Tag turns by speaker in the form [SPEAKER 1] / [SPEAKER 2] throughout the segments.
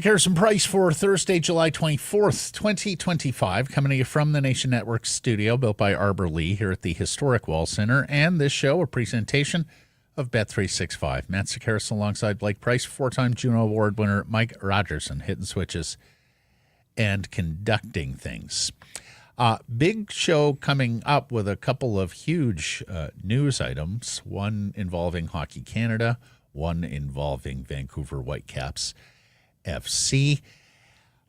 [SPEAKER 1] Harrison Price for Thursday, July 24th, 2025, coming to you from the Nation Network studio built by Arbor Lee here at the Historic Wall Center. And this show, a presentation of Bet365. Matt Sakaris alongside Blake Price, four-time Juno Award winner Mike Rogerson, hitting switches and conducting things. Big show coming up with a couple of huge news items, one involving Hockey Canada, one involving Vancouver Whitecaps FC.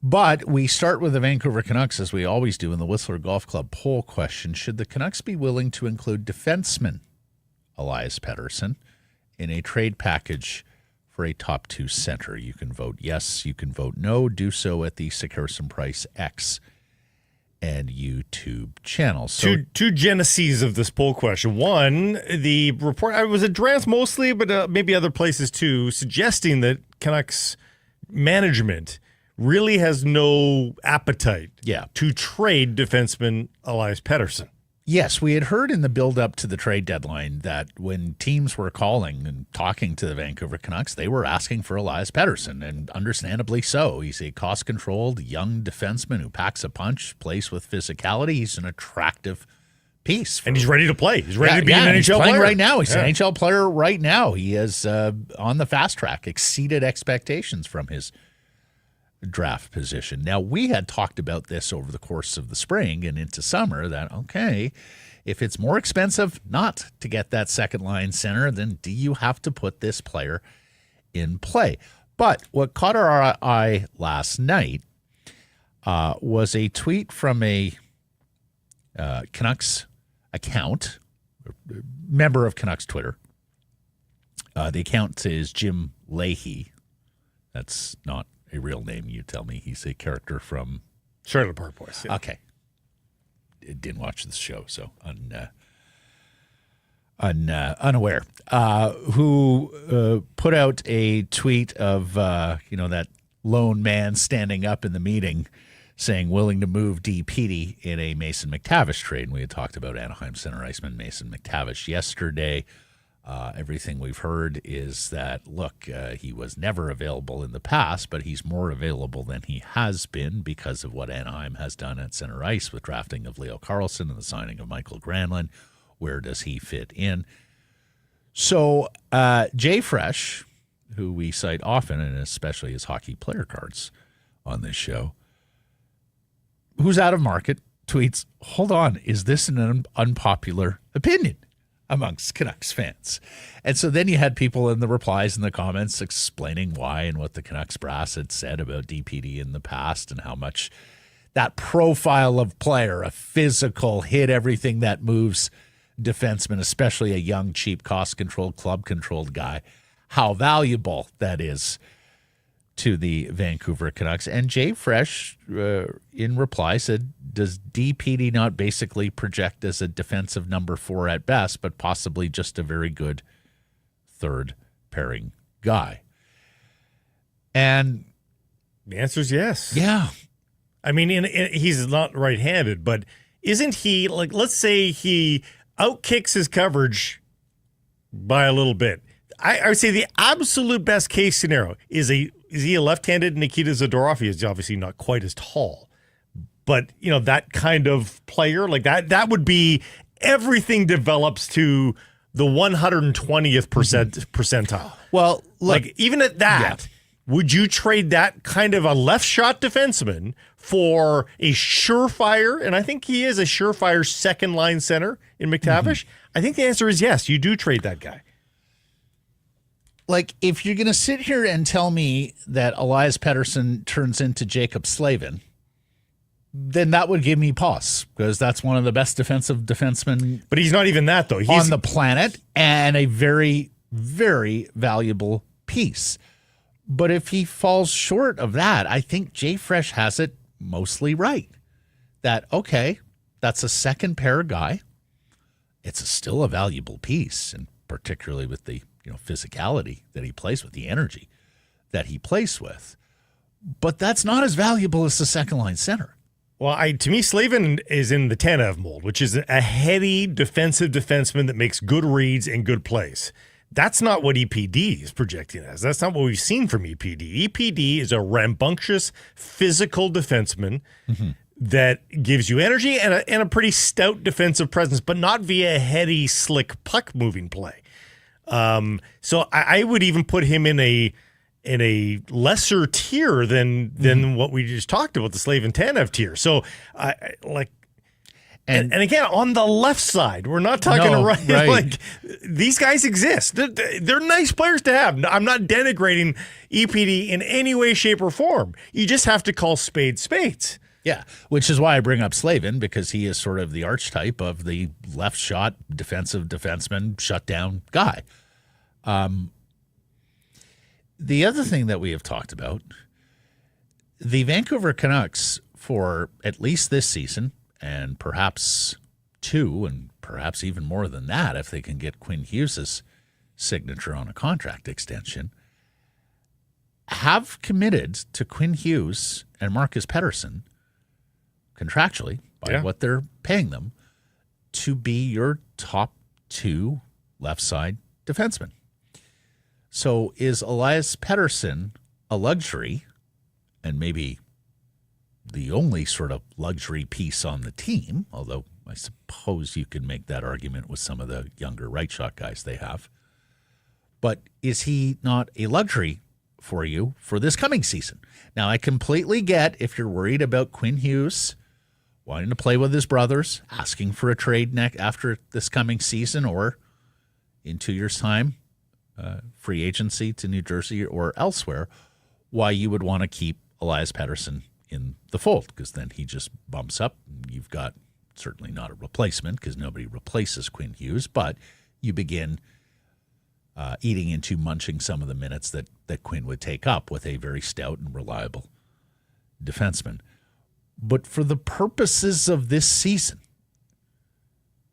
[SPEAKER 1] But we start with the Vancouver Canucks, as we always do, in the Whistler Golf Club poll question. Should the Canucks be willing to include defenseman Elias Pettersson in a trade package for a top two center? You can vote yes, you can vote no. Do so at the Harrison Price X and YouTube channels. So,
[SPEAKER 2] two geneses of this poll question. One, the report, I was addressed mostly, but maybe other places too, suggesting that Canucks management really has no appetite to trade defenseman Elias Pettersson.
[SPEAKER 1] Yes, we had heard in the build-up to the trade deadline that when teams were calling and talking to the Vancouver Canucks, they were asking for Elias Pettersson, and understandably so. He's a cost-controlled young defenseman who packs a punch, plays with physicality. He's an attractive piece.
[SPEAKER 2] And he's ready to play. He's ready to be an NHL player
[SPEAKER 1] right now. He's an NHL player right now. He is on the fast track, exceeded expectations from his draft position. Now, we had talked about this over the course of the spring and into summer that, okay, if it's more expensive not to get that second line center, then do you have to put this player in play? But what caught our eye last night was a tweet from a Canucks account, member of Canucks Twitter. The account is Jim Leahy. That's not a real name, you tell me. He's a character from
[SPEAKER 2] Trailer Park Boys. Yeah.
[SPEAKER 1] Okay. Didn't watch this show, so unaware. Who put out a tweet of that lone man standing up in the meeting saying willing to move DPD in a Mason McTavish trade. And we had talked about Anaheim center iceman Mason McTavish yesterday. Everything we've heard is that, look, he was never available in the past, but he's more available than he has been because of what Anaheim has done at center ice with drafting of Leo Carlsson and the signing of Michael Granlund. Where does he fit in? So Jay Fresh, who we cite often, and especially his hockey player cards on this show, who's out of market, tweets, hold on, is this an unpopular opinion amongst Canucks fans? And so then you had people in the replies and the comments explaining why and what the Canucks brass had said about DPD in the past and how much that profile of player, a physical, hit everything that moves defenseman, especially a young, cheap, cost-controlled, club-controlled guy, how valuable that is to the Vancouver Canucks. And Jay Fresh, in reply, said, does DPD not basically project as a defensive number 4 at best, but possibly just a very good third pairing guy? And
[SPEAKER 2] the answer is yes.
[SPEAKER 1] Yeah.
[SPEAKER 2] I mean, he's not right-handed, but isn't he, like, let's say he outkicks his coverage by a little bit. I would say the absolute best case scenario is he a left-handed Nikita Zadorov? He is obviously not quite as tall, but that kind of player, like that would be, everything develops to the 120th percentile.
[SPEAKER 1] Well, look,
[SPEAKER 2] like even at that, would you trade that kind of a left shot defenseman for a surefire? And I think he is a surefire second line center in McTavish. I think the answer is yes. You do trade that guy.
[SPEAKER 1] Like, if you're going to sit here and tell me that Elias Pettersson turns into Jacob Slavin, then that would give me pause, because that's one of the best defensive defensemen.
[SPEAKER 2] But he's not even that, though. He's
[SPEAKER 1] on the planet, and a very, very valuable piece. But if he falls short of that, I think Jay Fresh has it mostly right. That, okay, That's a second pair guy. It's still a valuable piece, and particularly with the physicality that he plays with, the energy that he plays with. But that's not as valuable as the second line center.
[SPEAKER 2] Well, to me, Slavin is in the Tanev mold, which is a heady defensive defenseman that makes good reads and good plays. That's not what EPD is projecting as. That's not what we've seen from EPD. EPD is a rambunctious, physical defenseman that gives you energy and a pretty stout defensive presence, but not via a heady, slick puck-moving play. So I would even put him in a lesser tier than what we just talked about, the Slavin Tanev tier. So and again, on the left side, we're not talking right. Like, these guys exist. They're nice players to have. I'm not denigrating EPD in any way, shape, or form. You just have to call spades spades.
[SPEAKER 1] Yeah, which is why I bring up Slavin, because he is sort of the archetype of the left shot defensive defenseman shutdown guy. The other thing that we have talked about, the Vancouver Canucks, for at least this season, and perhaps two, and perhaps even more than that if they can get Quinn Hughes' signature on a contract extension, have committed to Quinn Hughes and Marcus Pettersson contractually by what they're paying them to be your top two left side defensemen. So is Elias Pettersson a luxury, and maybe the only sort of luxury piece on the team, although I suppose you could make that argument with some of the younger right shot guys they have. But is he not a luxury for you for this coming season? Now, I completely get if you're worried about Quinn Hughes wanting to play with his brothers, asking for a trade after this coming season, or in 2 years' time, free agency to New Jersey or elsewhere, why you would want to keep Elias Pettersson in the fold, because then he just bumps up. You've got certainly not a replacement, because nobody replaces Quinn Hughes, but you begin eating into munching some of the minutes that Quinn would take up with a very stout and reliable defenseman. But for the purposes of this season,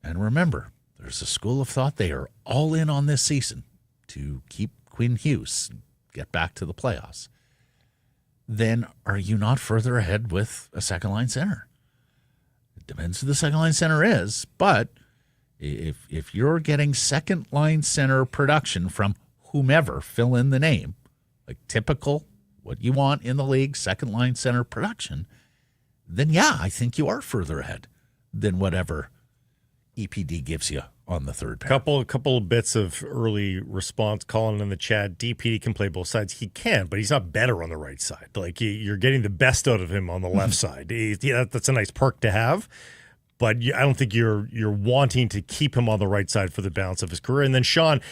[SPEAKER 1] and remember, there's a school of thought they are all in on this season to keep Quinn Hughes and get back to the playoffs, then are you not further ahead with a second-line center? It depends who the second-line center is, but if you're getting second-line center production from whomever, fill in the name, like typical, what you want in the league, second-line center production, then yeah, I think you are further ahead than whatever EPD gives you on the third pair.
[SPEAKER 2] Couple of bits of early response. Colin in the chat, DPD can play both sides. He can, but he's not better on the right side. Like, you're getting the best out of him on the left side. That's a nice perk to have, but I don't think you're wanting to keep him on the right side for the balance of his career. And then Sean,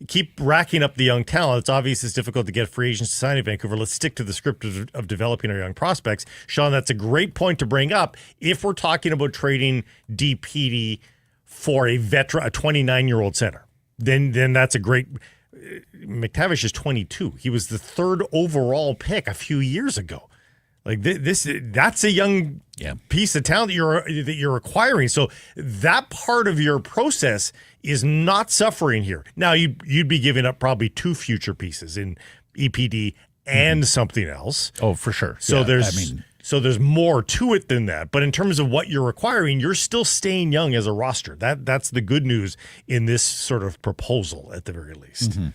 [SPEAKER 2] keep racking up the young talent. It's obvious it's difficult to get free agents to sign in Vancouver. Let's stick to the script of developing our young prospects. Sean, that's a great point to bring up. If we're talking about trading DPD for a veteran, a 29-year-old center, then that's a great. McTavish is 22. He was the third overall pick a few years ago. Like that's a young piece of talent that you're acquiring. So that part of your process is not suffering here. Now you'd be giving up probably two future pieces in EPD and something else.
[SPEAKER 1] Oh, for sure.
[SPEAKER 2] So there's more to it than that. But in terms of what you're acquiring, you're still staying young as a roster. That's the good news in this sort of proposal, at the very least.
[SPEAKER 1] Mm-hmm.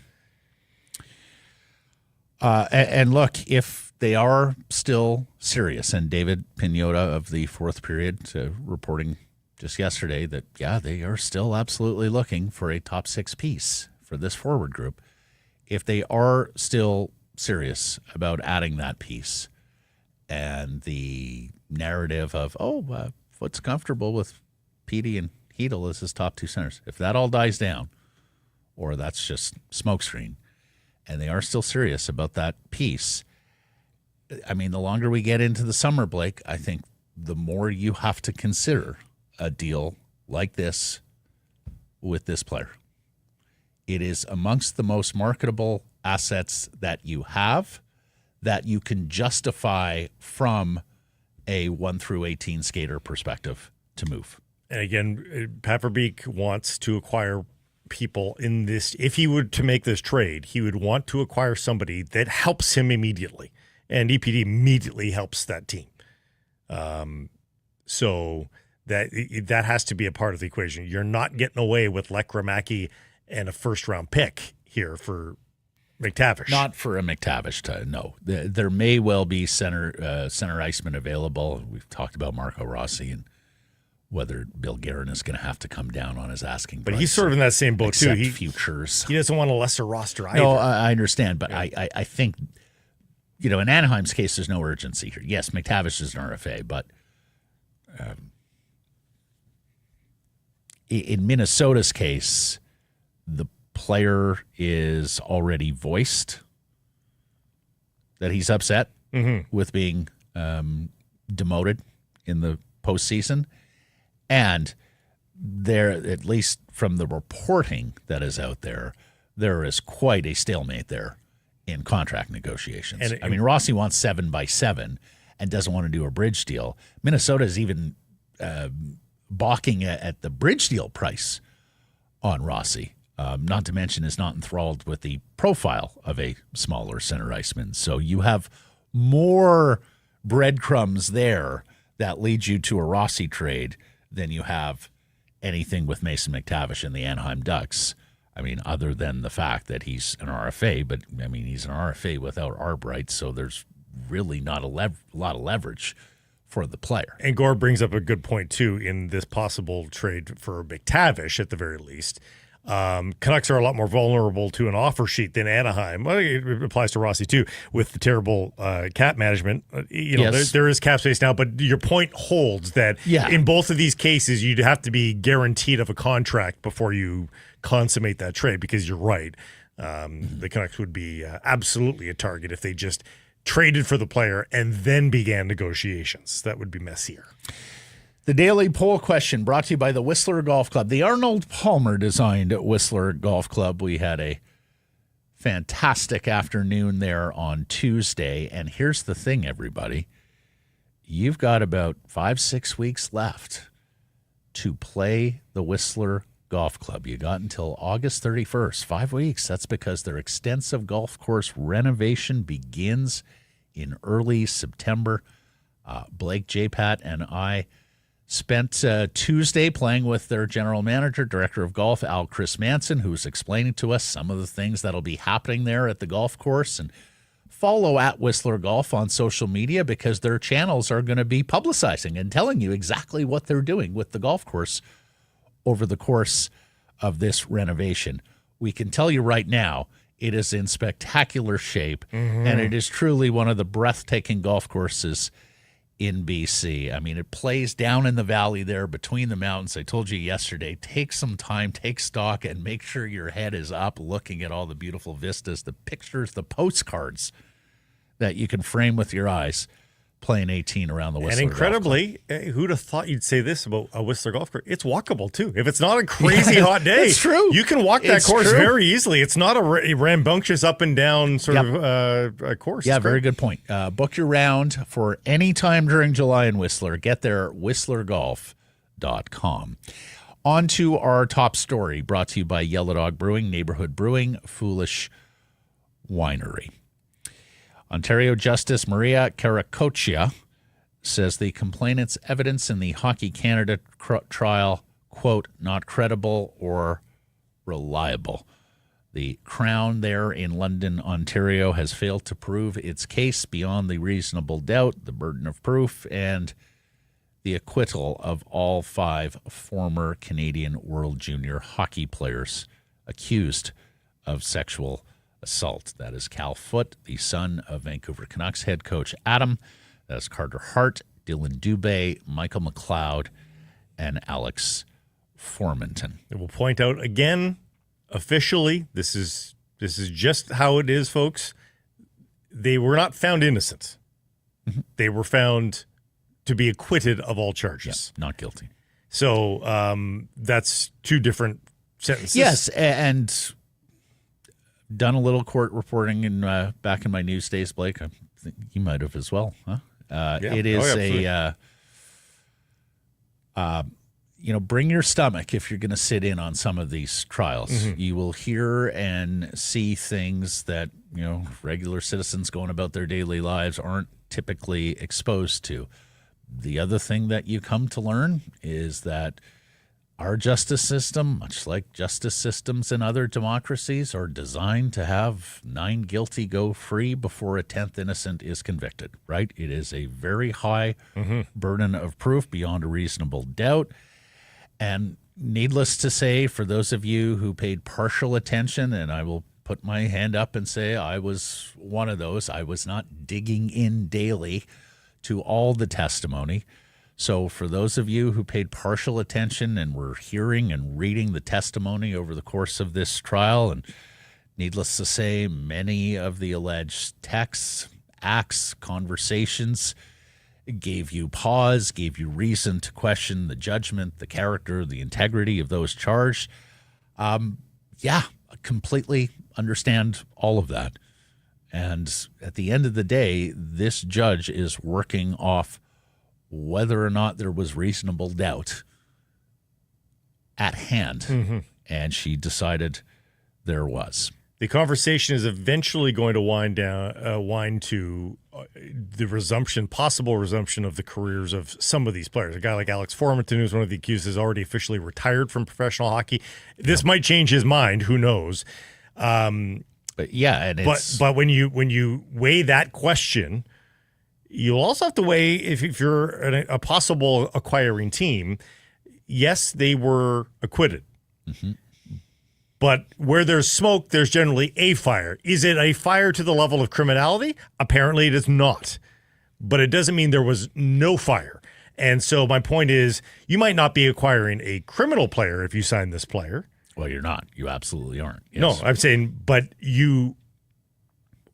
[SPEAKER 1] And look, if they are still serious, and David Pinota of the Fourth Period reporting just yesterday that, they are still absolutely looking for a top six piece for this forward group. If they are still serious about adding that piece, and the narrative of, Foot's comfortable with Petey and Hedel as his top two centers, if that all dies down, or that's just smokescreen, and they are still serious about that piece, I mean, the longer we get into the summer, Blake, I think the more you have to consider a deal like this with this player. It is amongst the most marketable assets that you have, that you can justify from a 1 through 18 skater perspective to move.
[SPEAKER 2] And again, Pat Verbeek wants to acquire people in this. If he were to make this trade, he would want to acquire somebody that helps him immediately. And EPD immediately helps that team. So that has to be a part of the equation. You're not getting away with Lekramaki and a first-round pick here for McTavish.
[SPEAKER 1] Not for a McTavish, no. There may well be center iceman available. We've talked about Marco Rossi and whether Bill Guerin is going to have to come down on his asking price.
[SPEAKER 2] But he's sort of in that same boat, too.
[SPEAKER 1] Futures.
[SPEAKER 2] He doesn't want a lesser roster either.
[SPEAKER 1] No, I understand, but yeah. I think, in Anaheim's case, there's no urgency here. Yes, McTavish is an RFA, but in Minnesota's case, the player is already voiced that he's upset with being demoted in the postseason. And there, at least from the reporting that is out there, there is quite a stalemate there in contract negotiations. And Rossi wants 7 by 7 and doesn't want to do a bridge deal. Minnesota is even balking at the bridge deal price on Rossi. Not to mention is not enthralled with the profile of a smaller center iceman. So you have more breadcrumbs there that lead you to a Rossi trade than you have anything with Mason McTavish and the Anaheim Ducks. I mean, other than the fact that he's an RFA, but I mean, he's an RFA without arb rights, so there's really not a lot of leverage for the player.
[SPEAKER 2] And Gore brings up a good point, too, in this possible trade for McTavish, at the very least. Canucks are a lot more vulnerable to an offer sheet than Anaheim. Well, it applies to Rossi, too, with the terrible cap management.
[SPEAKER 1] Yes.
[SPEAKER 2] There is cap space now, but your point holds that in both of these cases, you'd have to be guaranteed of a contract before you consummate that trade, because you're right. The Canucks would be absolutely a target if they just traded for the player and then began negotiations. That would be messier.
[SPEAKER 1] The daily poll question brought to you by the Whistler Golf Club. The Arnold Palmer designed Whistler Golf Club. We had a fantastic afternoon there on Tuesday. And here's the thing, everybody. You've got about 5-6 weeks left to play the Whistler Golf Club. You got until August 31st, 5 weeks. That's because their extensive golf course renovation begins in early September. Blake J-Pat and I spent Tuesday playing with their general manager, director of golf, Chris Manson, who's explaining to us some of the things that'll be happening there at the golf course. And follow at Whistler Golf on social media, because their channels are going to be publicizing and telling you exactly what they're doing with the golf course over the course of this renovation. We can tell you right now, it is in spectacular shape, and it is truly one of the breathtaking golf courses in BC. I mean, it plays down in the valley there between the mountains. I told you yesterday, take some time, take stock, and make sure your head is up looking at all the beautiful vistas, the pictures, the postcards that you can frame with your eyes playing 18 around the Whistler.
[SPEAKER 2] And incredibly, who'd have thought you'd say this about a Whistler golf course? It's walkable, too. If it's not a crazy hot day,
[SPEAKER 1] it's true.
[SPEAKER 2] You can walk that course very easily. It's not a rambunctious up and down sort of course.
[SPEAKER 1] Yeah, very good point. Book your round for any time during July in Whistler. Get there at whistlergolf.com. On to our top story, brought to you by Yellow Dog Brewing, Neighborhood Brewing, Foolish Winery. Ontario Justice Maria Caracoccia says the complainant's evidence in the Hockey Canada trial, quote, not credible or reliable. The Crown there in London, Ontario, has failed to prove its case beyond the reasonable doubt, the burden of proof, and the acquittal of all 5 former Canadian World Junior hockey players accused of sexual assault. That is Cal Foote, the son of Vancouver Canucks head coach Adam. That is Carter Hart, Dylan Dubé, Michael McLeod, and Alex Formanton.
[SPEAKER 2] I will point out again, officially, this is just how it is, folks. They were not found innocent. They were found to be acquitted of all charges.
[SPEAKER 1] Yeah, not guilty.
[SPEAKER 2] So that's 2 different sentences.
[SPEAKER 1] Yes, and done a little court reporting in back in my news days, Blake. I think you might have as well, huh? It is bring your stomach if you're going to sit in on some of these trials. You will hear and see things that, regular citizens going about their daily lives aren't typically exposed to. The other thing that you come to learn is that our justice system, much like justice systems in other democracies, are designed to have 9 guilty go free before a 10th innocent is convicted, right? It is a very high burden of proof beyond a reasonable doubt. And needless to say, for those of you who paid partial attention, and I will put my hand up and say I was one of those, I was not digging in daily to all the testimony. So for those of you who paid partial attention and were hearing and reading the testimony over the course of this trial, and needless to say, many of the alleged texts, acts, conversations gave you pause, gave you reason to question the judgment, the character, the integrity of those charged. I completely understand all of that. And at the end of the day, this judge is working off whether or not there was reasonable doubt at hand. And she decided there was.
[SPEAKER 2] The conversation is eventually going to wind to the possible resumption of the careers of some of these players. A guy like Alex Formenton, who's one of the accused, is already officially retired from professional hockey. This might change his mind. Who knows?
[SPEAKER 1] But
[SPEAKER 2] but when you weigh that question, you'll also have to weigh if you're a possible acquiring team. Yes, they were acquitted. But where there's smoke, there's generally a fire. Is it a fire to the level of criminality? Apparently it is not. But it doesn't mean there was no fire. And so my point is, you might not be acquiring a criminal player if you sign this player.
[SPEAKER 1] Well, you're not. You absolutely aren't. Yes.
[SPEAKER 2] No, I'm saying, but you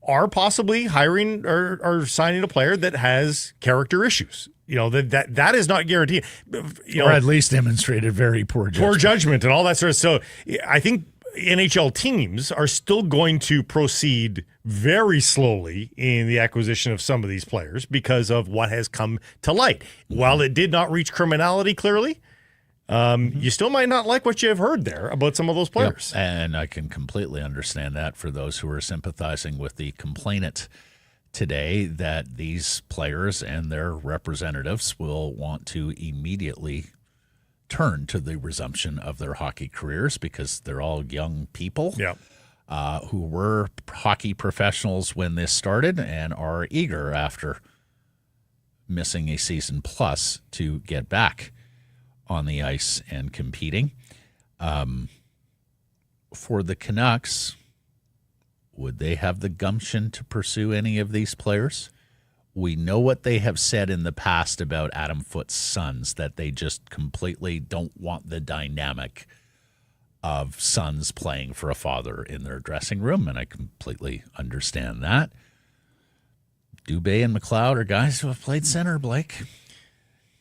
[SPEAKER 2] are possibly hiring or signing a player that has character issues. That is not guaranteed.
[SPEAKER 1] Or at least demonstrated very poor judgment.
[SPEAKER 2] Poor judgment and all that sort of stuff. So I think NHL teams are still going to proceed very slowly in the acquisition of some of these players because of what has come to light. While it did not reach criminality clearly, you still might not like what you have heard there about some of those players.
[SPEAKER 1] Yep. And I can completely understand that for those who are sympathizing with the complainant today, that these players and their representatives will want to immediately turn to the resumption of their hockey careers because they're all young people who were hockey professionals when this started and are eager after missing a season plus to get back on the ice and competing. For the Canucks, would they have the gumption to pursue any of these players? We know what they have said in the past about Adam Foote's sons, that they just completely don't want the dynamic of sons playing for a father in their dressing room, and I completely understand that. Dubé and McLeod are guys who have played center, Blake.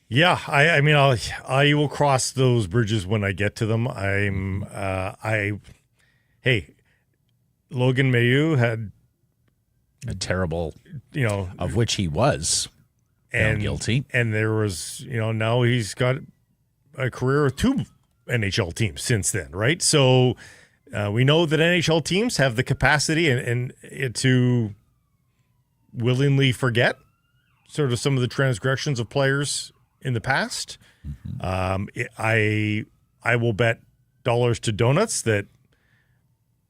[SPEAKER 2] Yeah, I mean, I will cross those bridges when I get to them. Logan Mailloux had
[SPEAKER 1] a terrible, of which he was found guilty.
[SPEAKER 2] And there was, now he's got a career with 2 NHL teams since then, right? So we know that NHL teams have the capacity and to willingly forget sort of some of the transgressions of players in the past. I will bet dollars to donuts that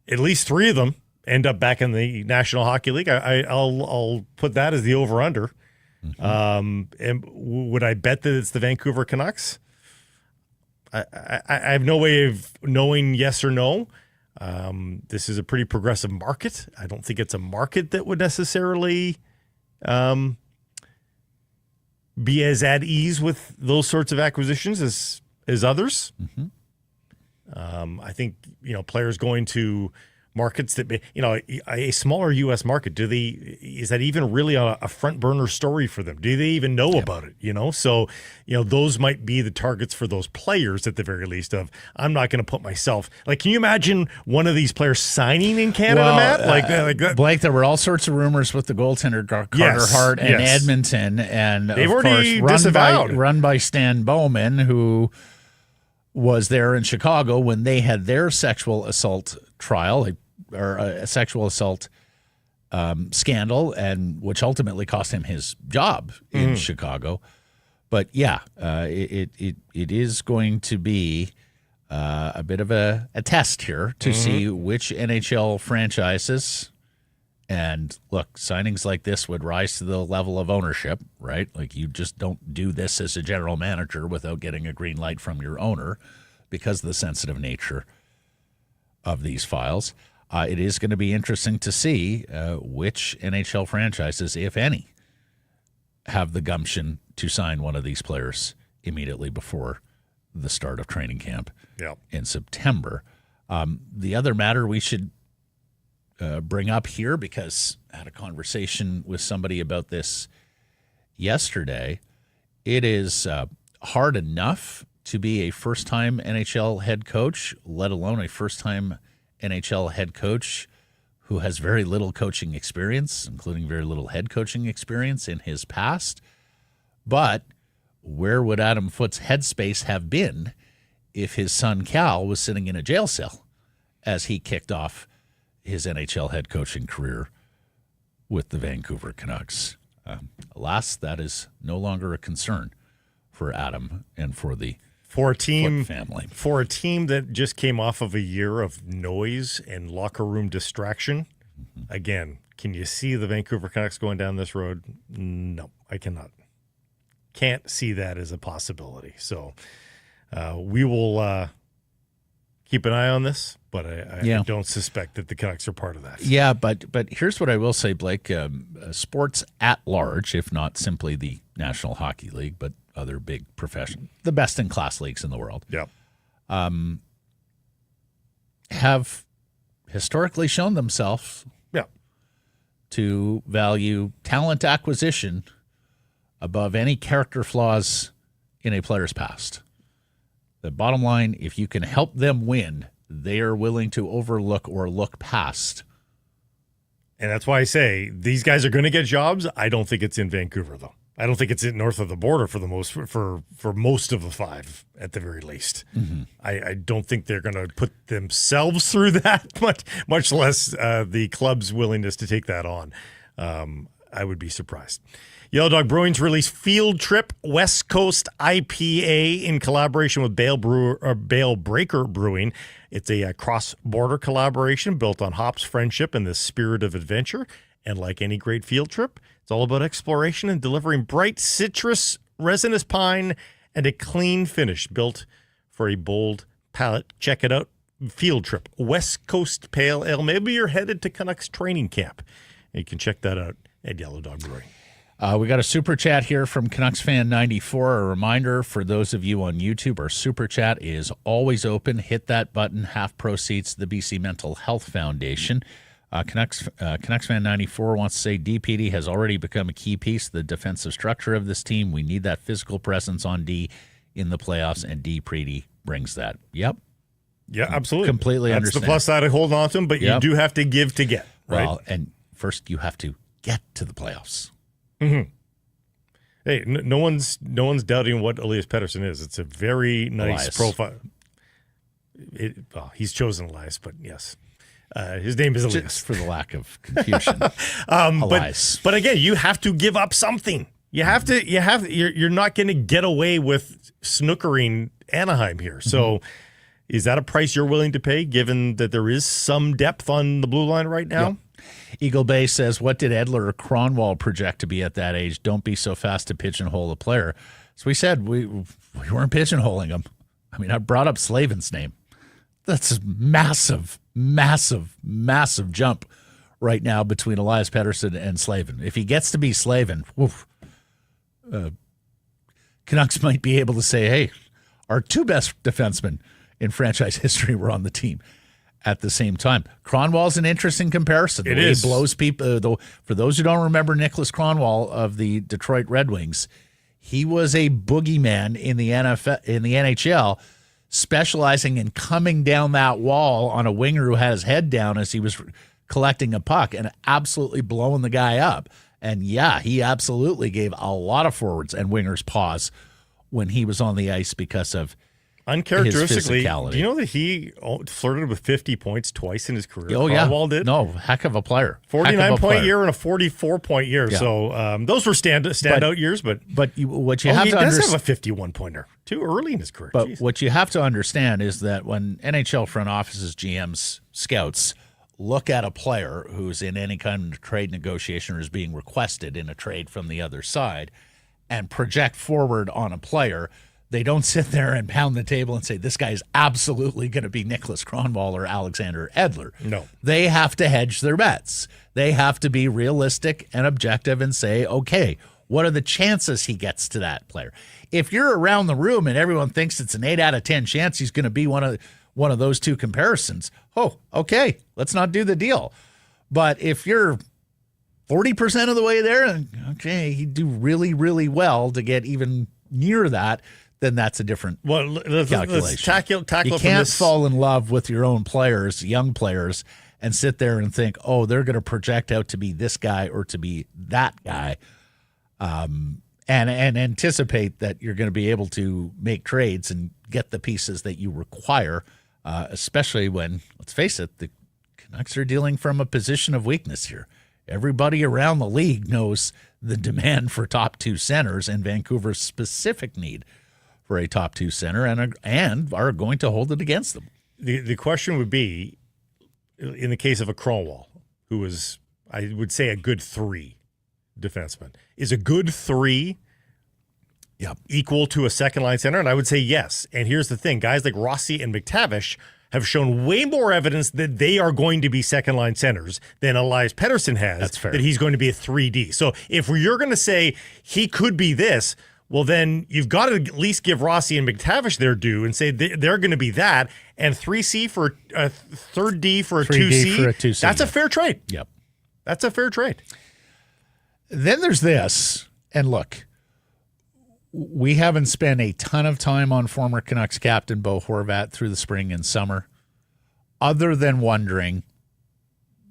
[SPEAKER 2] at least 3 of them end up back in the National Hockey League. I'll put that as the over-under. And would I bet that it's the Vancouver Canucks? I have no way of knowing yes or no. This is a pretty progressive market. I don't think it's a market that would necessarily be as at ease with those sorts of acquisitions as others. I think players going to markets that, a smaller U.S. market, is that even really a front burner story for them? Do they even know about it? So, those might be the targets for those players at the very least of, I'm not going to put myself, can you imagine one of these players signing in Canada, Matt? Like that?
[SPEAKER 1] Blake, there were all sorts of rumors with the goaltender Carter Hart and Edmonton, and
[SPEAKER 2] they've
[SPEAKER 1] of
[SPEAKER 2] already
[SPEAKER 1] course
[SPEAKER 2] disavowed.
[SPEAKER 1] run by Stan Bowman, who was there in Chicago when they had their sexual assault trial, or a sexual assault scandal, and which ultimately cost him his job in Chicago. But it is going to be a bit of a test here to see which NHL franchises. And look, signings like this would rise to the level of ownership, right? Like, you just don't do this as a general manager without getting a green light from your owner because of the sensitive nature of these files. It is going to be interesting to see which NHL franchises, if any, have the gumption to sign one of these players immediately before the start of training camp in September. The other matter we should bring up here, because I had a conversation with somebody about this yesterday, it is hard enough to be a first-time NHL head coach, let alone a first-time NHL head coach who has very little coaching experience, including very little head coaching experience in his past. But where would Adam Foote's headspace have been if his son Cal was sitting in a jail cell as he kicked off his NHL head coaching career with the Vancouver Canucks? Alas, that is no longer a concern for Adam and for the Foote family.
[SPEAKER 2] For a team that just came off of a year of noise and locker room distraction, again, can you see the Vancouver Canucks going down this road? No, I cannot. Can't see that as a possibility. So we will keep an eye on this, but I don't suspect that the Canucks are part of that.
[SPEAKER 1] Yeah, but here's what I will say, Blake. Sports at large, if not simply the National Hockey League, but other big profession, the best-in-class leagues in the world, have historically shown themselves to value talent acquisition above any character flaws in a player's past. The bottom line, if you can help them win, they are willing to overlook or look past.
[SPEAKER 2] And that's why I say these guys are going to get jobs. I don't think it's in Vancouver, though. I don't think it's north of the border for most of the five, at the very least. I don't think they're going to put themselves through that, much less the club's willingness to take that on. I would be surprised. Yellow Dog Brewing's released Field Trip West Coast IPA in collaboration with Bale Breaker Brewing. It's a cross-border collaboration built on hops, friendship, and the spirit of adventure. And like any great field trip, it's all about exploration and delivering bright citrus, resinous pine, and a clean finish built for a bold palate. Check it out. Field Trip West Coast Pale Ale. Maybe you're headed to Canucks training camp. And you can check that out at Yellow Dog Brewing.
[SPEAKER 1] We got a super chat here from Canucks Fan 94. A reminder for those of you on YouTube, our super chat is always open. Hit that button. Half proceeds to the BC Mental Health Foundation. Canucks Fan 94 wants to say DPD has already become a key piece of the defensive structure of this team. We need that physical presence on D in the playoffs, and DPD brings that. Yep.
[SPEAKER 2] Yeah, absolutely.
[SPEAKER 1] Completely
[SPEAKER 2] That's
[SPEAKER 1] understand.
[SPEAKER 2] the plus side of holding on to them, but you do have to give to get, right?
[SPEAKER 1] Well, and first you have to get to the playoffs.
[SPEAKER 2] Hey, no one's doubting what Elias Pettersson is. It's a very nice profile. He's chosen Elias, but yes. His name is Elias.
[SPEAKER 1] Just for the lack of confusion.
[SPEAKER 2] But again, you have to give up something. You're not going to get away with snookering Anaheim here. So is that a price you're willing to pay, given that there is some depth on the blue line right now?
[SPEAKER 1] Yep. Eagle Bay says, what did Edler or Cronwall project to be at that age? Don't be so fast to pigeonhole a player. So we said we weren't pigeonholing him. I mean, I brought up Slavin's name. That's a massive, massive, massive jump right now between Elias Pettersson and Slavin. If he gets to be Slavin, Canucks might be able to say, hey, our two best defensemen in franchise history were on the team at the same time. Cronwall's an interesting comparison.
[SPEAKER 2] It is.
[SPEAKER 1] He blows people. For those who don't remember Nicholas Cronwall of the Detroit Red Wings, he was a boogeyman in the NHL, specializing in coming down that wall on a winger who had his head down as he was collecting a puck and absolutely blowing the guy up. And yeah, he absolutely gave a lot of forwards and wingers pause when he was on the ice because of
[SPEAKER 2] uncharacteristically.
[SPEAKER 1] his physicality.
[SPEAKER 2] Do you know that he flirted with 50 points twice in his career?
[SPEAKER 1] Oh, yeah.
[SPEAKER 2] Cronwall did?
[SPEAKER 1] No, heck of a player.
[SPEAKER 2] 49-point year and a 44-point year.
[SPEAKER 1] Yeah.
[SPEAKER 2] So those were standout years. But
[SPEAKER 1] what you have to understand,
[SPEAKER 2] he does have a 51-pointer too early in his career.
[SPEAKER 1] But
[SPEAKER 2] Jeez.
[SPEAKER 1] what you have to understand is that when NHL front offices, GMs, scouts look at a player who's in any kind of trade negotiation or is being requested in a trade from the other side and project forward on a player, they don't sit there and pound the table and say, this guy is absolutely going to be Nicholas Cronwall or Alexander Edler.
[SPEAKER 2] No.
[SPEAKER 1] They have to hedge their bets. They have to be realistic and objective and say, okay, what are the chances he gets to that player? If you're around the room and everyone thinks it's an 8 out of 10 chance he's going to be one of those two comparisons, oh, okay, let's not do the deal. But if you're 40% of the way there, okay, he'd do really, really well to get even near that, then that's a different calculation.
[SPEAKER 2] Let's tackle
[SPEAKER 1] you can't fall in love with your own players, young players, and sit there and think, oh, they're going to project out to be this guy or to be that guy, and anticipate that you're going to be able to make trades and get the pieces that you require, especially when, let's face it, the Canucks are dealing from a position of weakness here. Everybody around the league knows the demand for top two centers and Vancouver's specific need for a top two center and are going to hold it against them.
[SPEAKER 2] The question would be, in the case of a Cronwall, who is, I would say, a good 3 defenseman, is a good 3 equal to a second-line center? And I would say yes. And here's the thing. Guys like Rossi and McTavish have shown way more evidence that they are going to be second-line centers than Elias Pettersson has.
[SPEAKER 1] That's fair.
[SPEAKER 2] That he's going to be a 3D. So if you're going to say he could be this, well, then you've got to at least give Rossi and McTavish their due and say they're going to be that. And 3C for a third D for a 2C.
[SPEAKER 1] For a 2C.
[SPEAKER 2] That's a fair trade.
[SPEAKER 1] Yep.
[SPEAKER 2] That's a fair trade.
[SPEAKER 1] Then there's this. And look, we haven't spent a ton of time on former Canucks captain Bo Horvat through the spring and summer, other than wondering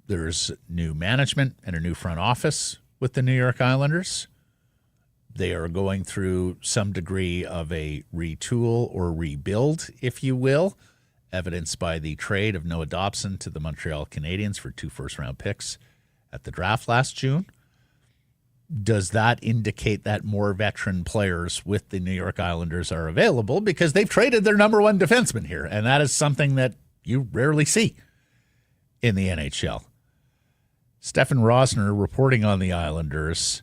[SPEAKER 1] there's new management and a new front office with the New York Islanders. They are going through some degree of a retool or rebuild, if you will, evidenced by the trade of Noah Dobson to the Montreal Canadiens for 2 first-round picks at the draft last June. Does that indicate that more veteran players with the New York Islanders are available? Because they've traded their number one defenseman here, and that is something that you rarely see in the NHL. Stefan Rosner reporting on the Islanders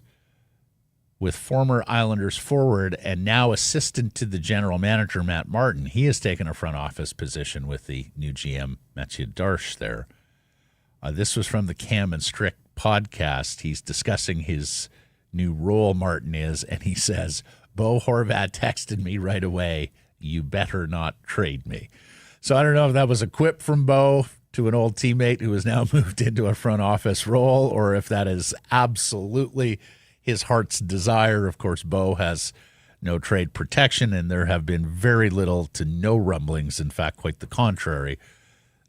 [SPEAKER 1] with former Islanders forward and now assistant to the general manager, Matt Martin. He has taken a front office position with the new GM, Mathieu Darche, there. This was from the Cam and Strick podcast. He's discussing his new role, Martin is, and he says, Bo Horvat texted me right away, you better not trade me. So I don't know if that was a quip from Bo to an old teammate who has now moved into a front office role, or if that is absolutely his heart's desire. Of course, Bo has no trade protection, and there have been very little to no rumblings, in fact, quite the contrary,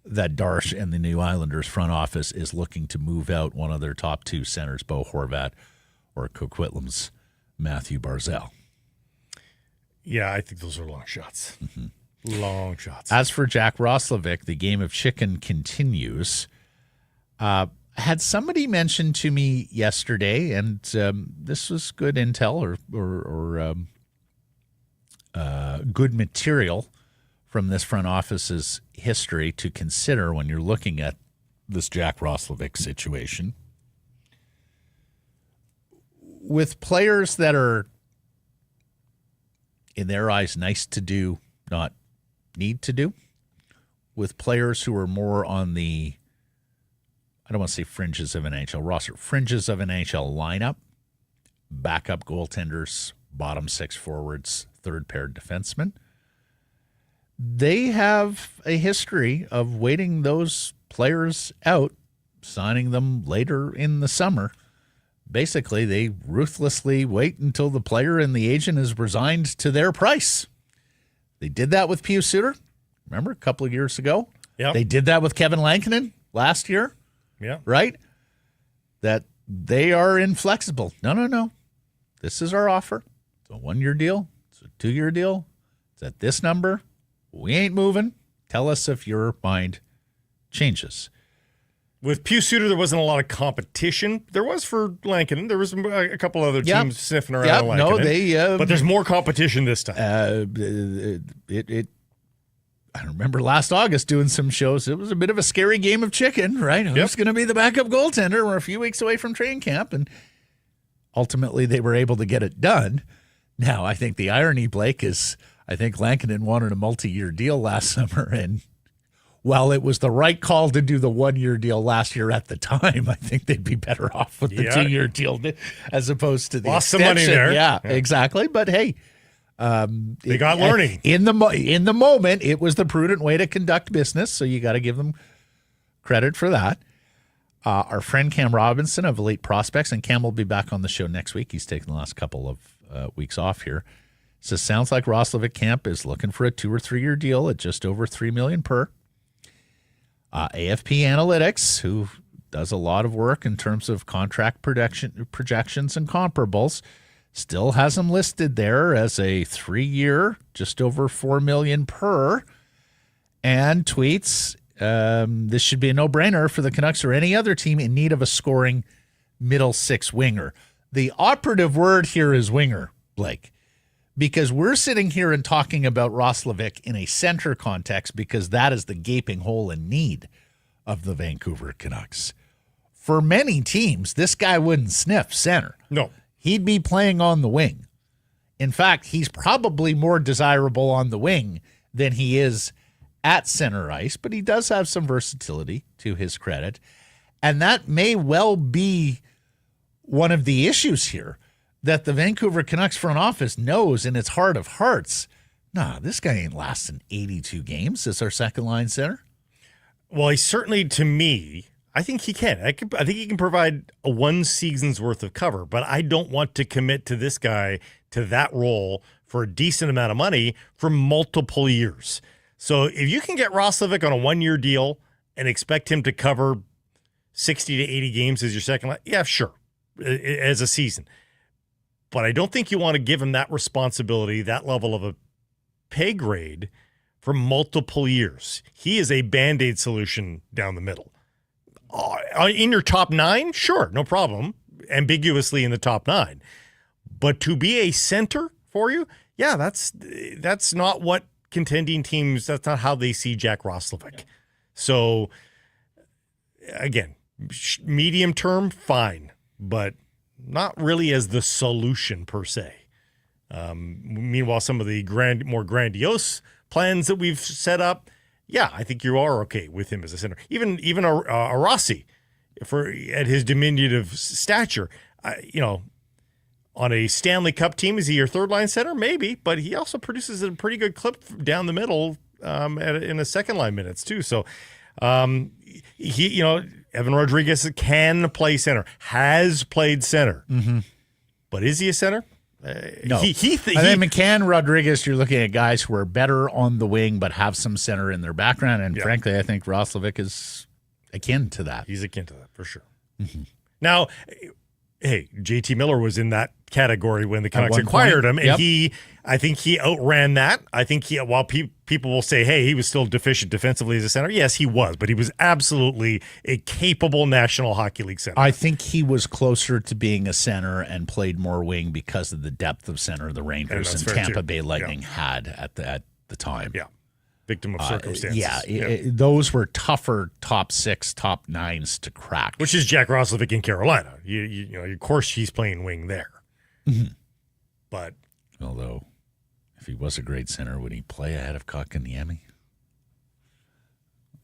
[SPEAKER 1] that Darche and the new Islanders front office is looking to move out one of their top 2 centers, Bo Horvat or Coquitlam's Matthew Barzal.
[SPEAKER 2] Yeah, I think those are long shots. Mm-hmm. Long shots.
[SPEAKER 1] As for Jack Roslovic, the game of chicken continues. Had somebody mentioned to me yesterday, and this was good intel or good material from this front office's history to consider when you're looking at this Jack Roslovic situation. With players that are, in their eyes, nice to do, not need to do, with players who are more on the, I don't want to say fringes of an NHL roster, fringes of an NHL lineup, backup goaltenders, bottom 6 forwards, third paired defensemen. they have a history of waiting those players out, signing them later in the summer. Basically, they ruthlessly wait until the player and the agent is resigned to their price. They did that with Pius Suter, remember, a couple of years ago?
[SPEAKER 2] Yep.
[SPEAKER 1] They did that with Kevin Lankinen last year, right? That they are inflexible. No. This is our offer. It's a 1-year deal. It's a 2-year deal. It's at this number. We ain't moving. Tell us if your mind changes.
[SPEAKER 2] With Pius Suter, there wasn't a lot of competition. There was for Lankinen. There was a couple other teams sniffing around Lankinen. But there's more competition this time.
[SPEAKER 1] I remember last August doing some shows. It was a bit of a scary game of chicken, right? Who's going to be the backup goaltender? We're a few weeks away from training camp, and ultimately they were able to get it done. Now, I think the irony, Blake, is I think Lankinen wanted a multi-year deal last summer, and while it was the right call to do the 1-year deal last year at the time, I think they'd be better off with the 2-year deal as opposed to the
[SPEAKER 2] lost
[SPEAKER 1] extension.
[SPEAKER 2] Some money there.
[SPEAKER 1] Yeah, exactly. But hey,
[SPEAKER 2] they got learning
[SPEAKER 1] in the moment. It was the prudent way to conduct business, so you got to give them credit for that. Our friend Cam Robinson of Elite Prospects, and Cam will be back on the show next week. He's taken the last couple of weeks off here. So sounds like Roslovic Camp is looking for a 2 or 3 year deal at just over $3 million per. AFP Analytics, who does a lot of work in terms of contract projections and comparables, still has him listed there as a 3-year, just over $4 million per, and tweets, this should be a no-brainer for the Canucks or any other team in need of a scoring middle six winger. The operative word here is winger, Blake, because we're sitting here and talking about Roslovic in a center context because that is the gaping hole in need of the Vancouver Canucks. For many teams, this guy wouldn't sniff center.
[SPEAKER 2] No.
[SPEAKER 1] He'd be playing on the wing. In fact, he's probably more desirable on the wing than he is at center ice, but he does have some versatility to his credit. And that may well be one of the issues here, that the Vancouver Canucks front office knows in its heart of hearts, nah, this guy ain't lasting 82 games as our second line center.
[SPEAKER 2] Well, he certainly, to me, I think he can. I think he can provide a 1 season's worth of cover, but I don't want to commit to this guy to that role for a decent amount of money for multiple years. So if you can get Roslovic on a 1-year deal and expect him to cover 60 to 80 games as your second line, yeah, sure, as a season. But I don't think you want to give him that responsibility, that level of a pay grade for multiple years. He is a Band-Aid solution down the middle. In your top 9, sure, no problem. Ambiguously in the top 9. But to be a center for you, yeah, that's not what contending teams, that's not how they see Jack Roslovic. Yeah. So, again, medium term, fine. But not really as the solution per se. Meanwhile, some of the more grandiose plans that we've set up, yeah, I think you are okay with him as a center. Even a Rossi, at his diminutive stature, on a Stanley Cup team, is he your third line center? Maybe, but he also produces a pretty good clip down the middle in the second line minutes too. So Evan Rodriguez can play center, has played center, but is he a center?
[SPEAKER 1] No. I think McCann, Rodriguez, you're looking at guys who are better on the wing but have some center in their background. And frankly, I think Roslovic is akin to that.
[SPEAKER 2] He's akin to that for sure. Now, hey, JT Miller was in that category when the Canucks acquired him, and I think he outran that. I think while people will say, hey, he was still deficient defensively as a center, yes, he was, but he was absolutely a capable National Hockey League center.
[SPEAKER 1] I think he was closer to being a center and played more wing because of the depth of center the Rangers and Tampa Bay Lightning had at the time.
[SPEAKER 2] Yeah. Victim of circumstances.
[SPEAKER 1] Those were tougher top 6, top 9s to crack.
[SPEAKER 2] Which is Jack Roslovic in Carolina. You know, of course he's playing wing there. But
[SPEAKER 1] although, if he was a great center, would he play ahead of Kotkaniemi?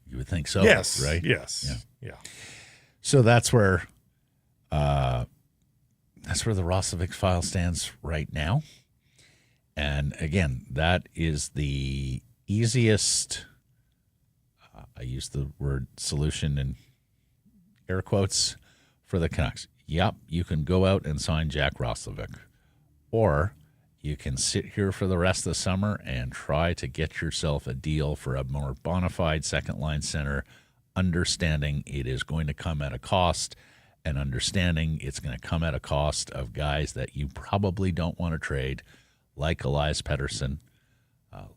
[SPEAKER 1] You would think so,
[SPEAKER 2] yes,
[SPEAKER 1] right?
[SPEAKER 2] Yes, yeah.
[SPEAKER 1] So that's where the Roslovic file stands right now. And again, that is the easiest, I use the word solution in air quotes, for the Canucks. Yep, you can go out and sign Jack Roslovic. Or you can sit here for the rest of the summer and try to get yourself a deal for a more bona fide second-line center, understanding it is going to come at a cost, and understanding it's going to come at a cost of guys that you probably don't want to trade, like Elias Pettersson,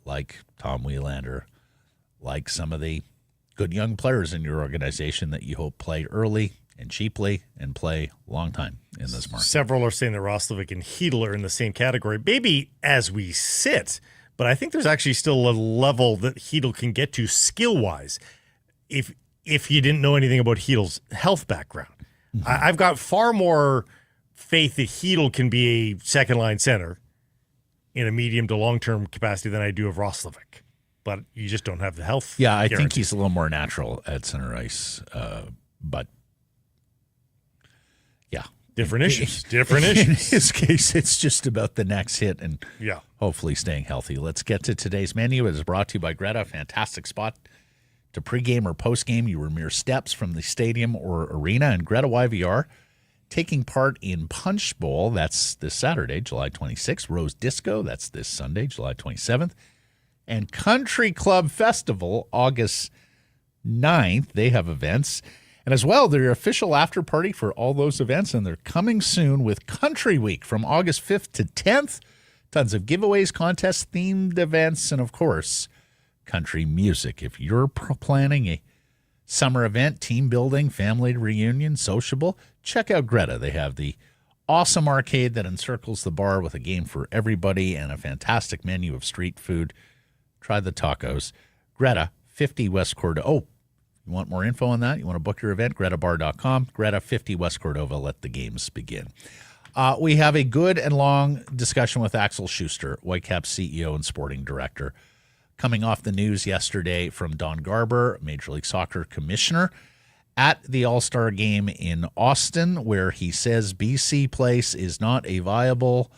[SPEAKER 1] like Tom Wielander, like some of the good young players in your organization that you hope play early and cheaply and play long time in this market.
[SPEAKER 2] Several are saying that Roslovic and Hedl are in the same category, maybe as we sit, but I think there's actually still a level that Hedl can get to skill-wise if you didn't know anything about Hedl's health background. Mm-hmm. I've got far more faith that Hedl can be a second-line center in a medium to long-term capacity than I do of Roslovic. But you just don't have the health.
[SPEAKER 1] Yeah, I think he's a little more natural at center ice, but yeah.
[SPEAKER 2] Different issues. In
[SPEAKER 1] his case, it's just about the next hit and hopefully staying healthy. Let's get to today's menu. It is brought to you by Greta. Fantastic spot to pregame or postgame. You were mere steps from the stadium or arena. And Greta YVR taking part in Punch Bowl. That's this Saturday, July 26th. Rose Disco. That's this Sunday, July 27th. And Country Club Festival, August 9th. They have events. And as well, their official after party for all those events, and they're coming soon with Country Week from August 5th to 10th. Tons of giveaways, contests, themed events, and of course, country music. If you're planning a summer event, team building, family reunion, sociable, check out Greta. They have the awesome arcade that encircles the bar with a game for everybody and a fantastic menu of street food. Try the tacos. Greta, 50 West Cordova. Oh, you want more info on that? You want to book your event? GretaBar.com. Greta, 50 West Cordova. Let the games begin. We have a good and long discussion with Axel Schuster, Whitecaps CEO and sporting director, coming off the news yesterday from Don Garber, Major League Soccer commissioner, at the All-Star game in Austin, where he says BC Place is not a viable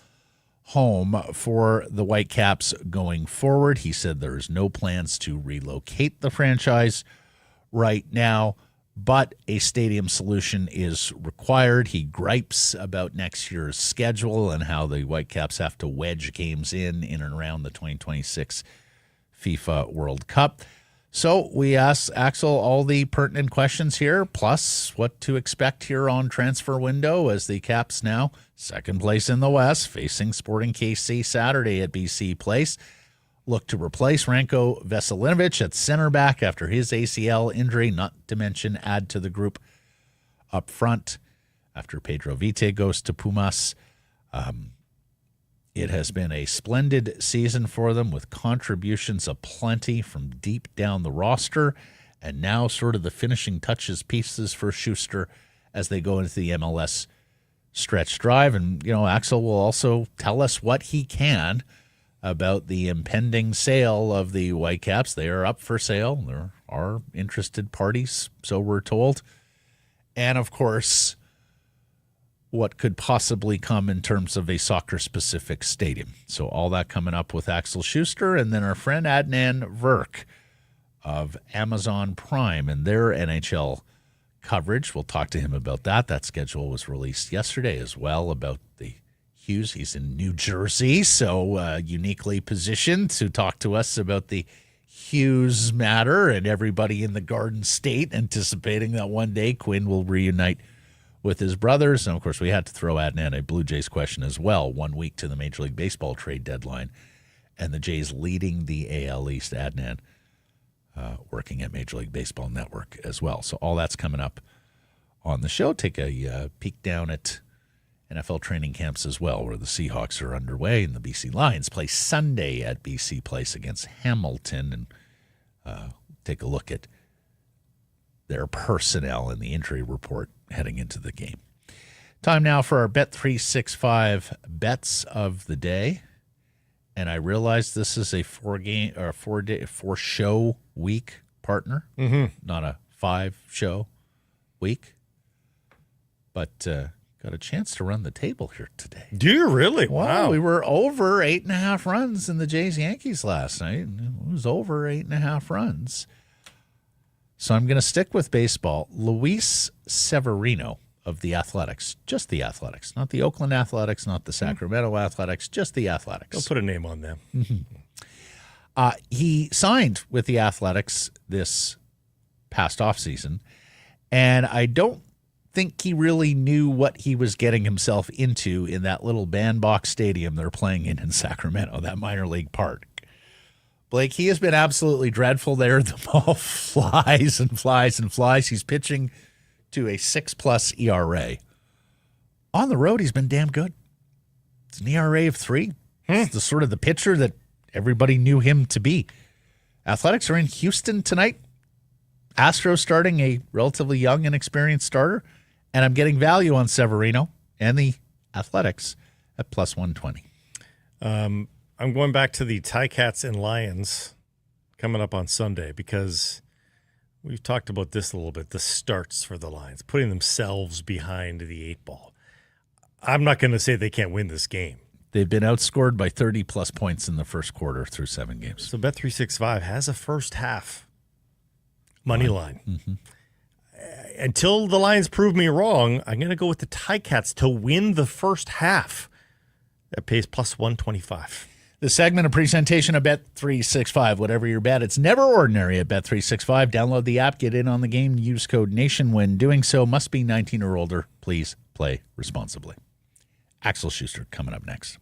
[SPEAKER 1] home for the Whitecaps going forward. He said there's no plans to relocate the franchise right now, but a stadium solution is required. He gripes about next year's schedule and how the Whitecaps have to wedge games in and around the 2026 FIFA World Cup. So we asked Axel all the pertinent questions here, plus what to expect here on transfer window as the Caps now second place in the West, facing Sporting KC Saturday at BC Place. Look to replace Ranko Veselinovic at center back after his ACL injury, not to mention add to the group up front after Pedro Vite goes to Pumas. It has been a splendid season for them with contributions aplenty from deep down the roster, and now sort of the finishing touches pieces for Schuster as they go into the MLS stretch drive. And, you know, Axel will also tell us what he can about the impending sale of the Whitecaps. They are up for sale. There are interested parties, so we're told. And, of course, what could possibly come in terms of a soccer-specific stadium. So all that coming up with Axel Schuster, and then our friend Adnan Virk of Amazon Prime and their NHL coverage. We'll talk to him about that. That schedule was released yesterday as well about the Hughes. He's in New Jersey, so uniquely positioned to talk to us about the Hughes matter and everybody in the Garden State anticipating that one day Quinn will reunite with his brothers. And, of course, we had to throw Adnan a Blue Jays question as well, 1 week to the Major League Baseball trade deadline, and the Jays leading the AL East. Adnan working at Major League Baseball Network as well. So all that's coming up on the show. Take a peek down at NFL training camps as well, where the Seahawks are underway, and the BC Lions play Sunday at BC Place against Hamilton, and take a look at their personnel and the injury report heading into the game. Time now for our Bet365 bets of the day. And I realize this is a four-show week, partner, not a 5-show week. But got got a chance to run the table here today.
[SPEAKER 2] Do you really?
[SPEAKER 1] Well,
[SPEAKER 2] Wow.
[SPEAKER 1] we were over 8.5 runs in the Jays-Yankees last night. It was over 8.5 runs. So I'm going to stick with baseball. Luis Severino of the Athletics, just the Athletics, not the Oakland Athletics, not the Sacramento Athletics, just the Athletics.
[SPEAKER 2] Don't put a name on them.
[SPEAKER 1] He signed with the Athletics this past offseason, and I don't think he really knew what he was getting himself into in that little bandbox stadium they're playing in Sacramento, that minor league park. Blake, he has been absolutely dreadful there. The ball flies and flies and flies. He's pitching to a 6+ ERA. On the road, he's been damn good. It's an ERA of 3. It's the sort of the pitcher that everybody knew him to be. Athletics are in Houston tonight. Astros starting a relatively young and experienced starter. And I'm getting value on Severino and the Athletics at +120.
[SPEAKER 2] I'm going back to the Ticats and Lions coming up on Sunday because we've talked about this a little bit, the starts for the Lions, putting themselves behind the 8-ball. I'm not going to say they can't win this game.
[SPEAKER 1] They've been outscored by 30+ points in the first quarter through 7 games.
[SPEAKER 2] So Bet365 has a first half money line.
[SPEAKER 1] Mm-hmm.
[SPEAKER 2] Until the Lions prove me wrong, I'm going to go with the Ticats to win the first half. That pays +125.
[SPEAKER 1] The segment of presentation of Bet365. Whatever your bet, it's never ordinary at Bet365. Download the app, get in on the game, use code NATION when doing so. Must be 19 or older. Please play responsibly. Axel Schuster coming up next.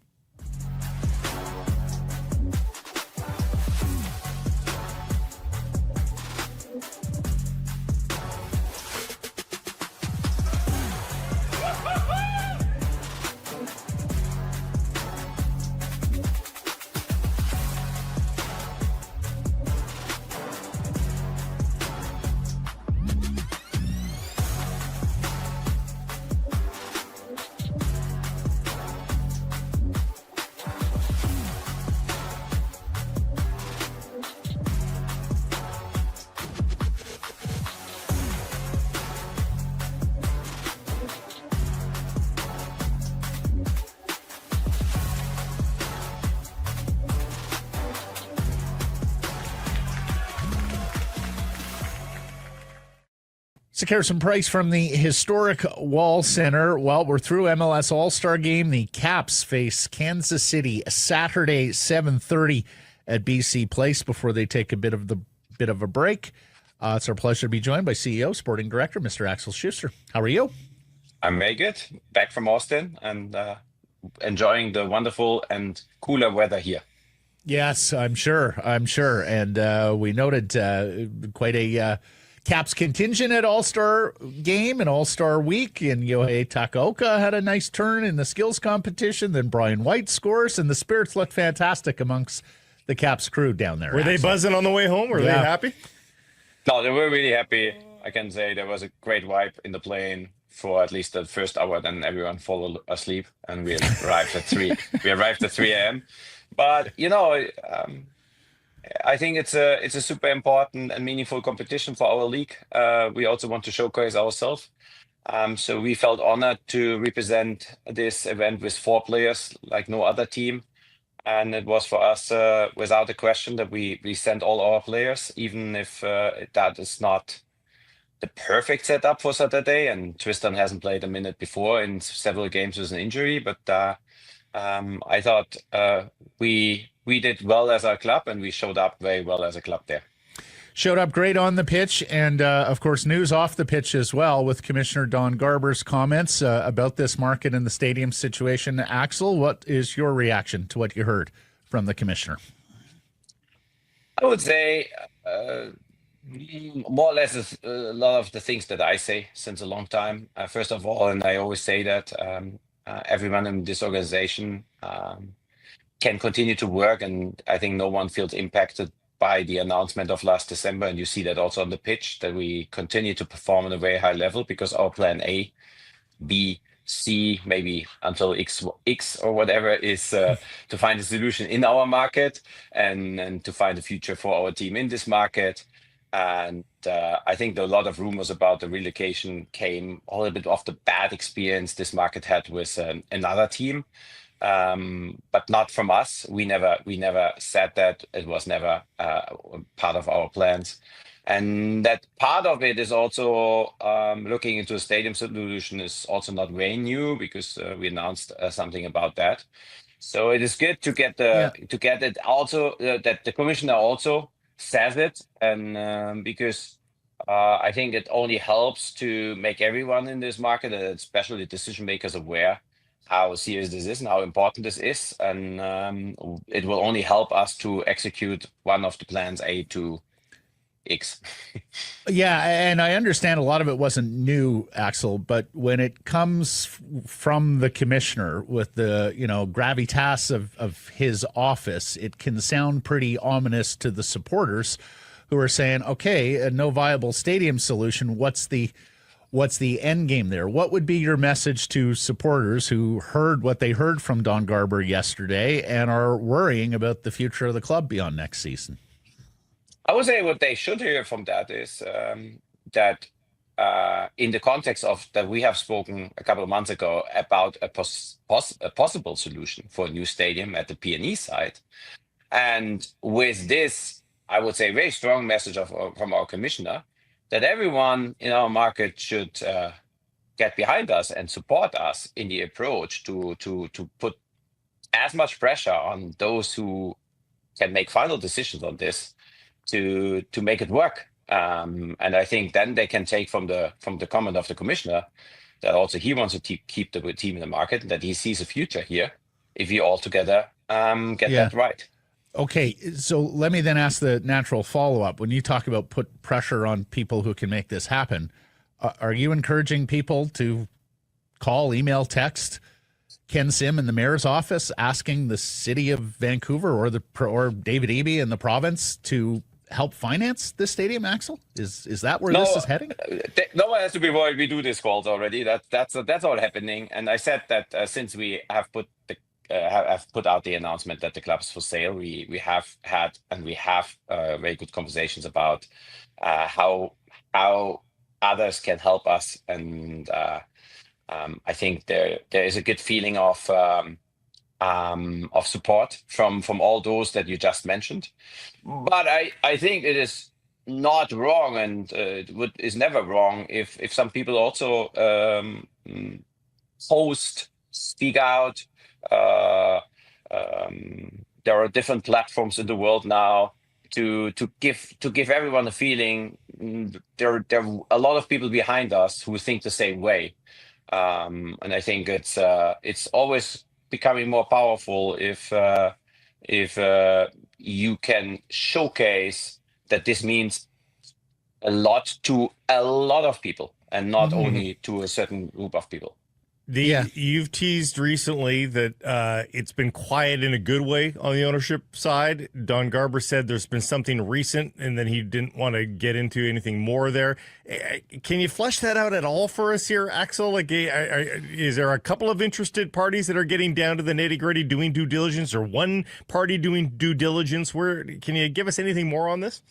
[SPEAKER 1] Harrison Price from the historic Wall Center. Well, we're through MLS All-Star Game. The Caps face Kansas City Saturday, 7:30 at BC Place before they take a bit of a break. It's our pleasure to be joined by CEO, Sporting Director, Mr. Axel Schuster. How are you?
[SPEAKER 3] I'm very good. Back from Austin and enjoying the wonderful and cooler weather here.
[SPEAKER 1] Yes, I'm sure. And we noted quite a Caps contingent at All-Star Game and All-Star Week, and Yohei Takaoka had a nice turn in the skills competition. Then Brian White scores, and the spirits looked fantastic amongst the Caps crew down there.
[SPEAKER 2] Were they buzzing on the way home? Were they happy?
[SPEAKER 3] No, they were really happy. I can say there was a great vibe in the plane for at least the first hour. Then everyone fell asleep, and we arrived at 3. We arrived at 3 a.m. But I think it's a super important and meaningful competition for our league. We also want to showcase ourselves. So we felt honored to represent this event with 4 players like no other team. And it was for us, without a question, that we sent all our players, even if that is not the perfect setup for Saturday. And Tristan hasn't played a minute before in several games with an injury. But I thought we did well as a club, and we showed up very well as a club there.
[SPEAKER 1] Showed up great on the pitch, and of course news off the pitch as well with Commissioner Don Garber's comments about this market and the stadium situation. Axel, what is your reaction to what you heard from the commissioner?
[SPEAKER 3] I would say more or less a lot of the things that I say since a long time. First of all, and I always say that everyone in this organization can continue to work, and I think no one feels impacted by the announcement of last December, and you see that also on the pitch, that we continue to perform on a very high level because our plan A, B, C, maybe until X or whatever is to find a solution in our market and to find a future for our team in this market. And I think a lot of rumors about the relocation came a little bit of the bad experience this market had with another team, but not from us. We never said that. It was never part of our plans. And that part of it is also looking into a stadium solution is also not very new, because we announced something about that. So it is good to get
[SPEAKER 1] Yeah.
[SPEAKER 3] it also that the commissioner also says it, and because I think it only helps to make everyone in this market, and especially decision makers, aware how serious this is and how important this is, and it will only help us to execute one of the plans A to X.
[SPEAKER 1] Yeah, and I understand a lot of it wasn't new, Axel, but when it comes from the commissioner with the, gravitas of his office, it can sound pretty ominous to the supporters who are saying, okay, no viable stadium solution. What's the end game there? What would be your message to supporters who heard what they heard from Don Garber yesterday and are worrying about the future of the club beyond next season?
[SPEAKER 3] I would say what they should hear from that is that in the context of that we have spoken a couple of months ago about a possible solution for a new stadium at the P&E site. And with this, I would say, very strong message from our commissioner that everyone in our market should get behind us and support us in the approach to put as much pressure on those who can make final decisions on this to make it work. And I think then they can take from the comment of the commissioner that also he wants to keep the team in the market, and that he sees a future here if we all together get that right.
[SPEAKER 1] Okay, so let me then ask the natural follow-up. When you talk about put pressure on people who can make this happen, are you encouraging people to call, email, text Ken Sim in the mayor's office asking the city of Vancouver or David Eby in the province to help finance this stadium, Axel? Is that where this is heading?
[SPEAKER 3] No one has to be worried. We do these calls already. That's all happening. And I said that since we have put out the announcement that the club is for sale, we have had and we have very good conversations about how others can help us, and I think there is a good feeling of support from all those that you just mentioned. But I think it is not wrong, and is never wrong if some people also speak out. There are different platforms in the world now to give everyone a feeling. There are a lot of people behind us who think the same way, and I think it's always becoming more powerful if you can showcase that this means a lot to a lot of people and not only to a certain group of people.
[SPEAKER 2] You've teased recently that it's been quiet in a good way on the ownership side. Don Garber said there's been something recent and then he didn't want to get into anything more there. Can you flesh that out at all for us here, Axel? Like, is there a couple of interested parties that are getting down to the nitty-gritty doing due diligence, or one party doing due diligence? Can you give us anything more on this?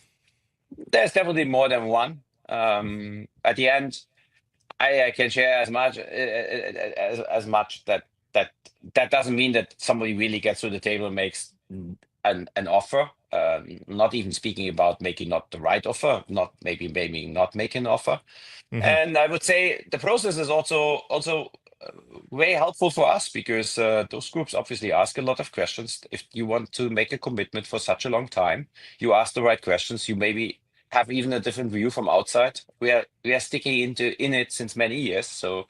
[SPEAKER 3] There's definitely more than one. At the end, I can share as much that doesn't mean that somebody really gets to the table and makes an offer. Not even speaking about making not the right offer, not maybe not making an offer. And I would say the process is also very helpful for us, because those groups obviously ask a lot of questions. If you want to make a commitment for such a long time, you ask the right questions. You maybe have even a different view from outside. We are sticking in it since many years, so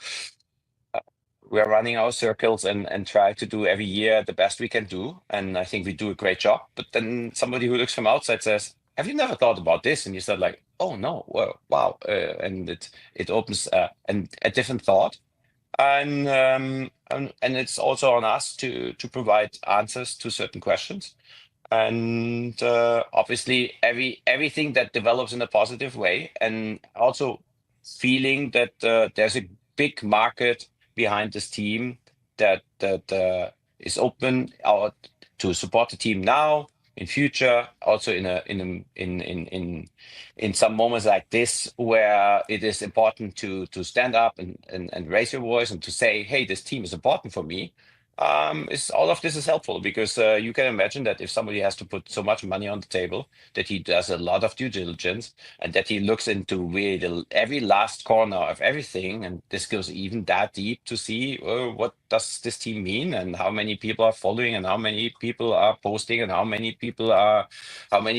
[SPEAKER 3] we are running our circles and try to do every year the best we can do, and I think we do a great job. But then somebody who looks from outside says, "Have you never thought about this?" And you said, like, "Oh no, well, wow," and it opens a different thought, and it's also on us to provide answers to certain questions. And obviously everything that develops in a positive way, and also feeling that there's a big market behind this team that is open to support the team now, in future, also in some moments like this where it is important to stand up and raise your voice and to say, hey, this team is important for me. Is all of this is helpful because you can imagine that if somebody has to put so much money on the table, that he does a lot of due diligence and that he looks into really every last corner of everything, and this goes even that deep to see what does this team mean and how many people are following and how many people are posting and how many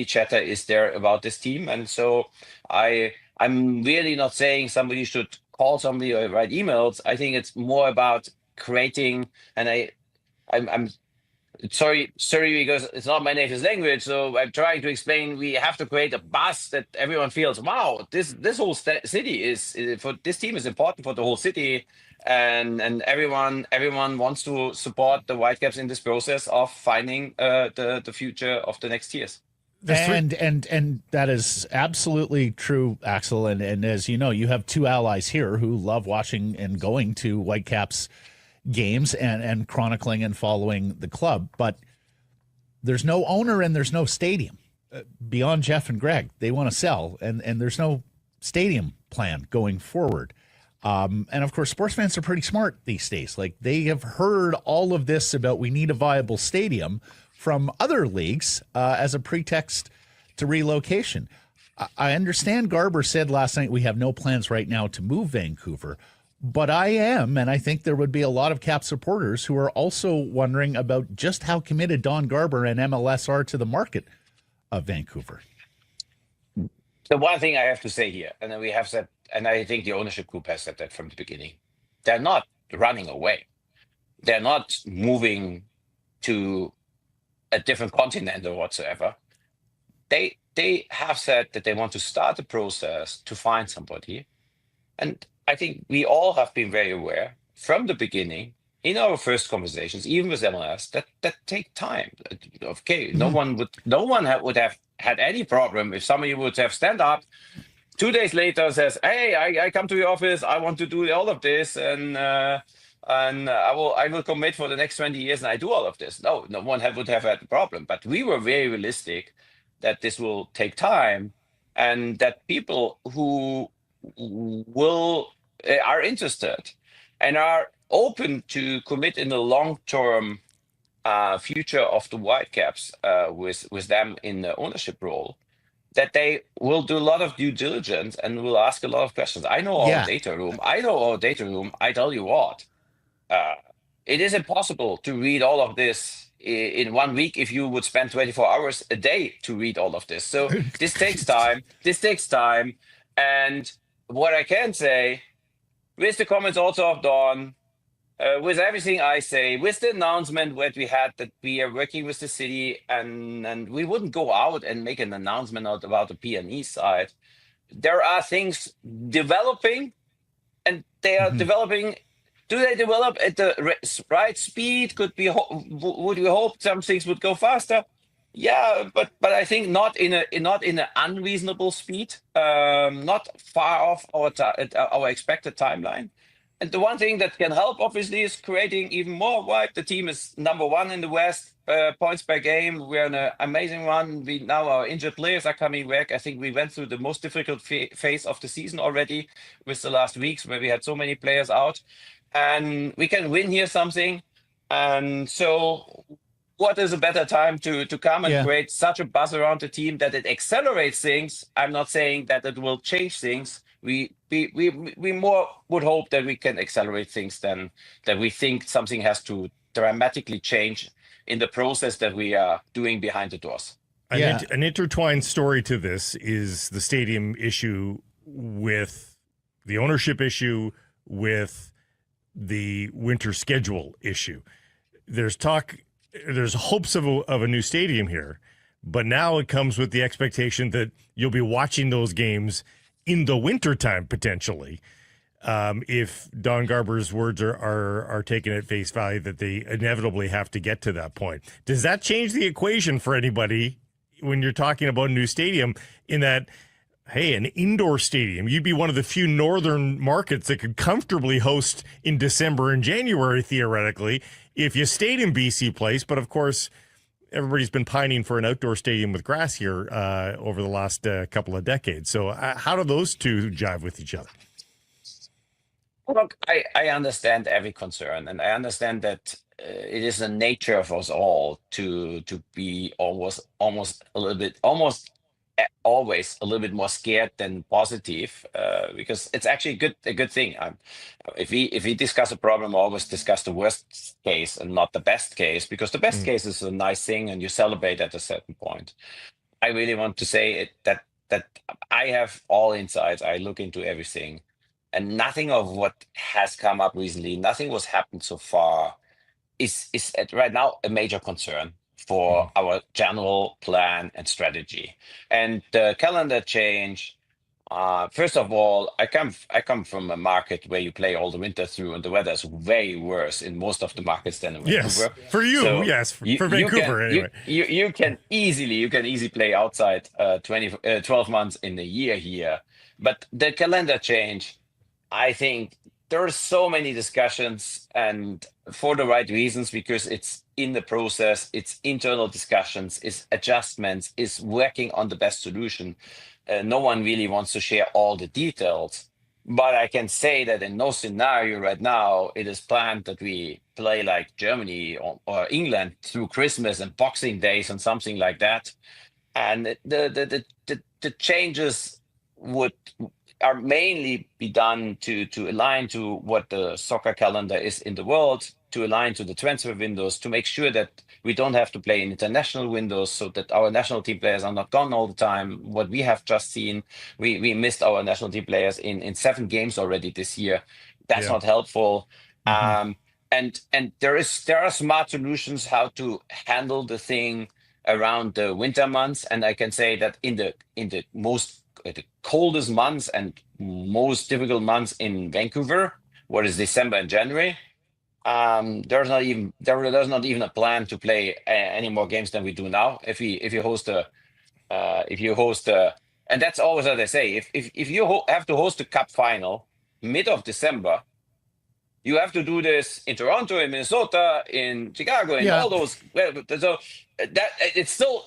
[SPEAKER 3] chatter is there about this team. And so I'm really not saying somebody should call somebody or write emails. I think it's more about creating, and I'm sorry because it's not my native language, so I'm trying to explain. We have to create a buzz that everyone feels, wow, this whole city is for this team is important for the whole city, and everyone wants to support the Whitecaps in this process of finding the future of the next years.
[SPEAKER 1] And that is absolutely true, Axel. And as you know, you have two allies here who love watching and going to Whitecaps games and chronicling and following the club. But there's no owner and there's no stadium. Beyond Jeff and Greg, they want to sell, and there's no stadium plan going forward. And of course, sports fans are pretty smart these days. Like, they have heard all of this about we need a viable stadium from other leagues as a pretext to relocation. I understand Garber said last night we have no plans right now to move Vancouver, but I am, and I think there would be a lot of Cap supporters who are also wondering about just how committed Don Garber and MLS are to the market of Vancouver.
[SPEAKER 3] The one thing I have to say here, and then we have said, and I think the ownership group has said that from the beginning, they're not running away. They're not moving to a different continent or whatsoever. They have said that they want to start the process to find somebody. And I think we all have been very aware from the beginning in our first conversations, even with MLS, that take time. Okay, no one would have had any problem if somebody would have stand up 2 days later, says, hey, I come to your office, I want to do all of this, and I will commit for the next 20 years and I do all of this. No one would have had a problem. But we were very realistic that this will take time, and that people who are interested and are open to commit in the long-term future of the Whitecaps with them in the ownership role, that they will do a lot of due diligence and will ask a lot of questions. I know our data room. I tell you what, it is impossible to read all of this in 1 week if you would spend 24 hours a day to read all of this. So this takes time. And what I can say, with the comments also of Dawn, with everything I say, with the announcement that we had that we are working with the city, and we wouldn't go out and make an announcement about the P&E side. There are things developing, and they are developing. Do they develop at the right speed? Would we hope some things would go faster? Yeah, but I think not in an unreasonable speed, not far off our expected timeline. And the one thing that can help, obviously, is creating even more White. The team is number one in the West, points per game. We're in an amazing run. Now our injured players are coming back. I think we went through the most difficult phase of the season already with the last weeks where we had so many players out. And we can win here something. And so what is a better time to come and create such a buzz around the team that it accelerates things? I'm not saying that it will change things. We more would hope that we can accelerate things than that we think something has to dramatically change in the process that we are doing behind the doors.
[SPEAKER 2] An intertwined story to this is the stadium issue with the ownership issue with the winter schedule issue. There's hopes of a new stadium here, but now it comes with the expectation that you'll be watching those games in the wintertime, potentially, if Don Garber's words are taken at face value, that they inevitably have to get to that point. Does that change the equation for anybody when you're talking about a new stadium, in that, hey, an indoor stadium, you'd be one of the few northern markets that could comfortably host in December and January, theoretically, if you stayed in BC Place. But of course, everybody's been pining for an outdoor stadium with grass here over the last couple of decades. So how do those two jive with each other?
[SPEAKER 3] Look, I understand every concern, and I understand that it is the nature of us all to be almost a little bit always a little bit more scared than positive, because it's actually a good thing. If we discuss a problem, always discuss the worst case and not the best case, because the best case is a nice thing and you celebrate at a certain point. I really want to say that I have all insights. I look into everything, and nothing of what has come up recently, nothing what's happened so far is right now a major concern for our general plan and strategy. And the calendar change. First of all, I come from a market where you play all the winter through, and the weather is way worse in most of the markets than in
[SPEAKER 2] Yes,
[SPEAKER 3] Vancouver.
[SPEAKER 2] for you,
[SPEAKER 3] So
[SPEAKER 2] yes, for
[SPEAKER 3] you
[SPEAKER 2] Vancouver
[SPEAKER 3] can
[SPEAKER 2] anyway.
[SPEAKER 3] you can easily play outside 12 months in a year here. But the calendar change, I think there are so many discussions, and for the right reasons, because it's in the process, it's internal discussions, it's adjustments, it's working on the best solution. No one really wants to share all the details, but I can say that in no scenario right now it is planned that we play like Germany or England through Christmas and Boxing Days and something like that. And the changes would are mainly be done to align to what the soccer calendar is in the world, to align to the transfer windows, to make sure that we don't have to play in international windows, so that our national team players are not gone all the time. What we have just seen, we missed our national team players in 7 games already this year. That's
[SPEAKER 2] Yeah.
[SPEAKER 3] not helpful.
[SPEAKER 2] Mhm.
[SPEAKER 3] And there are smart solutions how to handle the thing around the winter months. And I can say that in the coldest months and most difficult months in Vancouver, what is December and January, there's not even a plan to play any more games than we do now. If you host a, and that's always what I say. If you have to host a cup final mid of December, you have to do this in Toronto, in Minnesota, in Chicago, in
[SPEAKER 1] Yeah.
[SPEAKER 3] all those. So that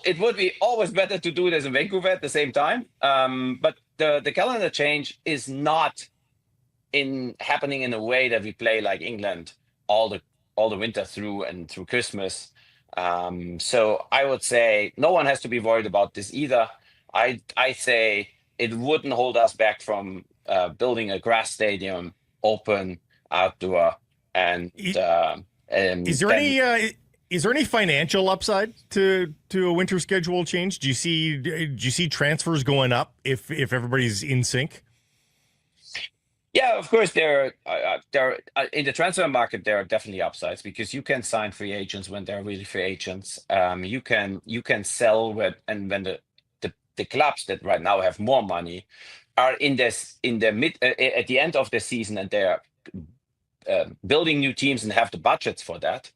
[SPEAKER 3] it would be always better to do this in Vancouver at the same time. But the calendar change is not happening in a way that we play like England all the winter through and through Christmas. So I would say no one has to be worried about this either. I say it wouldn't hold us back from building a grass stadium, open, outdoor, and
[SPEAKER 2] Is there
[SPEAKER 3] then
[SPEAKER 2] any financial upside to a winter schedule change? Do you see transfers going up if everybody's in sync?
[SPEAKER 3] yeah, of course there in the transfer market there are definitely upsides, because you can sign free agents when they're really free agents. You can sell when the clubs that right now have more money are in the mid at the end of the season, and they're building new teams and have the budgets for that.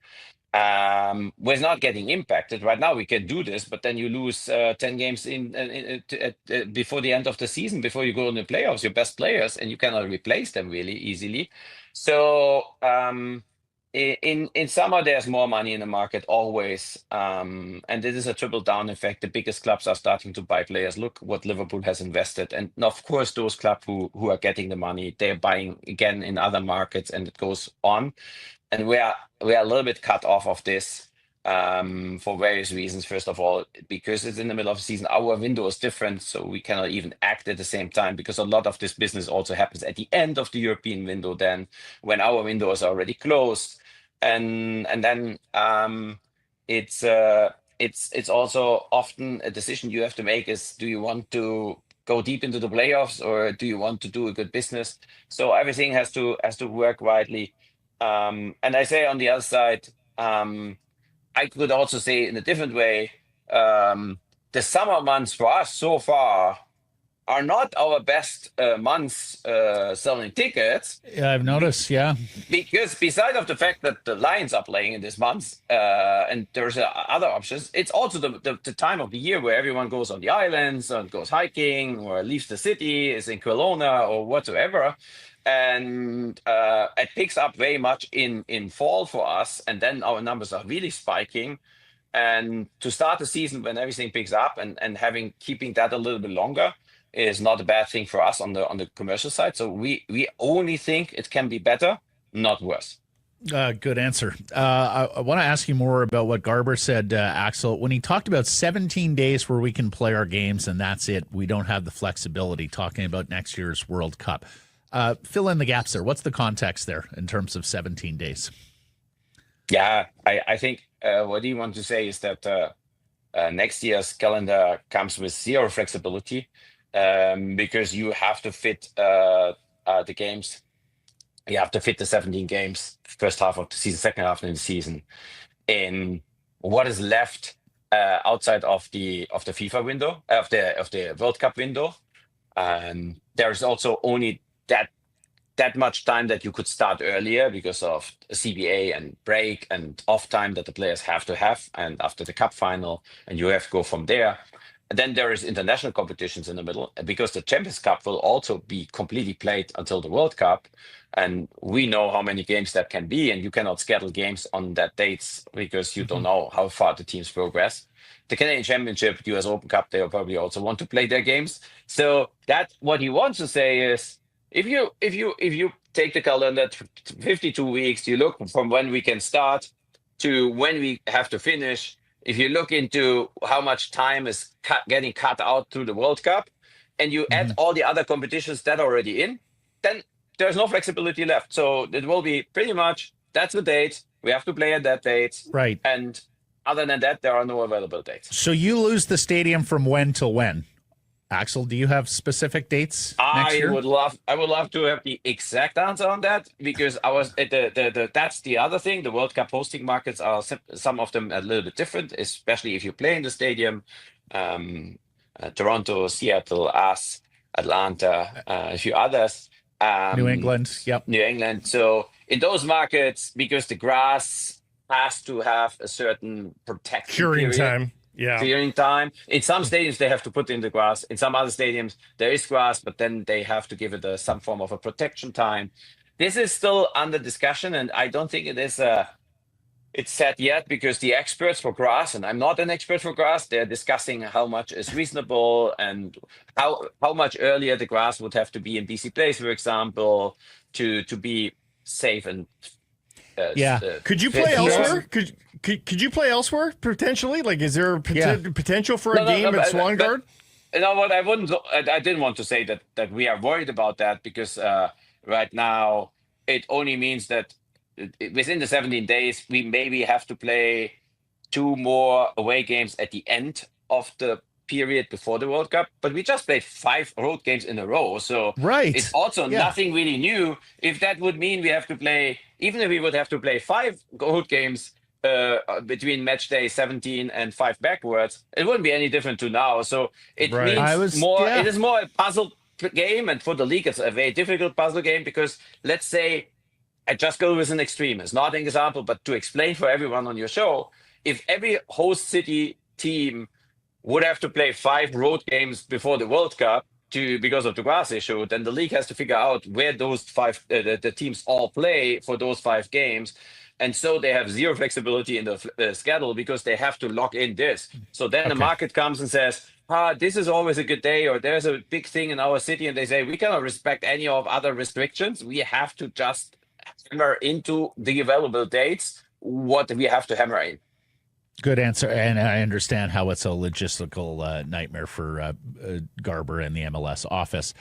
[SPEAKER 3] We're not getting impacted right now. We can do this, but then you lose 10 games before the end of the season, before you go in the playoffs, your best players, and you cannot replace them really easily. So in summer, there's more money in the market always, and it is a triple down effect. The biggest clubs are starting to buy players. Look what Liverpool has invested, and of course those clubs who are getting the money, they're buying again in other markets, and it goes on. And we are a little bit cut off of this for various reasons. First of all, because it's in the middle of the season, our window is different, so we cannot even act at the same time, because a lot of this business also happens at the end of the European window, then when our window is already closed. And then it's also often a decision you have to make is, do you want to go deep into the playoffs, or do you want to do a good business? So everything has to work widely. And I say on the other side, I could also say in a different way, the summer months for us so far are not our best months selling tickets,
[SPEAKER 1] Yeah, I've noticed. Yeah.
[SPEAKER 3] because beside of the fact that the Lions are playing in this month, and there's other options, it's also the time of the year where everyone goes on the islands and goes hiking or leaves the city, is in Kelowna or whatsoever. And it picks up very much in fall for us, and then our numbers are really spiking. And to start the season when everything picks up and keeping that a little bit longer is not a bad thing for us on the commercial side. So we only think it can be better, not worse.
[SPEAKER 1] Good answer. I want to ask you more about what Garber said, Axel, when he talked about 17 days where we can play our games and that's it. We don't have the flexibility, talking about next year's World Cup. Fill in the gaps there. What's the context there in terms of 17 days?
[SPEAKER 3] Yeah, I think what he wants to say is that next year's calendar comes with zero flexibility because you have to fit the games. You have to fit the 17 games, first half of the season, second half of the season, in what is left outside of the FIFA window, of the World Cup window. There's also only that much time that you could start earlier because of CBA and break and off time that the players have to have, and after the cup final, and you have to go from there. And then there is international competitions in the middle, because the Champions Cup will also be completely played until the World Cup. And we know how many games that can be, and you cannot schedule games on that dates because you don't know how far the teams progress. The Canadian Championship, US Open Cup, they will probably also want to play their games. So that what he wants to say is, if you take the calendar 52 weeks, you look from when we can start to when we have to finish. If you look into how much time is getting cut out through the World Cup, and you add all the other competitions that are already in, then there's no flexibility left. So it will be pretty much, that's the date. We have to play at that date.
[SPEAKER 1] Right.
[SPEAKER 3] And other than that, there are no available dates.
[SPEAKER 1] So you lose the stadium from when till when? Axel, do you have specific dates next year?
[SPEAKER 3] I would love to have the exact answer on that, because I was at that's the other thing. The World Cup hosting markets are some of them a little bit different, especially if you play in the stadium. Toronto, Seattle, us, Atlanta, a few others.
[SPEAKER 1] New England, yep.
[SPEAKER 3] New England. So in those markets, because the grass has to have a certain protection
[SPEAKER 2] Curing
[SPEAKER 3] period,
[SPEAKER 2] time. Yeah.
[SPEAKER 3] clearing time. In some stadiums, they have to put in the grass. In some other stadiums, there is grass, but then they have to give it some form of a protection time. This is still under discussion, and I don't think it's set yet, because the experts for grass, and I'm not an expert for grass, they're discussing how much is reasonable and how much earlier the grass would have to be in BC Place, for example, to be safe and
[SPEAKER 2] could you play elsewhere? Could you play elsewhere potentially? Like, is there potential for a game at Swangard?
[SPEAKER 3] What I didn't want to say that we are worried about that, because right now it only means that within the 17 days we maybe have to play 2 more away games at the end of the period before the World Cup, but we just played 5 road games in a row, so it's also nothing really new. If that would mean we have to play, even if we would have to play 5 road games between match day 17 and 5 backwards, it wouldn't be any different to now. So it means it is more a puzzle game, and for the league it's a very difficult puzzle game, because let's say, I just go with an extreme, it's not an example, but to explain for everyone on your show, if every host city team would have to play 5 road games before the World Cup because of the grass issue, then the league has to figure out where those 5 the teams all play for those 5 games. And so they have zero flexibility in the schedule, because they have to lock in this. So then the market comes and says, this is always a good day, or there's a big thing in our city, and they say, we cannot respect any of other restrictions. We have to just hammer into the available dates what we have to hammer in.
[SPEAKER 1] Good answer, and I understand how it's a logistical nightmare for Garber and the MLS office.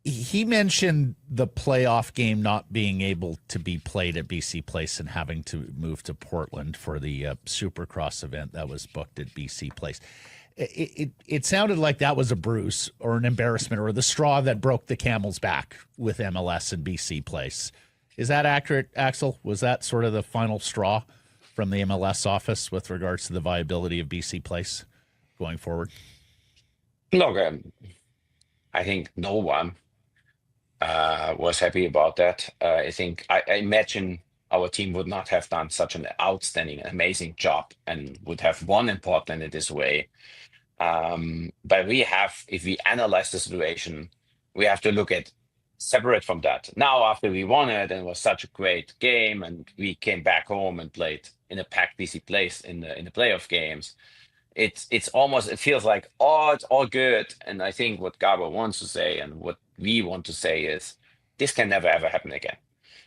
[SPEAKER 1] He mentioned the playoff game not being able to be played at BC Place and having to move to Portland for the Supercross event that was booked at BC Place. It sounded like that was a bruise or an embarrassment, or the straw that broke the camel's back with MLS and BC Place. Is that accurate, Axel? Was that sort of the final straw from the MLS office with regards to the viability of BC Place going forward?
[SPEAKER 3] Look, I think no one was happy about that. I imagine our team would not have done such an outstanding, amazing job and would have won in Portland in this way. But if we analyze the situation, we have to look at separate from that. Now, after we won it, and it was such a great game, and we came back home and played in a packed BC Place in the playoff games. It's almost, it feels like, oh, it's all good. And I think what Gabo wants to say and what we want to say is this can never ever happen again.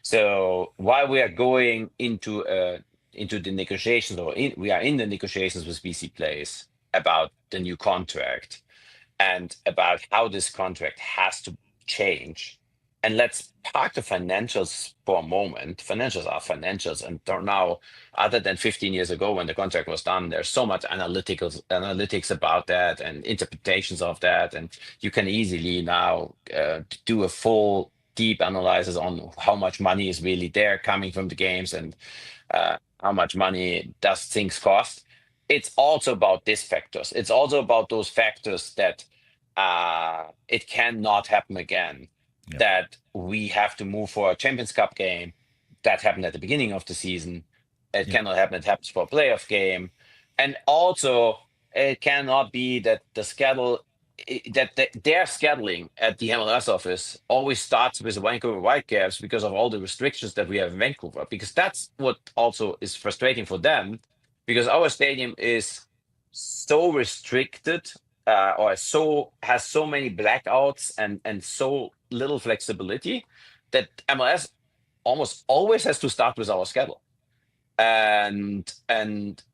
[SPEAKER 3] So while we are going into the negotiations, we are in the negotiations with BC Place about the new contract and about how this contract has to change. And let's park the financials for a moment. Financials are financials, and they're now, other than 15 years ago when the contract was done, there's so much analytics about that and interpretations of that, and you can easily now do a full deep analysis on how much money is really there coming from the games and how much money does things cost. It's also about these factors. It's also about those factors that it cannot happen again.
[SPEAKER 1] Yep.
[SPEAKER 3] That we have to move for a Champions Cup game that happened at the beginning of the season. It cannot happen. It happens for a playoff game, and also it cannot be that the schedule that their scheduling at the MLS office always starts with the Vancouver Whitecaps because of all the restrictions that we have in Vancouver. Because that's what also is frustrating for them, because our stadium is so restricted or has so many blackouts and so little flexibility that MLS almost always has to start with our schedule. And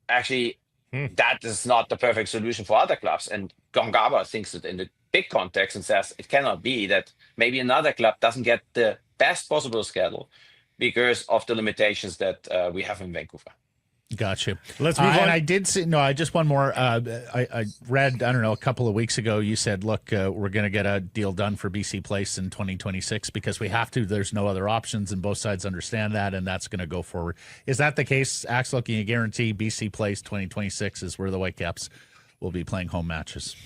[SPEAKER 3] actually that is not the perfect solution for other clubs. And Gongaba thinks it in the big context and says it cannot be that maybe another club doesn't get the best possible schedule because of the limitations that we have in Vancouver.
[SPEAKER 1] Gotcha.
[SPEAKER 2] Let's move on.
[SPEAKER 1] And I did see, just one more. I read, I don't know, a couple of weeks ago, you said, look, we're going to get a deal done for BC Place in 2026 because we have to. There's no other options, and both sides understand that, and that's going to go forward. Is that the case, Axel? Can you guarantee BC Place 2026 is where the Whitecaps will be playing home matches?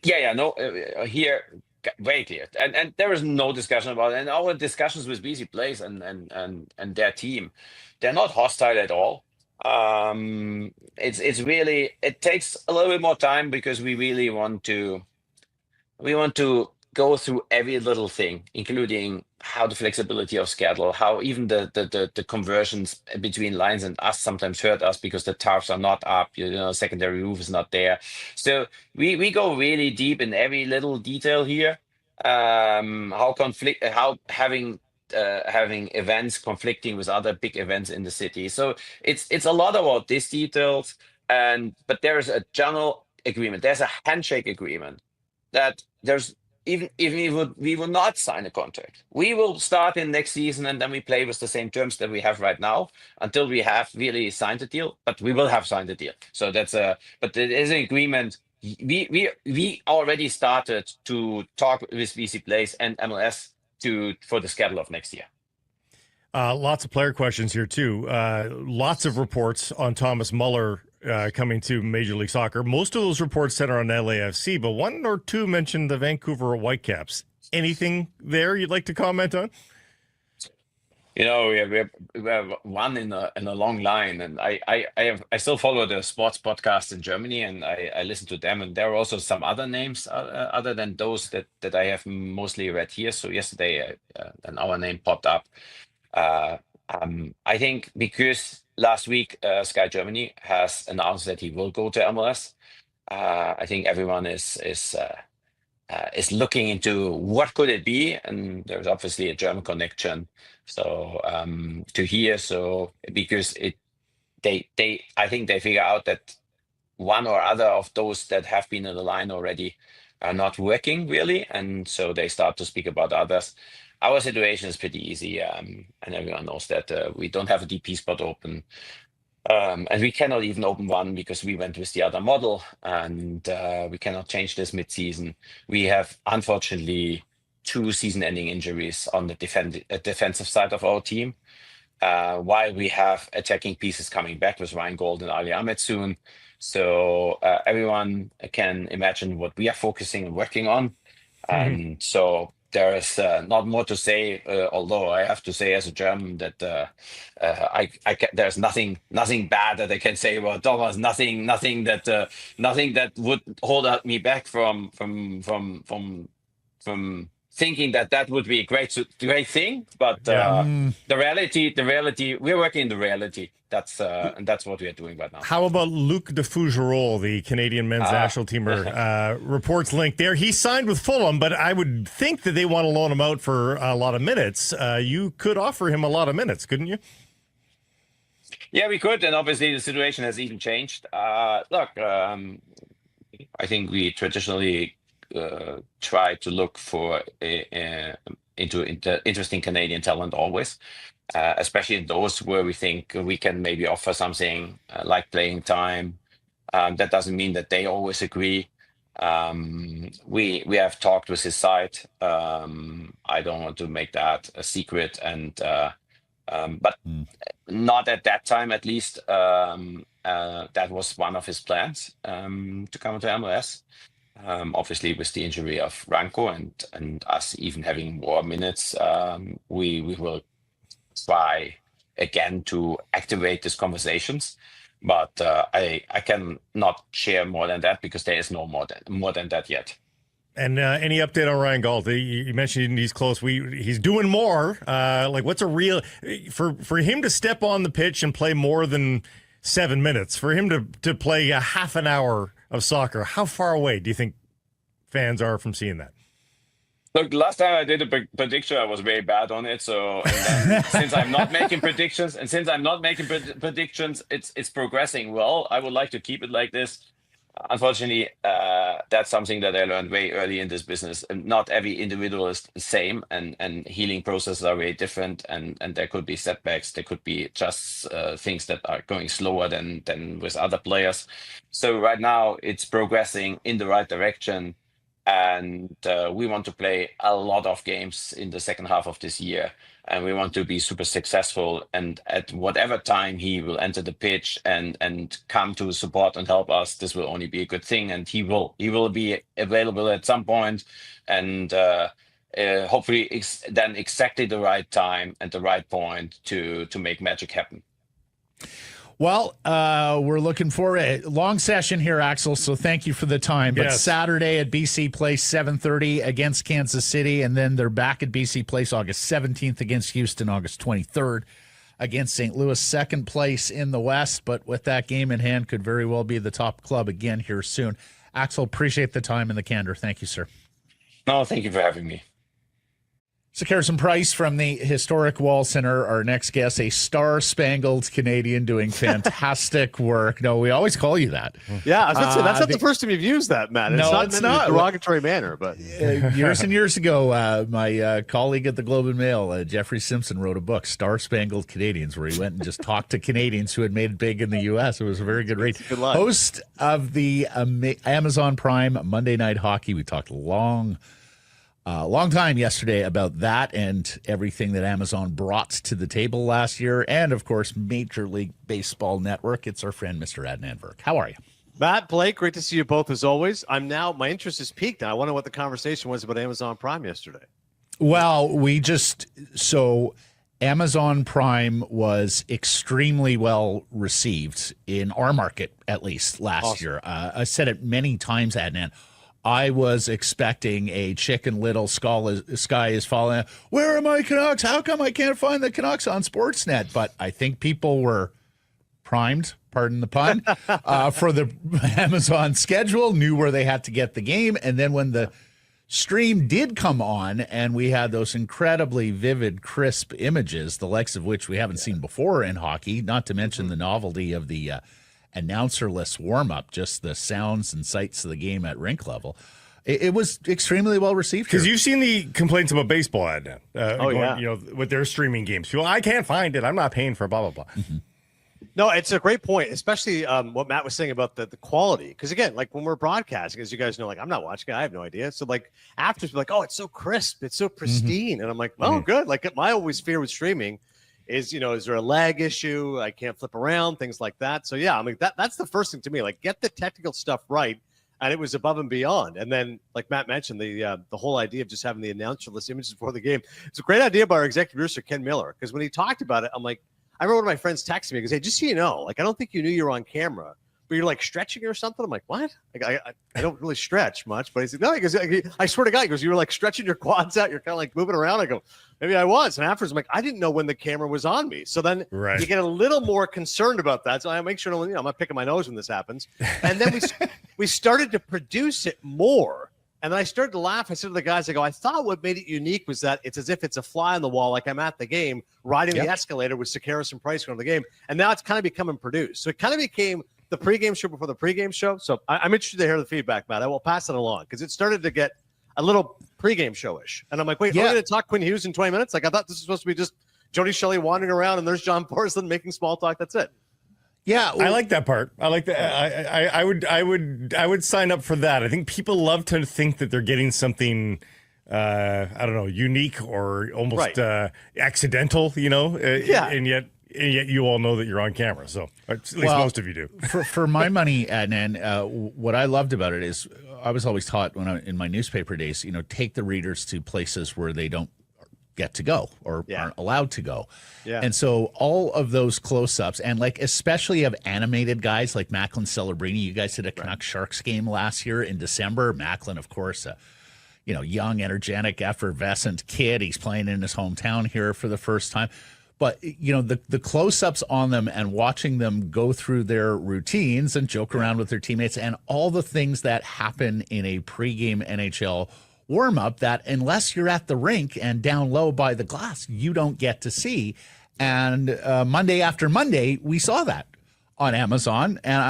[SPEAKER 3] No, here, very clear. And there is no discussion about it. And our discussions with BC Place and their team, they're not hostile at all. It's really, it takes a little bit more time because we really want to go through every little thing, including how the flexibility of schedule, how even the conversions between lines and us sometimes hurt us because the tarps are not up, secondary roof is not there. So we go really deep in every little detail here. How having events conflicting with other big events in the city. So it's a lot about these details, but there is a general agreement. There's a handshake agreement that there's even we will not sign a contract. We will start in next season and then we play with the same terms that we have right now until we have really signed the deal. But we will have signed the deal. So but there is an agreement. We already started to talk with BC Place and MLS for the schedule of next year.
[SPEAKER 2] Lots of player questions here too. Lots of reports on Thomas Muller coming to Major League Soccer. Most of those reports center on LAFC, but one or two mentioned the Vancouver Whitecaps. Anything there you'd like to comment on?
[SPEAKER 3] We have one in a long line, and I still follow the sports podcast in Germany, and I listen to them, and there are also some other names other than those that I have mostly read here. So yesterday, and our name popped up. I think because last week Sky Germany has announced that he will go to MLS. I think everyone is looking into what could it be, and there's obviously a German connection. So to hear, because I think they figure out that one or other of those that have been in the line already are not working really, and so they start to speak about others. Our situation is pretty easy, and everyone knows that we don't have a DP spot open. And we cannot even open one because we went with the other model, and we cannot change this mid-season. We have, unfortunately, 2 season-ending injuries on the defensive side of our team, while we have attacking pieces coming back with Ryan Gold and Ali Ahmed soon. So everyone can imagine what we are focusing and working on. And so there is not more to say, although I have to say as a German that there's nothing bad that I can say about Thomas. Nothing that would hold me back from thinking that would be a great thing, but the reality, we're working in the reality. And that's what we are doing right now.
[SPEAKER 2] How about Luc de Fougerolles, the Canadian men's national teamer? Reports linked there. He signed with Fulham, but I would think that they want to loan him out for a lot of minutes. You could offer him a lot of minutes, couldn't you?
[SPEAKER 3] Yeah, we could, and obviously the situation has even changed. Look, I think we traditionally try to look for into interesting Canadian talent always. Especially in those where we think we can maybe offer something like playing time. That doesn't mean that they always agree. We have talked with his side. I don't want to make that a secret, but not at that time, at least. That was one of his plans to come to MLS. Obviously, with the injury of Ranko and us even having more minutes, we will try again to activate these conversations, but I can not share more than that because there is no more than that yet.
[SPEAKER 2] And any update on Ryan Gault? You mentioned he's close. He's doing more. What's a real for him to step on the pitch and play more than 7 minutes? For him to play a half an hour of soccer, how far away do you think fans are from seeing that?
[SPEAKER 3] Look, last time I did a prediction, I was very bad on it. So since I'm not making predictions, it's progressing well. I would like to keep it like this. Unfortunately, that's something that I learned very early in this business. And not every individual is the same, and healing processes are very different. And there could be setbacks. There could be just things that are going slower than with other players. So right now, it's progressing in the right direction. And we want to play a lot of games in the second half of this year, and we want to be super successful. And at whatever time he will enter the pitch and come to support and help us, this will only be a good thing. And he will be available at some point, and hopefully then exactly the right time and the right point to make magic happen.
[SPEAKER 1] Well, we're looking for a long session here, Axel, so thank you for the time. But
[SPEAKER 2] yes.
[SPEAKER 1] Saturday at BC Place, 7:30 against Kansas City, and then they're back at BC Place August 17th against Houston, August 23rd against St. Louis, second place in the West, but with that game in hand, could very well be the top club again here soon. Axel, appreciate the time and the candor. Thank you, sir.
[SPEAKER 3] No, thank you for having me.
[SPEAKER 1] So Carson Price from the Historic Wall Center, our next guest, a star-spangled Canadian doing fantastic work. No, we always call you that.
[SPEAKER 4] Yeah, I was gonna say, that's not the first time you've used that, Matt.
[SPEAKER 1] It's not
[SPEAKER 4] in a derogatory manner, but
[SPEAKER 1] years and years ago, my colleague at the Globe and Mail, Jeffrey Simpson, wrote a book, Star-Spangled Canadians, where he went and just talked to Canadians who had made it big in the U.S. It was a very good read.
[SPEAKER 4] Good luck.
[SPEAKER 1] Host of the Amazon Prime Monday Night Hockey. We talked long time yesterday about that and everything that Amazon brought to the table last year. And, of course, Major League Baseball Network. It's our friend, Mr. Adnan Virk. How are you?
[SPEAKER 4] Matt, Blake, great to see you both as always. My interest is peaked. I wonder what the conversation was about Amazon Prime yesterday.
[SPEAKER 1] Well, Amazon Prime was extremely well received in our market, at least last year. I said it many times, Adnan. I was expecting a Chicken Little sky is falling. Where are my Canucks? How come I can't find the Canucks on Sportsnet? But I think people were primed, pardon the pun, for the Amazon schedule, knew where they had to get the game. And then when the stream did come on and we had those incredibly vivid, crisp images, the likes of which we haven't seen before in hockey, not to mention the novelty of the announcerless warm-up, just the sounds and sights of the game at rink level. It was extremely well received.
[SPEAKER 2] Because you've seen the complaints about baseball, Adnan, with their streaming games. I can't find it. I'm not paying for blah, blah, blah.
[SPEAKER 1] Mm-hmm.
[SPEAKER 4] No, it's a great point, especially what Matt was saying about the quality. Because, again, like when we're broadcasting, as you guys know, like I'm not watching it. I have no idea. So, like, after it's like, oh, it's so crisp. It's so pristine. And I'm like, oh, good. Like my always fear with streaming is, is there a lag issue? I can't flip around, things like that. So, yeah, I mean, that's the first thing to me. Like, get the technical stuff right. And it was above and beyond. And then, like Matt mentioned, the whole idea of just having the announcerless images before the game. It's a great idea by our executive producer, Ken Miller, because when he talked about it, I'm like, I remember one of my friends texted me because, hey, just so you know, like, I don't think you knew you were on camera, but were you like stretching or something? I'm like, what? Like, I don't really stretch much, but he said, no, he goes, I swear to God, he goes, you were like stretching your quads out. You're kind of like moving around. I go, maybe I was. And afterwards, I'm like, I didn't know when the camera was on me. So then you get a little more concerned about that. So I make sure, I'm not picking my nose when this happens. And then we started to produce it more. And then I started to laugh. I said to the guys, I thought what made it unique was that it's as if it's a fly on the wall, like I'm at the game, riding the escalator with Sakaris and Price going to the game. And now it's kind of becoming produced. So it kind of became the pregame show before the pregame show. So I'm interested to hear the feedback, Matt. I will pass it along because it started to get a little pregame showish. And I'm like, wait, we're going to talk Quinn Hughes in 20 minutes? Like, I thought this was supposed to be just Jody Shelley wandering around and there's John Porcelain making small talk. That's it.
[SPEAKER 1] Yeah,
[SPEAKER 2] I like that part. I like that. I would sign up for that. I think people love to think that they're getting something, I don't know, unique or almost accidental, and yet you all know that you're on camera. So at least most of you do.
[SPEAKER 1] For my money, Adnan, what I loved about it is I was always taught in my newspaper days, take the readers to places where they don't get to go or aren't allowed to go. Yeah. And so all of those close-ups and like especially of animated guys like Macklin Celebrini, you guys did a Canucks Sharks game last year in December. Macklin, of course, young, energetic, effervescent kid. He's playing in his hometown here for the first time. But, the close-ups on them and watching them go through their routines and joke around with their teammates and all the things that happen in a pregame NHL warm-up that unless you're at the rink and down low by the glass, you don't get to see. And Monday after Monday, we saw that on Amazon. And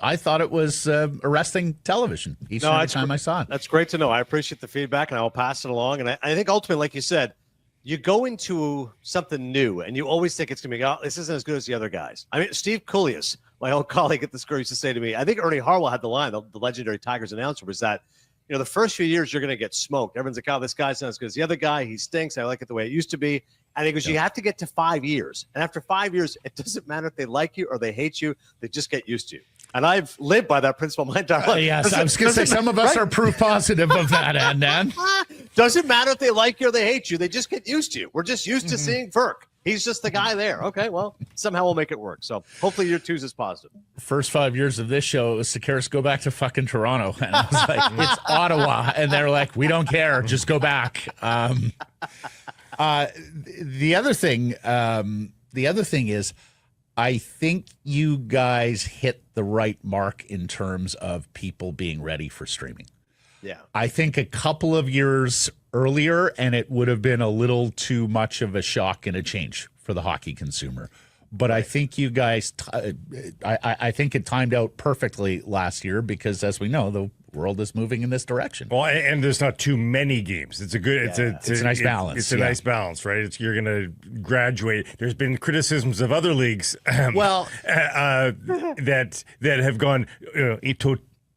[SPEAKER 1] I thought it was arresting television each and every time I saw it.
[SPEAKER 4] That's great to know. I appreciate the feedback, and I will pass it along. And I think ultimately, like you said, you go into something new, and you always think it's going to be, this isn't as good as the other guys. I mean, Steve Kouleas, my old colleague at the Score, used to say to me, I think Ernie Harwell had the line, the legendary Tigers announcer, was that, the first few years you're going to get smoked. Everyone's like, this guy's not as good as the other guy. He stinks. I like it the way it used to be. And he goes, you have to get to 5 years. And after 5 years, it doesn't matter if they like you or they hate you. They just get used to you. And I've lived by that principle my entire life.
[SPEAKER 1] Yes, I was going to say some of us are proof positive of that, Adnan.
[SPEAKER 4] Doesn't matter if they like you or they hate you. They just get used to you. We're just used to seeing Virk. He's just the guy there. Okay, well, somehow we'll make it work. So hopefully year 2 is positive.
[SPEAKER 1] First 5 years of this show, it was Sakaris, go back to fucking Toronto. And I was like, it's Ottawa. And they're like, we don't care. Just go back. The other thing is, I think you guys hit the right mark in terms of people being ready for streaming. Yeah. I think a couple of years earlier, and it would have been a little too much of a shock and a change for the hockey consumer. But I think you guys, I think it timed out perfectly last year because, as we know, the world is moving in this direction.
[SPEAKER 2] Well, and there's not too many games. It's a good, it's a
[SPEAKER 1] nice balance.
[SPEAKER 2] It's a nice balance, right? You're going to graduate. There's been criticisms of other leagues, that have gone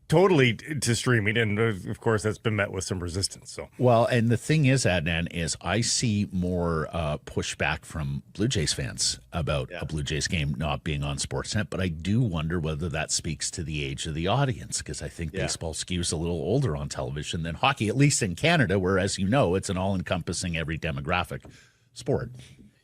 [SPEAKER 2] totally to streaming, and of course that's been met with some resistance. So
[SPEAKER 1] and the thing is, Adnan, is I see more pushback from Blue Jays fans about a Blue Jays game not being on Sportsnet, but I do wonder whether that speaks to the age of the audience, because I think baseball skews a little older on television than hockey, at least in Canada, where, as you know, it's an all-encompassing every demographic sport.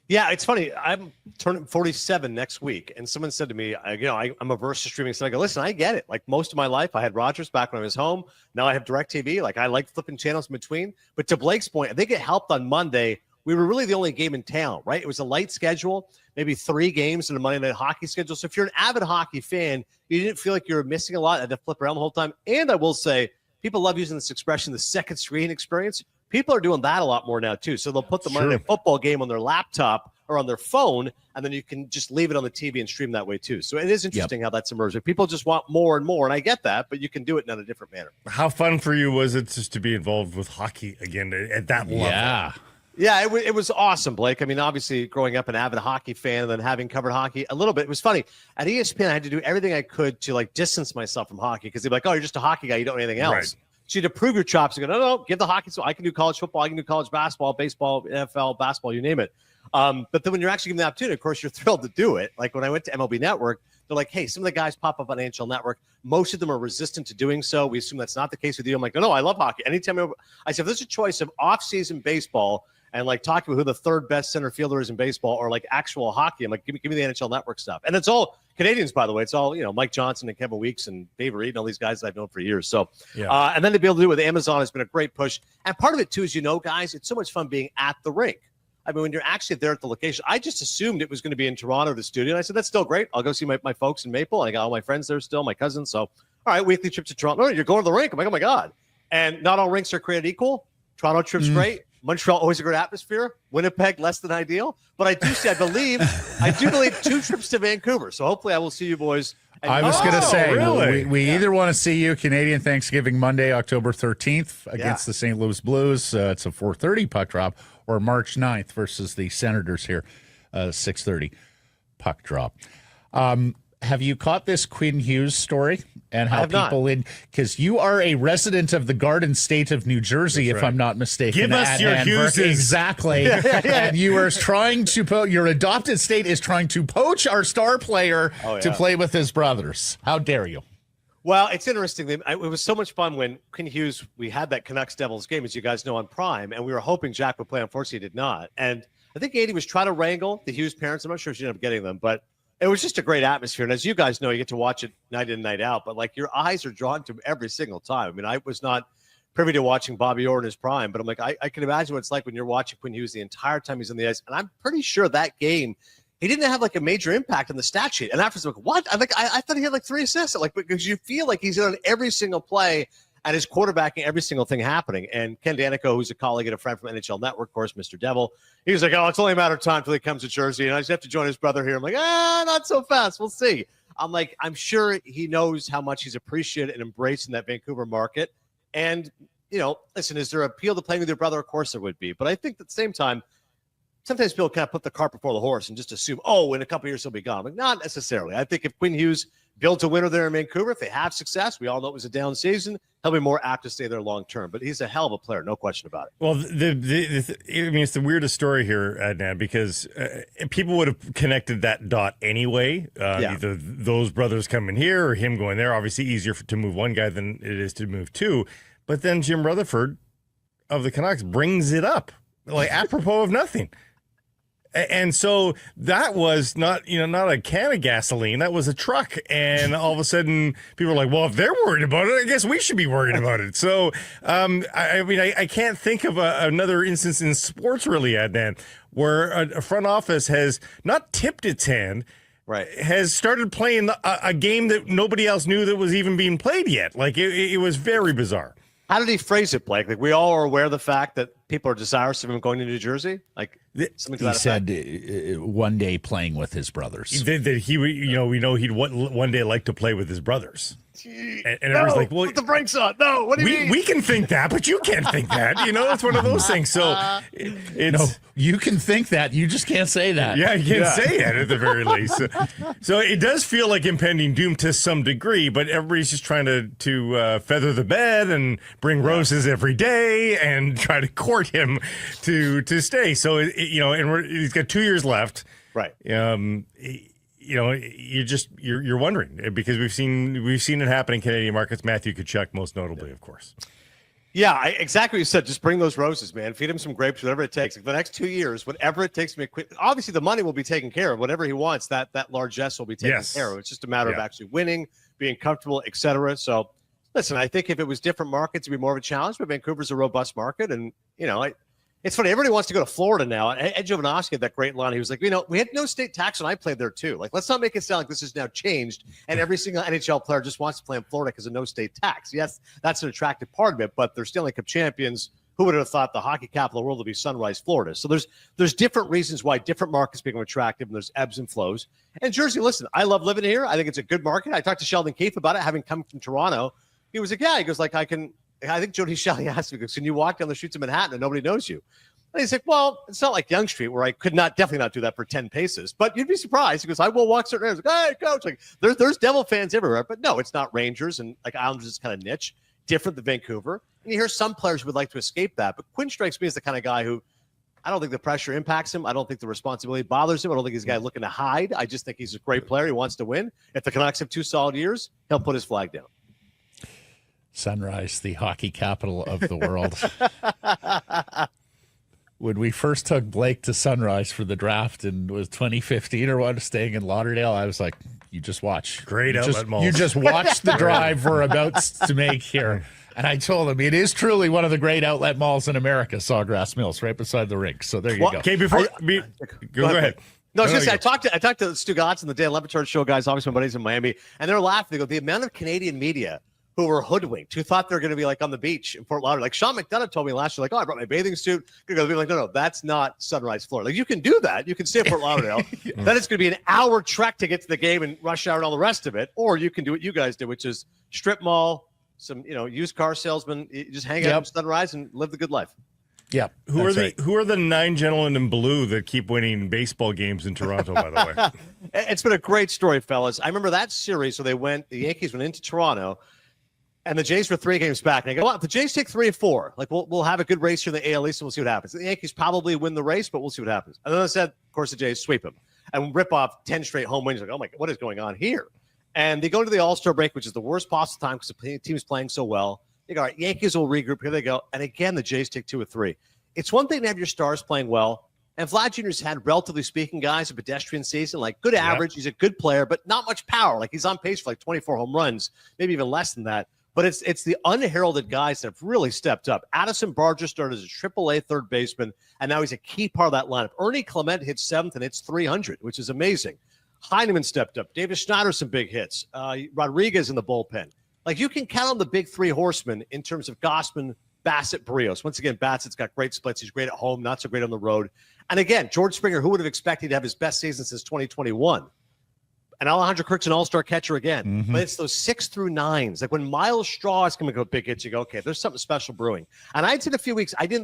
[SPEAKER 4] Yeah, it's funny. I'm turning 47 next week, and someone said to me, I'm averse to streaming. So I go, listen, I get it. Like most of my life, I had Rogers back when I was home. Now I have DirecTV. Like I like flipping channels in between. But to Blake's point, I think it helped on Monday. We were really the only game in town, right? It was a light schedule, maybe 3 games in a Monday night hockey schedule. So if you're an avid hockey fan, you didn't feel like you were missing a lot. I had to flip around the whole time. And I will say, people love using this expression, the second screen experience. People are doing that a lot more now, too. So they'll put the Monday Night Football game on their laptop or on their phone, and then you can just leave it on the TV and stream that way, too. So it is interesting how that's emerging. People just want more and more, and I get that, but you can do it in a different manner.
[SPEAKER 2] How fun for you was it just to be involved with hockey again at that level?
[SPEAKER 4] Yeah, it was awesome, Blake. I mean, obviously, growing up an avid hockey fan and then having covered hockey a little bit, it was funny. At ESPN, I had to do everything I could to, distance myself from hockey because they'd be like, oh, you're just a hockey guy. You don't know anything else. Right. So you had to prove your chops and go, no, give the hockey. So I can do college football. I can do college basketball, baseball, NFL, basketball, you name it. But then when you're actually given the opportunity, of course, you're thrilled to do it. Like when I went to MLB Network, they're like, hey, some of the guys pop up on NHL Network. Most of them are resistant to doing so. We assume that's not the case with you. I'm like, no, I love hockey. Anytime I said, if there's a choice of off-season baseball and like talking about who the third best center fielder is in baseball or like actual hockey. I'm like, give me the NHL Network stuff. And it's all Canadians, by the way. It's all, Mike Johnson and Kevin Weeks and Dave Reed and all these guys that I've known for years. So, and then to be able to do it with Amazon has been a great push. And part of it too is, guys, it's so much fun being at the rink. I mean, when you're actually there at the location, I just assumed it was going to be in Toronto, the studio. And I said, that's still great. I'll go see my folks in Maple. I got all my friends there still, my cousins. So, all right, weekly trip to Toronto. No, you're going to the rink. I'm like, oh my God. And not all rinks are created equal. Toronto trip's great. Montreal, always a great atmosphere. Winnipeg, less than ideal. But I do believe 2 trips to Vancouver. So hopefully I will see you boys.
[SPEAKER 1] I was going to say,
[SPEAKER 2] really?
[SPEAKER 1] we either want to see you Canadian Thanksgiving Monday, October 13th against the St. Louis Blues. It's a 4:30 puck drop, or March 9th versus the Senators here, 6:30 puck drop. Have you caught this Quinn Hughes story and how people because you are a resident of the Garden State of New Jersey, if I'm not mistaken.
[SPEAKER 2] Give us your Hughes.
[SPEAKER 1] Exactly. And you are trying to your adopted state is trying to poach our star player to play with his brothers. How dare you?
[SPEAKER 4] Well, it's interesting. It was so much fun when Quinn Hughes, we had that Canucks Devils game, as you guys know, on Prime, and we were hoping Jack would play. Unfortunately, he did not. And I think Andy was trying to wrangle the Hughes parents. I'm not sure if she ended up getting them, but it was just a great atmosphere. And as you guys know, you get to watch it night in, night out, but like your eyes are drawn to him every single time. I mean, I was not privy to watching Bobby Orr in his prime, but I'm like, I can imagine what it's like when you're watching Quinn Hughes the entire time he's on the ice. And I'm pretty sure that game, he didn't have like a major impact on the stat sheet. And afterwards, I'm like, what? I thought he had like 3 assists. Like, because you feel like he's on every single play and his quarterbacking every single thing happening. And Ken Danico, who's a colleague and a friend from NHL Network, of course, Mr. Devil, he was like, oh, it's only a matter of time till he comes to Jersey. And I just have to join his brother here. I'm like, not so fast. We'll see. I'm like, I'm sure he knows how much he's appreciated and embraced in that Vancouver market. And, listen, is there appeal to playing with your brother? Of course there would be. But I think at the same time, sometimes people kind of put the cart before the horse and just assume, in a couple of years he'll be gone. Like, not necessarily. I think if Quinn Hughes built a winner there in Vancouver, if they have success, we all know it was a down season, he'll be more apt to stay there long term. But he's a hell of a player, no question about it.
[SPEAKER 2] Well, it's the weirdest story here, Adnan, because people would have connected that dot anyway. Either those brothers coming here or him going there. Obviously, easier to move one guy than it is to move two. But then Jim Rutherford of the Canucks brings it up, like apropos of nothing. And so that was not a can of gasoline. That was a truck. And all of a sudden, people are like, well, if they're worried about it, I guess we should be worried about it. So, I can't think of another instance in sports, really, Adnan, where a front office has not tipped its hand,
[SPEAKER 4] right,
[SPEAKER 2] has started playing a game that nobody else knew that was even being played yet. Like, it was very bizarre.
[SPEAKER 4] How did he phrase it, Blake? Like, we all are aware of the fact that people are desirous of him going to New Jersey? Like, something to that
[SPEAKER 1] effect? He said one day playing with his brothers.
[SPEAKER 2] That he, we know he'd one day like to play with his brothers. And everyone's like, well,
[SPEAKER 4] put the brakes on. No, what do you mean?
[SPEAKER 2] We can think that, but you can't think that. It's one of those things. So
[SPEAKER 1] you can think that. You just can't say that.
[SPEAKER 2] Yeah, you can't say it at the very least. So it does feel like impending doom to some degree, but everybody's just trying to feather the bed and bring roses every day and try to court him to stay. So, he's got 2 years left.
[SPEAKER 4] Right.
[SPEAKER 2] You're wondering because we've seen it happen in Canadian markets. Matthew Tkachuk, most notably, of course.
[SPEAKER 4] Yeah, exactly what you said. Just bring those roses, man. Feed him some grapes, whatever it takes. Like the next 2 years, whatever it takes to make quick. Obviously, the money will be taken care of. Whatever he wants, that largesse will be taken care of. It's just a matter of actually winning, being comfortable, etc. So, listen, I think if it was different markets, it'd be more of a challenge. But Vancouver's a robust market, and it's funny. Everybody wants to go to Florida now. Ed Jovanovski had that great line. He was like, we had no state tax when I played there too. Like, let's not make it sound like this has now changed and every single NHL player just wants to play in Florida because of no state tax. Yes, that's an attractive part of it, but they're Stanley Cup champions. Who would have thought the hockey capital of the world would be Sunrise, Florida? So there's different reasons why different markets become attractive, and there's ebbs and flows. And Jersey, listen, I love living here. I think it's a good market. I talked to Sheldon Keefe about it, having come from Toronto. He was like, yeah. He goes, like, I think Jody Shelley asked me, can you walk down the streets of Manhattan and nobody knows you? And he's like, well, it's not like Yonge Street where I could definitely not do that for 10 paces, but you'd be surprised. He goes, I will walk certain areas. Like, hey, coach, like there's Devil fans everywhere, but no, it's not Rangers and like Islanders is kind of niche, different than Vancouver. And you hear some players who would like to escape that, but Quinn strikes me as the kind of guy who I don't think the pressure impacts him. I don't think the responsibility bothers him. I don't think he's a guy looking to hide. I just think he's a great player. He wants to win. If the Canucks have 2 solid years, he'll put his flag down.
[SPEAKER 1] Sunrise, the hockey capital of the world. when we first took Blake to Sunrise for the draft and was 2015 or what, staying in Lauderdale, I was like, you just watch.
[SPEAKER 2] Great outlet malls.
[SPEAKER 1] You just watch the drive we're about to make here. And I told him it is truly one of the great outlet malls in America, Sawgrass Mills, right beside the rink. So there you go.
[SPEAKER 2] Okay, go ahead.
[SPEAKER 4] No, I was going to say, I talked to Stu Gotts and the Dan Levitar show guys, obviously my buddies in Miami, and they're laughing. They go, the amount of Canadian media who were hoodwinked, who thought they were going to be like on the beach in Fort Lauderdale. Like Sean McDonough told me last year, like, oh, I brought my bathing suit. They're going to be like, no, that's not Sunrise, Florida. Like, you can do that. You can stay at Fort Lauderdale. Then it's going to be an hour trek to get to the game and rush hour and all the rest of it. Or you can do what you guys do, which is strip mall, some used car salesman. You just hang out at Sunrise and live the good life.
[SPEAKER 1] Yeah.
[SPEAKER 2] Who are the 9 gentlemen in blue that keep winning baseball games in Toronto, by the way?
[SPEAKER 4] It's been a great story, fellas. I remember that series. So the Yankees went into Toronto, and the Jays were 3 games back. And I go, well, if the Jays take 3 or 4, like we'll have a good race here in the AL East, and we'll see what happens. The Yankees probably win the race, but we'll see what happens. And then I said, of course, the Jays sweep them and rip off 10 straight home wins. Like, oh my God, what is going on here? And they go to the All-Star break, which is the worst possible time because the team's playing so well. They go, all right, Yankees will regroup. Here they go. And again, the Jays take 2 or 3. It's one thing to have your stars playing well. And Vlad Jr.'s had, relatively speaking, guys, a pedestrian season, like good average. He's a good player, but not much power. Like he's on pace for like 24 home runs, maybe even less than that. But it's the unheralded guys that have really stepped up. Addison Barger started as a AAA third baseman, and now he's a key part of that lineup. Ernie Clement hits 7th, and hits 300, which is amazing. Heineman stepped up. Davis Schneider, some big hits. Rodriguez in the bullpen. Like you can count on the big 3 horsemen in terms of Gausman, Bassett, Barrios. Once again, Bassett's got great splits. He's great at home, not so great on the road. And again, George Springer, who would have expected to have his best season since 2021? And Alejandro Kirk's an all-star catcher again.
[SPEAKER 1] Mm-hmm.
[SPEAKER 4] But it's those 6 through 9s. Like when Miles Straw is going to go big hits, you go, okay, there's something special brewing. And I'd said a few weeks ago, I did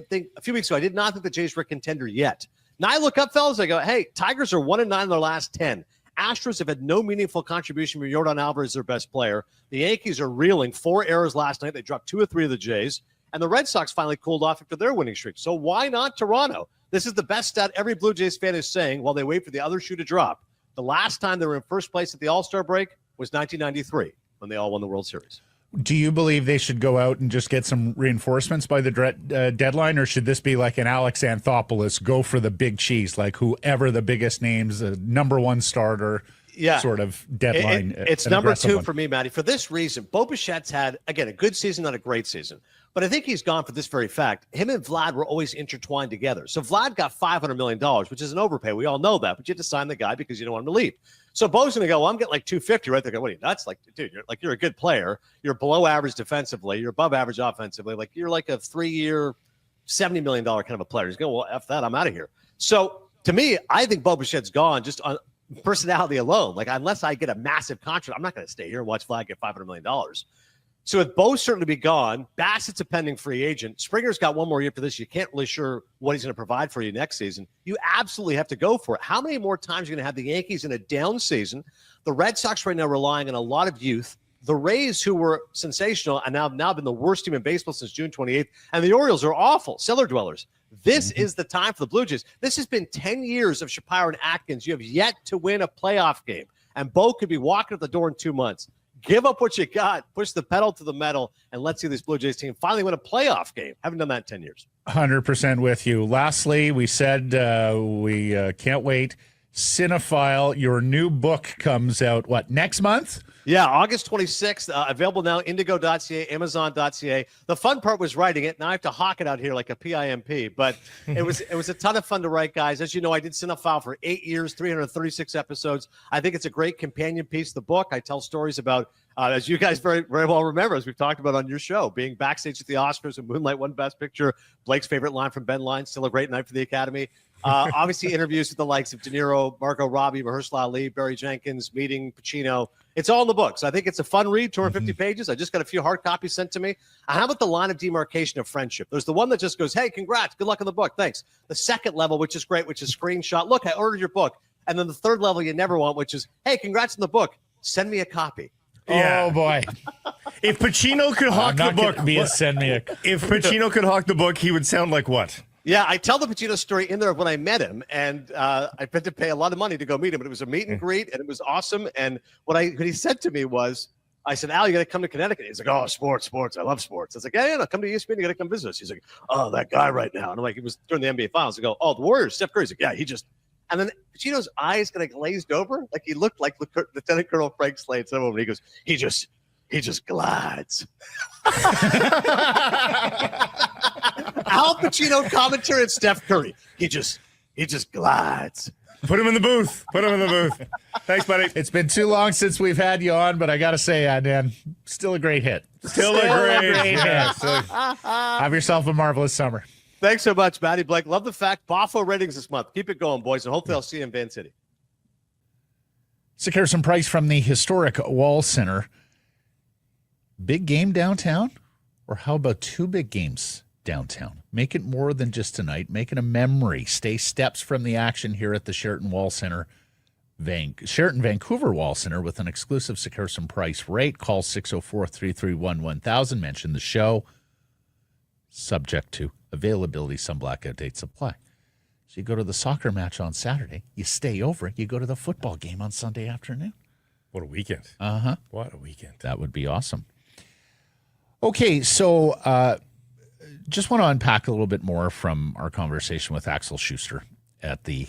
[SPEAKER 4] not think the Jays were a contender yet. Now I look up, fellas, I go, hey, Tigers are 1-9 in their last 10. Astros have had no meaningful contribution from Yordan Alvarez, their best player. The Yankees are reeling. 4 errors last night. They dropped 2 or 3 of the Jays. And the Red Sox finally cooled off after their winning streak. So why not Toronto? This is the best stat every Blue Jays fan is saying while they wait for the other shoe to drop. The last time they were in first place at the All-Star break was 1993 when they all won the World Series.
[SPEAKER 1] Do you believe they should go out and just get some reinforcements by the deadline, or should this be like an Alex Anthopoulos, go for the big cheese, like whoever the biggest names, number 1 starter sort of deadline?
[SPEAKER 4] It's number 2 for me, Matty. For this reason, Bo Bichette's had, again, a good season, not a great season. But I think he's gone for this very fact. Him and Vlad were always intertwined together. So Vlad got $500 million, which is an overpay. We all know that. But you had to sign the guy because you don't want him to leave. So Bo's going to go, well, I'm getting like $250 right there. Go, what are you nuts? Like, dude, you're a good player. You're below average defensively. You're above average offensively. Like, you're like a 3-year, $70 million kind of a player. He's going, well, F that. I'm out of here. So to me, I think Bo Bichette's gone just on personality alone. Like, unless I get a massive contract, I'm not going to stay here and watch Vlad get $500 million. So with Bo certainly be gone, Bassett's a pending free agent. Springer's got 1 more year for this. You can't really sure what he's going to provide for you next season. You absolutely have to go for it. How many more times are you going to have the Yankees in a down season? The Red Sox right now relying on a lot of youth. The Rays, who were sensational and now been the worst team in baseball since June 28th. And the Orioles are awful, cellar dwellers. This is the time for the Blue Jays. This has been 10 years of Shapiro and Atkins. You have yet to win a playoff game. And Bo could be walking at the door in 2 months. Give up what you got, push the pedal to the metal, and let's see this Blue Jays team finally win a playoff game. Haven't done that in 10 years.
[SPEAKER 1] 100% with you. Lastly, we said we can't wait. Cinephile, your new book comes out, next month?
[SPEAKER 4] Yeah, August 26th. Available now, indigo.ca, amazon.ca. The fun part was writing it. Now I have to hawk it out here like a PIMP. But it was a ton of fun to write, guys. As you know, I did Cinephile for 8 years, 336 episodes. I think it's a great companion piece, the book. I tell stories about, as you guys very, very well remember, as we've talked about on your show, being backstage at the Oscars and Moonlight won Best Picture. Blake's favorite line from Ben Lyons, still a great night for the Academy. Obviously, interviews with the likes of De Niro, Margot Robbie, Mahershala Ali, Barry Jenkins, meeting Pacino. It's all in the book. So I think it's a fun read, 250 pages. I just got a few hard copies sent to me. How about the line of demarcation of friendship? There's the one that just goes, hey, congrats, good luck on the book, thanks. The second level, which is great, which is screenshot. Look, I ordered your book. And then the third level you never want, which is, hey, congrats on the book. Send me a copy.
[SPEAKER 1] Yeah. Oh, boy.
[SPEAKER 2] If Pacino could hawk the book,
[SPEAKER 1] if
[SPEAKER 2] Pacino could hawk the book, he would sound like what?
[SPEAKER 4] Yeah, I tell the Pacino story in there when I met him, and I had to pay a lot of money to go meet him, but it was a meet and greet, and it was awesome. And what he said to me was, I said, Al, you got to come to Connecticut. He's like, oh, sports. I love sports. I was like, yeah, no, come to ESPN. You got to come visit us. He's like, oh, that guy right now. And I'm like, it was during the NBA Finals. I go, oh, the Warriors, Steph Curry. He's like, yeah, he just. And then Pacino's eyes kind of glazed over, like he looked like Lieutenant Colonel Frank Slade. Someone, he goes, he just glides. Al Pacino commentary and Steph Curry. He just glides.
[SPEAKER 2] Put him in the booth. Thanks, buddy.
[SPEAKER 1] It's been too long since we've had you on, but I got to say, Adnan, still a great hit.
[SPEAKER 2] Still a great hit.
[SPEAKER 1] Have yourself a marvelous summer.
[SPEAKER 4] Thanks so much, Matty Blake. Love the fact. Boffo ratings this month. Keep it going, boys, and hopefully I'll see you in Van City.
[SPEAKER 1] Secure some price from the historic Wall Center. Big game downtown? Or how about 2 big games downtown? Make it more than just tonight. Make it a memory. Stay steps from the action here at the Sheraton Wall Center. Sheraton Vancouver Wall Center with an exclusive Secure Some Price rate. Call 604-331-1000. Mention the show. Subject to availability. Some blackout dates apply. So you go to the soccer match on Saturday. You stay over. You go to the football game on Sunday afternoon.
[SPEAKER 2] What a weekend.
[SPEAKER 1] Uh-huh.
[SPEAKER 2] What a weekend.
[SPEAKER 1] That would be awesome. Okay, so just want to unpack a little bit more from our conversation with Axel Schuster at the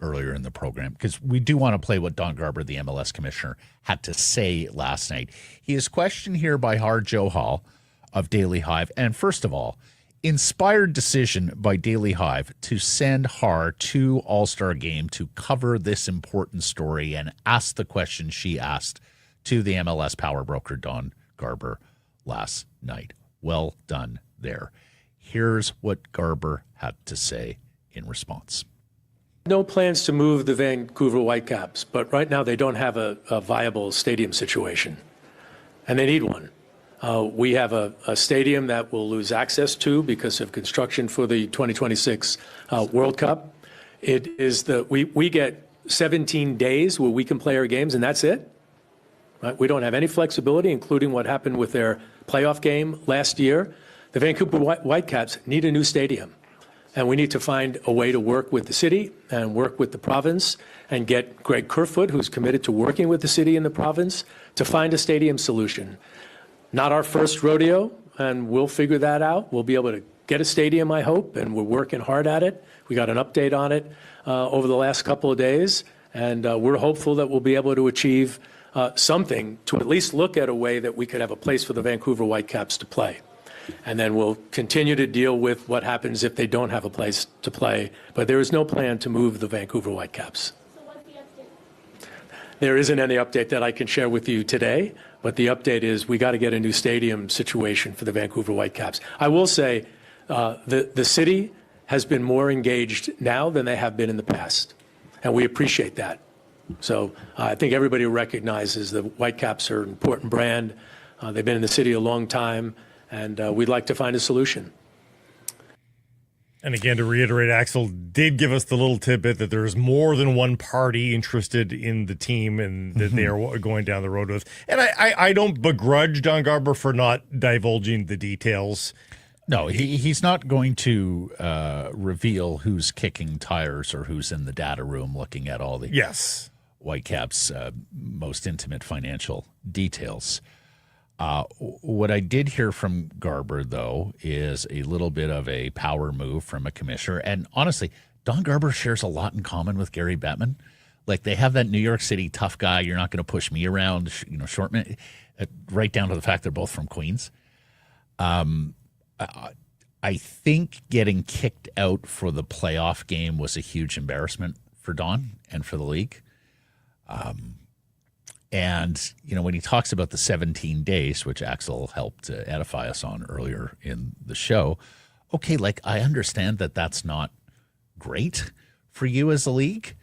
[SPEAKER 1] earlier in the program, because we do want to play what Don Garber, the MLS commissioner, had to say last night. He is questioned here by Har Joe Hall of Daily Hive. And first of all, inspired decision by Daily Hive to send Har to All-Star Game to cover this important story and ask the question she asked to the MLS power broker Don Garber last night. Well done there. Here's what Garber had to say in response.
[SPEAKER 5] No plans to move the Vancouver Whitecaps, but right now they don't have a viable stadium situation, and they need one. We have a stadium that we'll lose access to because of construction for the 2026 World Cup. It is we get 17 days where we can play our games, and that's it. Right? We don't have any flexibility, including what happened with their playoff game last year. The Vancouver Whitecaps need a new stadium, and we need to find a way to work with the city and work with the province and get Greg Kerfoot, who's committed to working with the city and the province, to find a stadium solution. Not our first rodeo, and we'll figure that out. We'll be able to get a stadium, I hope, and we're working hard at it. We got an update on it over the last couple of days, and we're hopeful that we'll be able to achieve something to at least look at a way that we could have a place for the Vancouver Whitecaps to play. And then we'll continue to deal with what happens if they don't have a place to play. But there is no plan to move the Vancouver Whitecaps.
[SPEAKER 6] So what's the update?
[SPEAKER 5] There isn't any update that I can share with you today, but the update is we got to get a new stadium situation for the Vancouver Whitecaps. I will say the city has been more engaged now than they have been in the past, and we appreciate that. So I think everybody recognizes the Whitecaps are an important brand. They've been in the city a long time, and we'd like to find a solution.
[SPEAKER 2] And again, to reiterate, Axel did give us the little tidbit that there's more than one party interested in the team and that they are going down the road with. And I don't begrudge Don Garber for not divulging the details.
[SPEAKER 1] No, he's not going to reveal who's kicking tires or who's in the data room looking at all the Whitecaps' most intimate financial details. What I did hear from Garber, though, is a little bit of a power move from a commissioner. And honestly, Don Garber shares a lot in common with Gary Bettman. Like, they have that New York City tough guy, you're not going to push me around, short man, right down to the fact they're both from Queens. I think getting kicked out for the playoff game was a huge embarrassment for Don and for the league. And, when he talks about the 17 days, which Axel helped edify us on earlier in the show, okay, I understand that that's not great for you as a league,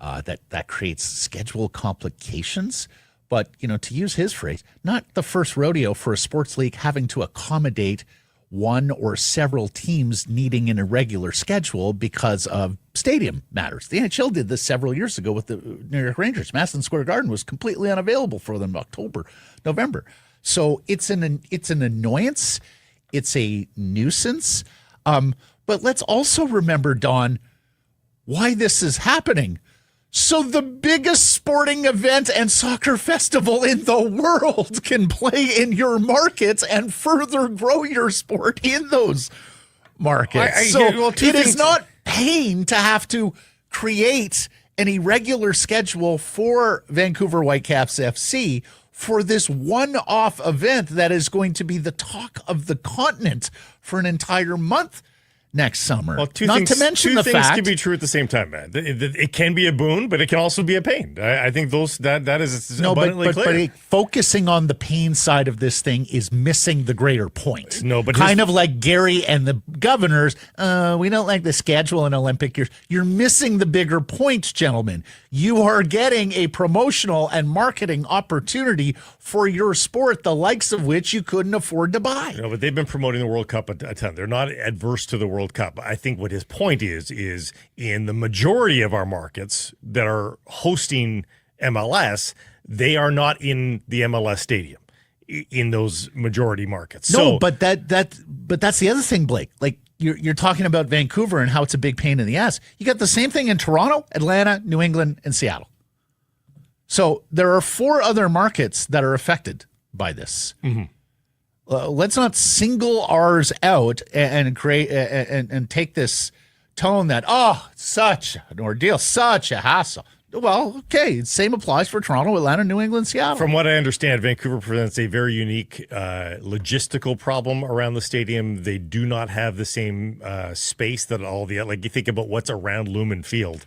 [SPEAKER 1] that creates schedule complications. But, to use his phrase, not the first rodeo for a sports league having to accommodate one or several teams needing an irregular schedule because of stadium matters. The NHL did this several years ago with the New York Rangers. Madison Square Garden was completely unavailable for them in October, November. So it's an annoyance. It's a nuisance. But let's also remember, Don, why this is happening. So the biggest sporting event and soccer festival in the world can play in your markets and further grow your sport in those markets. It is not pain to have to create an irregular schedule for Vancouver Whitecaps FC for this one-off event that is going to be the talk of the continent for an entire month next summer.
[SPEAKER 2] Well, two things can be true at the same time, man. It can be a boon, but it can also be a pain. I think that is abundantly clear.
[SPEAKER 1] But focusing on the pain side of this thing is missing the greater point.
[SPEAKER 2] No, but
[SPEAKER 1] kind of like Gary and the Governors, we don't like the schedule in Olympic years. You're missing the bigger point, gentlemen. You are getting a promotional and marketing opportunity for your sport, the likes of which you couldn't afford to buy.
[SPEAKER 2] No, but they've been promoting the World Cup a ton. They're not adverse to the World Cup. I think what his point is in the majority of our markets that are hosting MLS, they are not in the MLS stadium in those majority markets.
[SPEAKER 1] No, but that's the other thing, Blake. Like you're talking about Vancouver and how it's a big pain in the ass. You got the same thing in Toronto, Atlanta, New England, and Seattle. So there are 4 other markets that are affected by this. Mm-hmm. Let's not single ours out and create and take this tone that, such an ordeal, such a hassle. Well, okay, same applies for Toronto, Atlanta, New England, Seattle.
[SPEAKER 2] From what I understand, Vancouver presents a very unique logistical problem around the stadium. They do not have the same space that all the, like you think about what's around Lumen Field.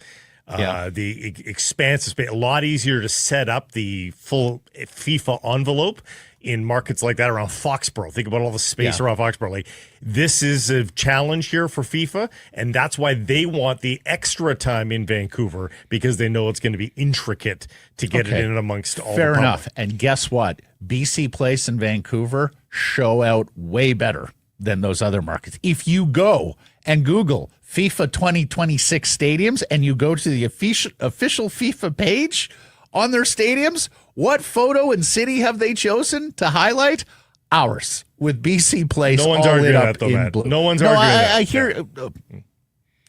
[SPEAKER 2] The expansive space, a lot easier to set up the full FIFA envelope in markets like that around Foxborough. Think about all the space around Foxborough. Like, this is a challenge here for FIFA, and that's why they want the extra time in Vancouver, because they know it's going to be intricate to get it in amongst all
[SPEAKER 1] Fair
[SPEAKER 2] the
[SPEAKER 1] enough. And guess what? BC Place in Vancouver show out way better than those other markets. If you go and Google FIFA 2026 stadiums and you go to the official FIFA page on their stadiums, what photo and city have they chosen to highlight? Ours, with BC Place.
[SPEAKER 2] No one's
[SPEAKER 1] all
[SPEAKER 2] arguing
[SPEAKER 1] lit up
[SPEAKER 2] that, though,
[SPEAKER 1] in
[SPEAKER 2] Matt.
[SPEAKER 1] blue.
[SPEAKER 2] No one's arguing that.
[SPEAKER 1] I hear.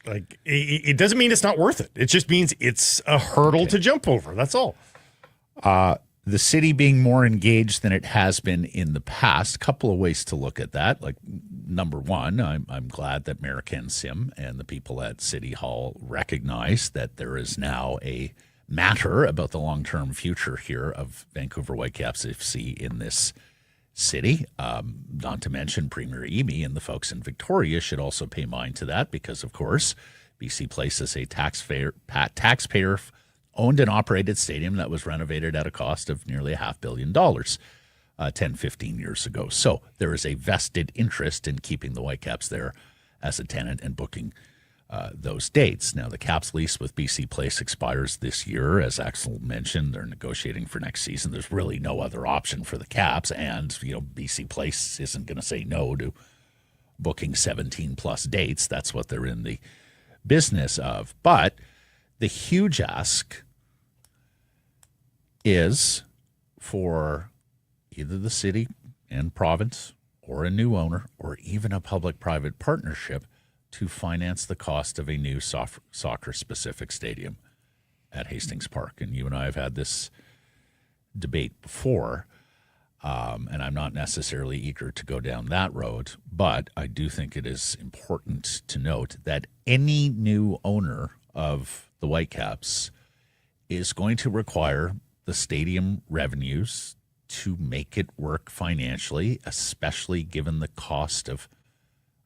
[SPEAKER 2] Like, it doesn't mean it's not worth it. It just means it's a hurdle to jump over. That's all.
[SPEAKER 1] The city being more engaged than it has been in the past. Couple of ways to look at that. Like, number one, I'm glad that Mayor Ken Sim and the people at City Hall recognize that there is now a matter about the long-term future here of Vancouver Whitecaps FC in this city. Not to mention Premier Eby and the folks in Victoria should also pay mind to that, because, of course, BC Place is a taxpayer owned and operated stadium that was renovated at a cost of nearly $500 million 10, 15 years ago. So there is a vested interest in keeping the Whitecaps there as a tenant and booking those dates. Now, the Caps lease with BC Place expires this year. As Axel mentioned, they're negotiating for next season. There's really no other option for the Caps, and BC Place isn't going to say no to booking 17-plus dates. That's what they're in the business of. But the huge ask is for either the city and province or a new owner or even a public-private partnership to finance the cost of a new soccer-specific stadium at Hastings Park. And you and I have had this debate before, and I'm not necessarily eager to go down that road, but I do think it is important to note that any new owner of the Whitecaps is going to require the stadium revenues to make it work financially, especially given the cost of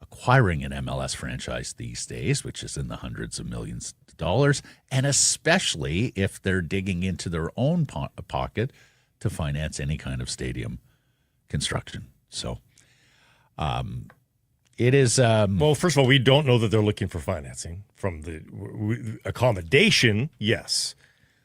[SPEAKER 1] acquiring an MLS franchise these days, which is in the hundreds of millions of dollars, and especially if they're digging into their own pocket to finance any kind of stadium construction. So it is...
[SPEAKER 2] well, first of all, we don't know that they're looking for financing from the accommodation, yes.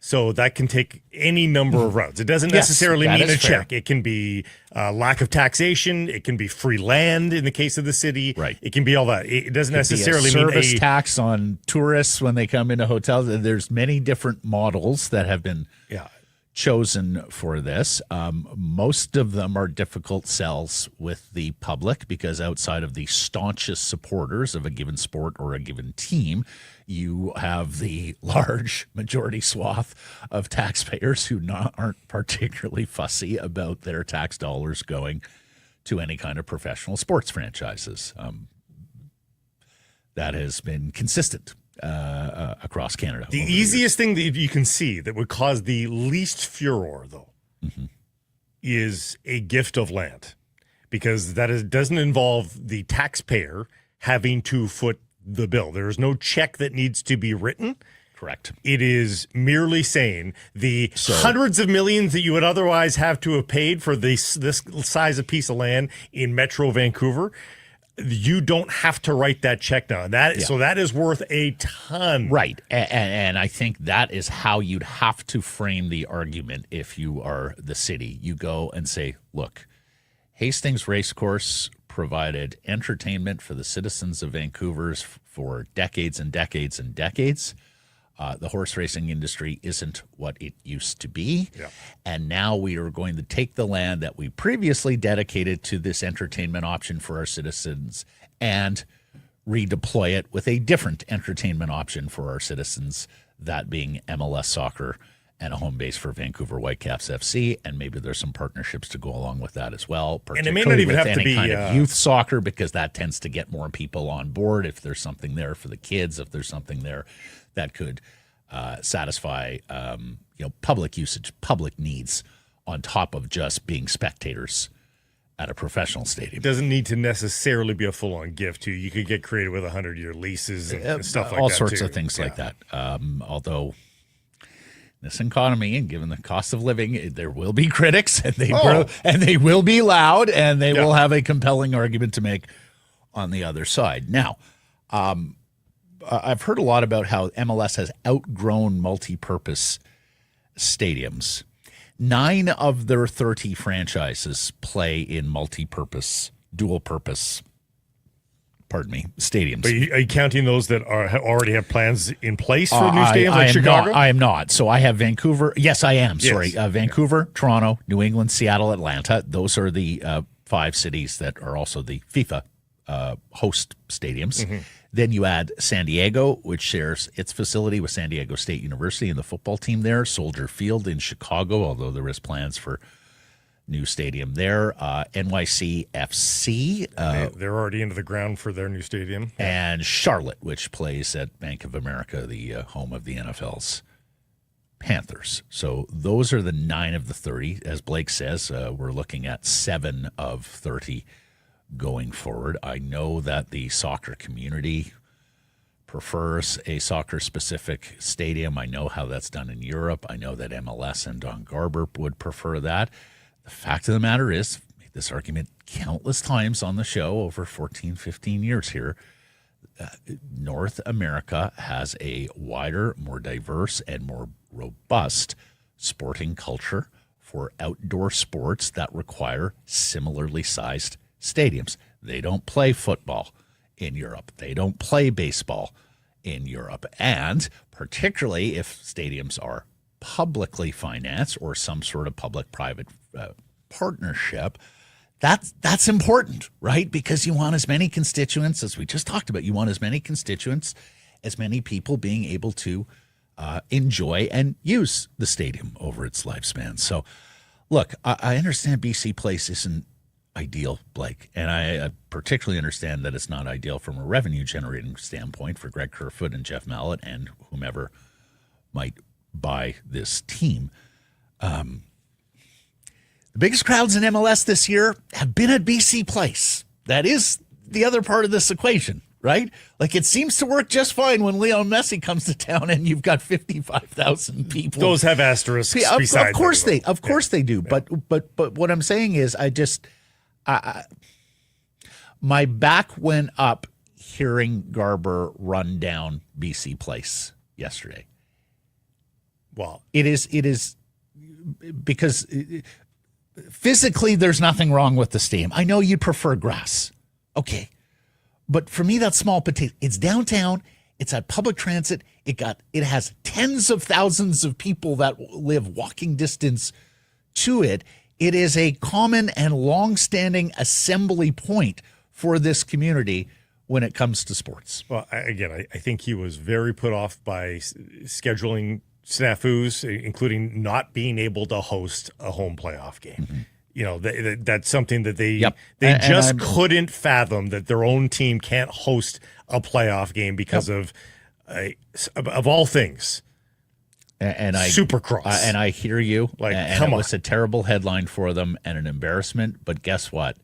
[SPEAKER 2] So that can take any number of routes. It doesn't necessarily mean a check. It can be lack of taxation. It can be free land in the case of the city.
[SPEAKER 1] Right.
[SPEAKER 2] It can be all that. It doesn't necessarily mean
[SPEAKER 1] service tax on tourists when they come into hotels. There's many different models that have been chosen for this. Most of them are difficult sells with the public because outside of the staunchest supporters of a given sport or a given team, you have the large majority swath of taxpayers who aren't particularly fussy about their tax dollars going to any kind of professional sports franchises. That has been consistent across Canada.
[SPEAKER 2] The easiest thing that you can see that would cause the least furor, though, is a gift of land, because doesn't involve the taxpayer having to foot the bill. There is no check that needs to be written.
[SPEAKER 1] Correct.
[SPEAKER 2] It is merely saying the hundreds of millions that you would otherwise have to have paid for this size of piece of land in Metro Vancouver, you don't have to write that check now. So that is worth a ton.
[SPEAKER 1] Right. And I think that is how you'd have to frame the argument if you are the city. You go and say, look, Hastings Racecourse provided entertainment for the citizens of Vancouver for decades and decades and decades. The horse racing industry isn't what it used to be. Yeah. And now we are going to take the land that we previously dedicated to this entertainment option for our citizens and redeploy it with a different entertainment option for our citizens, that being MLS soccer and a home base for Vancouver Whitecaps FC. And maybe there's some partnerships to go along with that as well.
[SPEAKER 2] And it may not even have to be
[SPEAKER 1] kind of youth soccer, because that tends to get more people on board if there's something there for the kids, if there's something there that could satisfy public usage, public needs, on top of just being spectators at a professional stadium.
[SPEAKER 2] It doesn't need to necessarily be a full-on gift, too. You could get creative with 100-year leases and stuff like that,
[SPEAKER 1] all sorts of things like that. Although this economy, and given the cost of living, there will be critics, and they will be loud, and they will have a compelling argument to make on the other side. Now, I've heard a lot about how MLS has outgrown multi-purpose stadiums. 9 of their 30 franchises play in multi-purpose, dual-purpose, stadiums.
[SPEAKER 2] But are you counting those that already have plans in place for new stadiums, like Chicago?
[SPEAKER 1] I am not. So I have Vancouver. Yes, I am. Sorry. Vancouver, Toronto, New England, Seattle, Atlanta. Those are the 5 cities that are also the FIFA host stadiums. Mm-hmm. Then you add San Diego, which shares its facility with San Diego State University and the football team there. Soldier Field in Chicago, although there is plans for new stadium there. NYCFC.
[SPEAKER 2] They're already into the ground for their new stadium.
[SPEAKER 1] And Charlotte, which plays at Bank of America, the home of the NFL's Panthers. So those are the 9 of the 30. As Blake says, we're looking at 7 of 30 going forward. I know that the soccer community prefers a soccer-specific stadium. I know how that's done in Europe. I know that MLS and Don Garber would prefer that. The fact of the matter is, I've made this argument countless times on the show over 14, 15 years here, North America has a wider, more diverse, and more robust sporting culture for outdoor sports that require similarly sized stadiums. They don't play football in Europe. They don't play baseball in Europe. And particularly if stadiums are publicly financed or some sort of public-private partnership, that's important, right? Because you want as many constituents, as we just talked about, you want as many constituents, as many people being able to enjoy and use the stadium over its lifespan. So, look, I understand BC Place isn't ideal, Blake, and I particularly understand that it's not ideal from a revenue-generating standpoint for Greg Kerfoot and Jeff Mallett and whomever might buy this team. The biggest crowds in MLS this year have been at BC Place. That is the other part of this equation, right? Like, it seems to work just fine when Lionel Messi comes to town and you've got 55,000 people.
[SPEAKER 2] Those have asterisks.
[SPEAKER 1] Of course they do. Yeah. But what I'm saying is, my back went up hearing Garber run down BC Place yesterday.
[SPEAKER 2] Well,
[SPEAKER 1] it is because physically there's nothing wrong with the stadium. I know you'd prefer grass. Okay. But for me, that's small potato. It's downtown. It's at public transit. It has tens of thousands of people that live walking distance to it. It is a common and long-standing assembly point for this community when it comes to sports.
[SPEAKER 2] Well, I think he was very put off by scheduling snafus, including not being able to host a home playoff game. Mm-hmm. You know, that's something that they couldn't fathom, that their own team can't host a playoff game because of all things.
[SPEAKER 1] And
[SPEAKER 2] Supercross.
[SPEAKER 1] And I hear you.
[SPEAKER 2] Like,
[SPEAKER 1] and
[SPEAKER 2] come
[SPEAKER 1] it
[SPEAKER 2] on.
[SPEAKER 1] was a terrible headline for them and an embarrassment. But guess what?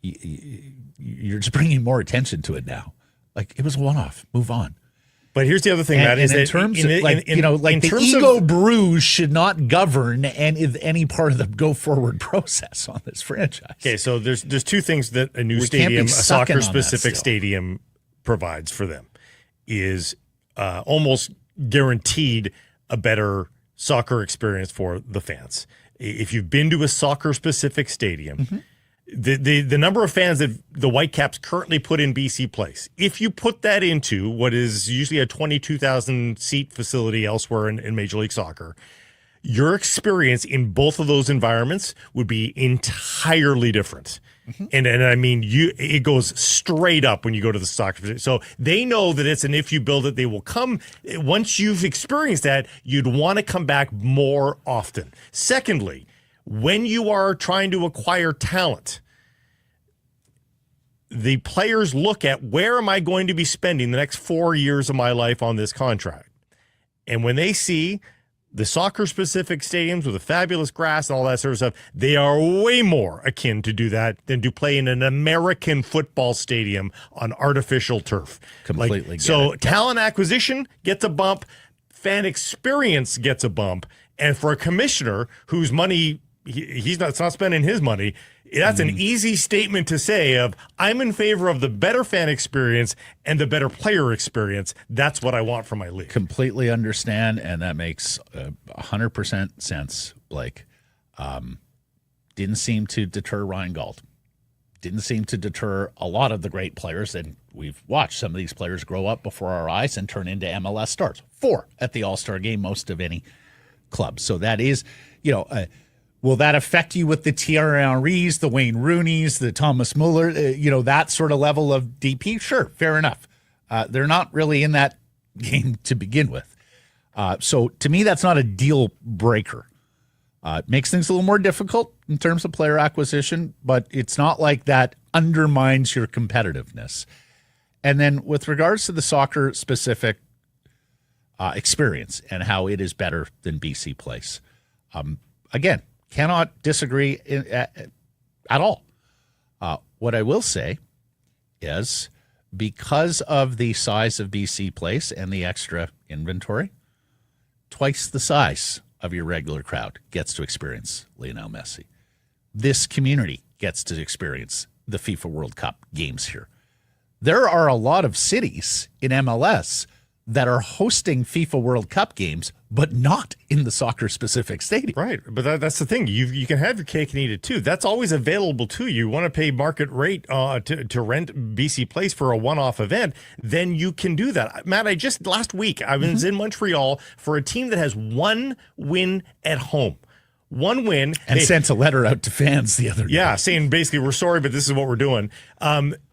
[SPEAKER 1] You're just bringing more attention to it now. Like, it was a one-off. Move on.
[SPEAKER 2] But here's the other thing, Matt, is that
[SPEAKER 1] the ego bruise should not govern any part of the go-forward process on this franchise.
[SPEAKER 2] Okay, so there's two things that a new
[SPEAKER 1] We
[SPEAKER 2] stadium,
[SPEAKER 1] can't be
[SPEAKER 2] a
[SPEAKER 1] sucking on that
[SPEAKER 2] soccer-specific
[SPEAKER 1] still.
[SPEAKER 2] stadium provides for them, is almost guaranteed a better soccer experience for the fans. If you've been to a soccer-specific stadium,
[SPEAKER 1] Mm-hmm.
[SPEAKER 2] the number of fans that the Whitecaps currently put in BC Place, if you put that into what is usually a 22,000-seat facility elsewhere in Major League Soccer, your experience in both of those environments would be entirely different. Mm-hmm. And I mean, it goes straight up when you go to the soccer facility. So they know that it's an if you build it, they will come. Once you've experienced that, you'd want to come back more often. Secondly, when you are trying to acquire talent, the players look at, where am I going to be spending the next 4 years of my life on this contract? And when they see the soccer-specific stadiums with the fabulous grass and all that sort of stuff, they are way more akin to do that than to play in an American football stadium on artificial turf.
[SPEAKER 1] Completely.
[SPEAKER 2] So talent acquisition gets a bump, fan experience gets a bump, and for a commissioner whose money he's not spending his money, that's an easy statement to say of, I'm in favor of the better fan experience and the better player experience. That's what I want for my league.
[SPEAKER 1] Completely understand, and that makes 100% sense, Blake. Didn't seem to deter Ryan Gauld. Didn't seem to deter a lot of the great players, and we've watched some of these players grow up before our eyes and turn into MLS stars. 4 at the All-Star game, most of any club. So that is, will that affect you with the Thierry Henrys, the Wayne Rooneys, the Thomas Muller, that sort of level of DP? Sure, fair enough. They're not really in that game to begin with. So to me, that's not a deal breaker. It makes things a little more difficult in terms of player acquisition, but it's not like that undermines your competitiveness. And then with regards to the soccer-specific experience and how it is better than BC Place, again, cannot disagree at all. What I will say is, because of the size of BC Place and the extra inventory, twice the size of your regular crowd gets to experience Lionel Messi. This community gets to experience the FIFA World Cup games here. There are a lot of cities in MLS that are hosting FIFA World Cup games, but not in the soccer-specific stadium.
[SPEAKER 2] Right, but that's the thing. You can have your cake and eat it too. That's always available to you. You want to pay market rate to rent BC Place for a one-off event, then you can do that. Matt, last week, I was in Montreal for a team that has one win at home. One win.
[SPEAKER 1] And sent a letter out to fans the other day.
[SPEAKER 2] Yeah, saying basically, we're sorry, but this is what we're doing.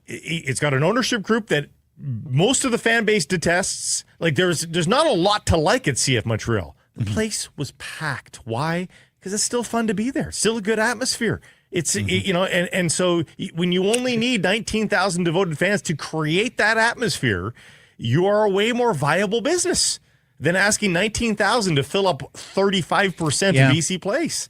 [SPEAKER 2] It's got an ownership group that most of the fan base detests. Like, there's not a lot to like at CF Montreal. The place was packed. Why? Because it's still fun to be there. Still a good atmosphere. It's and so when you only need 19,000 devoted fans to create that atmosphere, you are a way more viable business than asking 19,000 to fill up 35% of BC Place.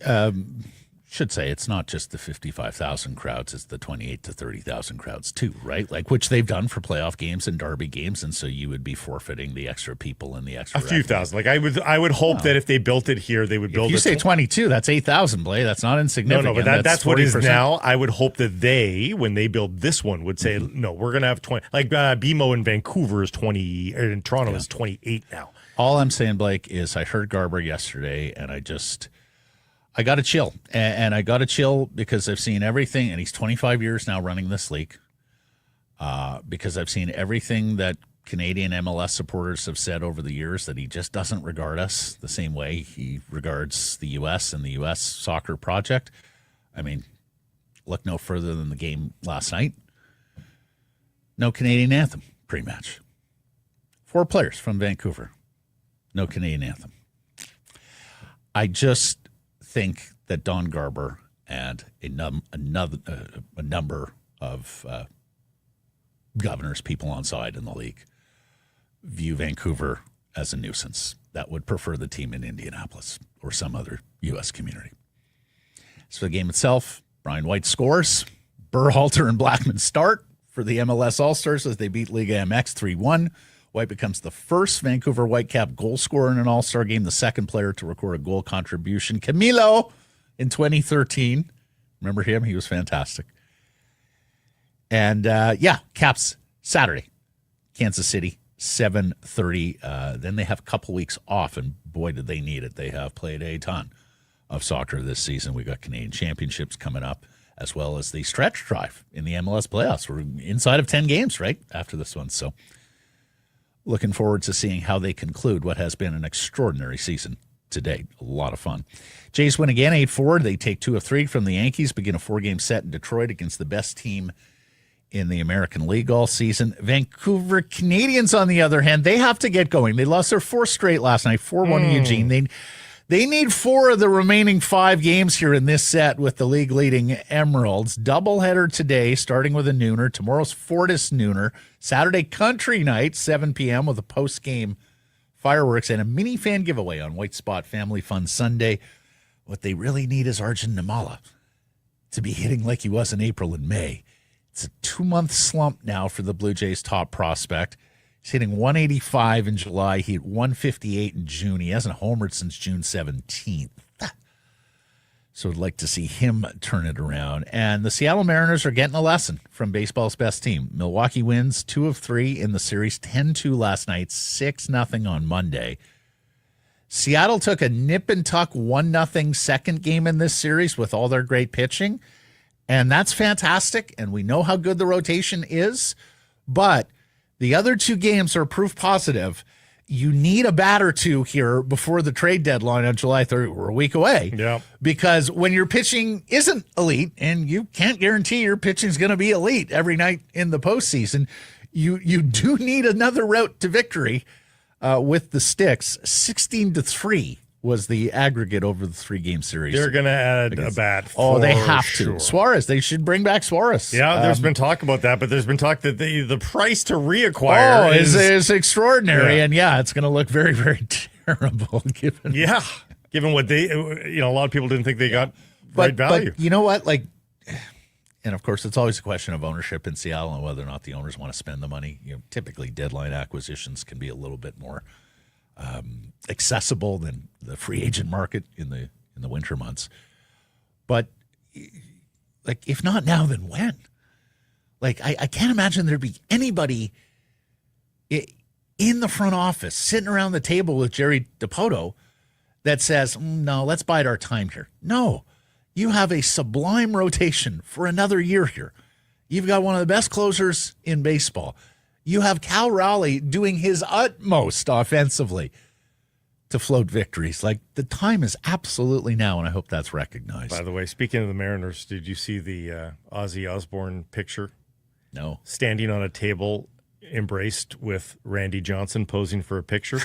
[SPEAKER 1] Should say it's not just the 55,000 crowds, it's the 28 to 30,000 crowds too, right? Like, which they've done for playoff games and derby games, and so you would be forfeiting the extra people and the extra
[SPEAKER 2] a few thousand. Like, I would hope that if they built it here, they would build it.
[SPEAKER 1] If you say 22, that's 8,000, Blay. That's not insignificant.
[SPEAKER 2] No, but that's what it is now. I would hope that they, when they build this one, would say, no, we're going to have 20. Like, BMO in Vancouver is 20, or in Toronto is 28 now.
[SPEAKER 1] All I'm saying, Blake, is I heard Garber yesterday, and I got to chill. And I got to chill because I've seen everything, and he's 25 years now running this league, because I've seen everything that Canadian MLS supporters have said over the years that he just doesn't regard us the same way he regards the U.S. and the U.S. soccer project. I mean, look no further than the game last night. No Canadian anthem pre-match. 4 players from Vancouver. No Canadian anthem. I just think that Don Garber and a number of governors, people on side in the league, view Vancouver as a nuisance that would prefer the team in Indianapolis or some other U.S. community. So the game itself, Brian White scores. Berhalter and Blackman start for the MLS All-Stars as they beat Liga MX 3-1. White becomes the first Vancouver Whitecap goal scorer in an All-Star game, the second player to record a goal contribution. Camilo in 2013. Remember him? He was fantastic. And, Caps Saturday, Kansas City, 7:30. Then they have a couple weeks off, and boy, did they need it. They have played a ton of soccer this season. We got Canadian Championships coming up, as well as the stretch drive in the MLS playoffs. We're inside of 10 games, right, after this one. So looking forward to seeing how they conclude what has been an extraordinary season to date. A lot of fun. Jays win again, 8-4. They take 2 of 3 from the Yankees, begin a 4-game set in Detroit against the best team in the American League all season. Vancouver Canadians, on the other hand, they have to get going. They lost their 4th straight last night, 4-1 to Eugene. They need 4 of the remaining 5 games here in this set with the league-leading Emeralds. Doubleheader today, starting with a nooner. Tomorrow's Fortis nooner. Saturday country night, 7 p.m. with a post-game fireworks and a mini fan giveaway on White Spot Family Fun Sunday. What they really need is Arjun Nimala to be hitting like he was in April and May. It's a 2-month slump now for the Blue Jays' top prospect. He's hitting 185 in July. He hit 158 in June. He hasn't homered since June 17th. So I'd like to see him turn it around. And the Seattle Mariners are getting a lesson from baseball's best team. Milwaukee wins 2 of 3 in the series, 10-2 last night, 6-0 on Monday. Seattle took a nip-and-tuck 1-0 second game in this series with all their great pitching. And that's fantastic, and we know how good the rotation is. But the other 2 games are proof positive. You need a bat or 2 here before the trade deadline on July 3rd. We're a week away.
[SPEAKER 2] Yeah.
[SPEAKER 1] Because when your pitching isn't elite, and you can't guarantee your pitching is going to be elite every night in the postseason, you do need another route to victory with the Sticks. 16-3 was the aggregate over the 3-game series.
[SPEAKER 2] They're going to add a bat.
[SPEAKER 1] They have to.
[SPEAKER 2] Sure.
[SPEAKER 1] Suarez, they should bring back Suarez.
[SPEAKER 2] Yeah, there's been talk about that, but there's been talk that the price to reacquire
[SPEAKER 1] is extraordinary. Yeah. And it's going to look very, very terrible given.
[SPEAKER 2] Yeah, given what they, a lot of people didn't think they got right value.
[SPEAKER 1] But you know what? And of course, it's always a question of ownership in Seattle and whether or not the owners want to spend the money. Typically deadline acquisitions can be a little bit more accessible than the free agent market in the winter months. But if not now, then when? I can't imagine there'd be anybody in the front office sitting around the table with Jerry Dipoto that says, no, let's bide our time here. No, you have a sublime rotation for another year here. You've got one of the best closers in baseball. You have Cal Raleigh doing his utmost offensively to float victories. The time is absolutely now, and I hope that's recognized.
[SPEAKER 2] By the way, speaking of the Mariners, did you see the Ozzy Osbourne picture?
[SPEAKER 1] No.
[SPEAKER 2] Standing on a table, embraced with Randy Johnson posing for a picture.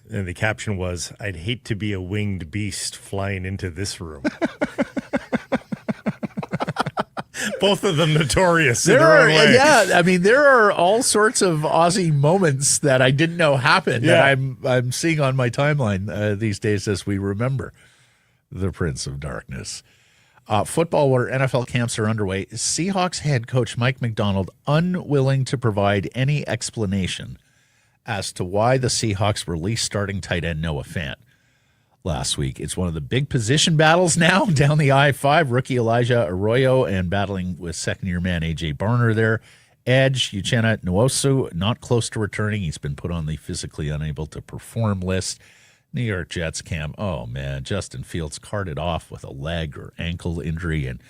[SPEAKER 2] And the caption was, "I'd hate to be a winged beast flying into this room." Both of them notorious in their own way.
[SPEAKER 1] Yeah, there are all sorts of Aussie moments that I didn't know happened that I'm seeing on my timeline these days as we remember the Prince of Darkness. Football, where NFL camps are underway, Seahawks head coach Mike Macdonald unwilling to provide any explanation as to why the Seahawks released starting tight end Noah Fant last week. It's one of the big position battles now down the I-5. Rookie Elijah Arroyo and battling with second-year man A.J. Barner there. Edge, Uchenna Nwosu, not close to returning. He's been put on the physically unable to perform list. New York Jets camp. Oh, man, Justin Fields carted off with a leg or ankle injury. And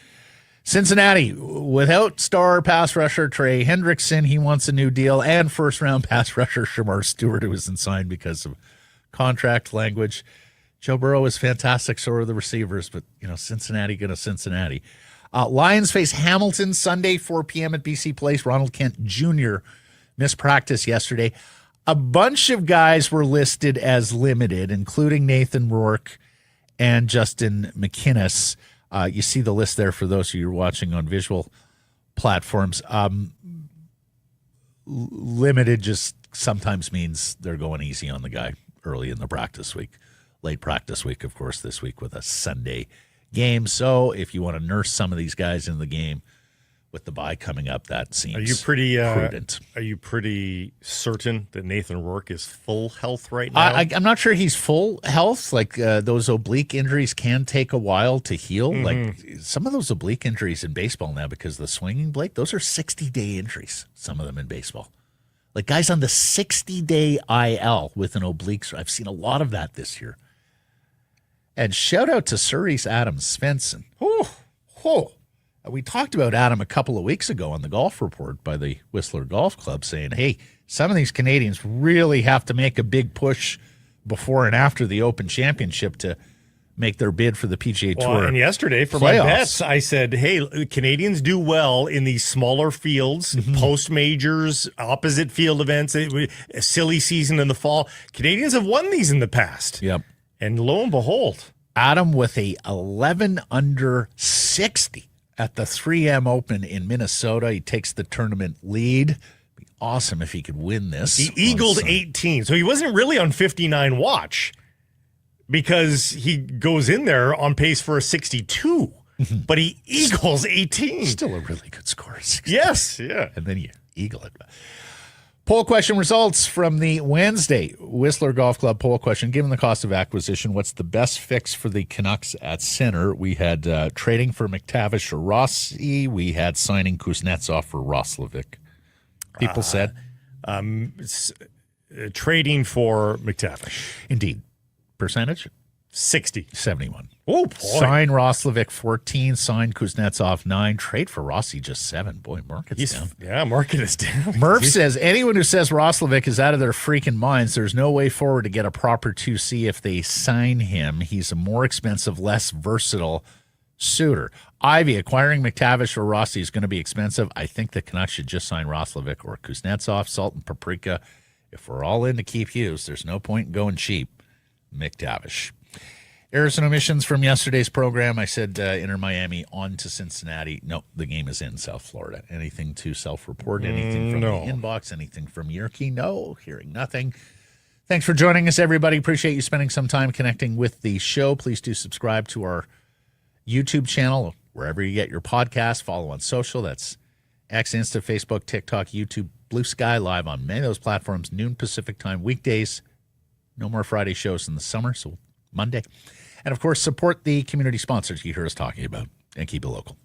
[SPEAKER 1] Cincinnati, without star pass rusher Trey Hendrickson, he wants a new deal, and first-round pass rusher Shamar Stewart, who isn't signed because of contract language. Joe Burrow is fantastic, so are the receivers, but, Cincinnati going to Cincinnati. Lions face Hamilton Sunday, 4 p.m. at BC Place. Ronald Kent Jr. missed practice yesterday. A bunch of guys were listed as limited, including Nathan Rourke and Justin McInnes. You see the list there for those of you who are watching on visual platforms. Limited just sometimes means they're going easy on the guy early in the practice week. Late practice week, of course, this week with a Sunday game. So if you want to nurse some of these guys in the game with the bye coming up, that seems prudent.
[SPEAKER 2] Are you pretty certain that Nathan Rourke is full health right now?
[SPEAKER 1] I'm not sure he's full health. Like those oblique injuries can take a while to heal. Like some of those oblique injuries in baseball now, because of the swinging blade, those are 60-day injuries, some of them in baseball. Like guys on the 60-day IL with an oblique. I've seen a lot of that this year. And shout out to Surrey's Adam Svensson. We talked about Adam a couple of weeks ago on the Golf Report by the Whistler Golf Club, saying, hey, some of these Canadians really have to make a big push before and after the Open Championship to make their bid for the PGA Tour.
[SPEAKER 2] And yesterday for
[SPEAKER 1] playoffs.
[SPEAKER 2] my bets, I said, hey, Canadians do well in these smaller fields, post-majors, opposite field events, a silly season in the fall. Canadians have won these in the past.
[SPEAKER 1] Yep.
[SPEAKER 2] And lo and behold,
[SPEAKER 1] Adam with a 11 under 60 at the 3M Open in Minnesota. He takes the tournament lead. Be awesome if he could win this.
[SPEAKER 2] he eagled 18. So he wasn't really on 59 watch because he goes in there on pace for a 62. But he eagles 18.
[SPEAKER 1] Still a really good score. 60.
[SPEAKER 2] Yes, yeah.
[SPEAKER 1] And then you eagle it. Poll question results from the Wednesday Whistler Golf Club poll question. Given the cost of acquisition, what's the best fix for the Canucks at center? We had trading for McTavish or Rossi. We had signing Kuznetsov for Roslovic. People said
[SPEAKER 2] Trading for McTavish.
[SPEAKER 1] Indeed. Percentage?
[SPEAKER 2] 60.
[SPEAKER 1] 71.
[SPEAKER 2] Oh, boy.
[SPEAKER 1] Sign Roslovic 14, sign Kuznetsov 9, trade for Rossi just 7. Boy, market's down.
[SPEAKER 2] Yeah, market is down.
[SPEAKER 1] Murph says, anyone who says Roslovic is out of their freaking minds, there's no way forward to get a proper 2C if they sign him. He's a more expensive, less versatile suitor. Ivy, acquiring McTavish or Rossi is going to be expensive. I think the Canucks should just sign Roslovic or Kuznetsov, salt and paprika. If we're all in to keep Hughes, there's no point in going cheap. McTavish. Errors and omissions from yesterday's program. I said Inter Miami on to Cincinnati. No, the game is in South Florida. Anything to self-report? Anything from the inbox? Anything from Yerke? No, hearing nothing. Thanks for joining us, everybody. Appreciate you spending some time connecting with the show. Please do subscribe to our YouTube channel, wherever you get your podcast. Follow on social. That's X, Insta, Facebook, TikTok, YouTube, Blue Sky, live on many of those platforms, noon Pacific time, weekdays. No more Friday shows in the summer, so Monday. And, of course, support the community sponsors you hear us talking about and keep it local.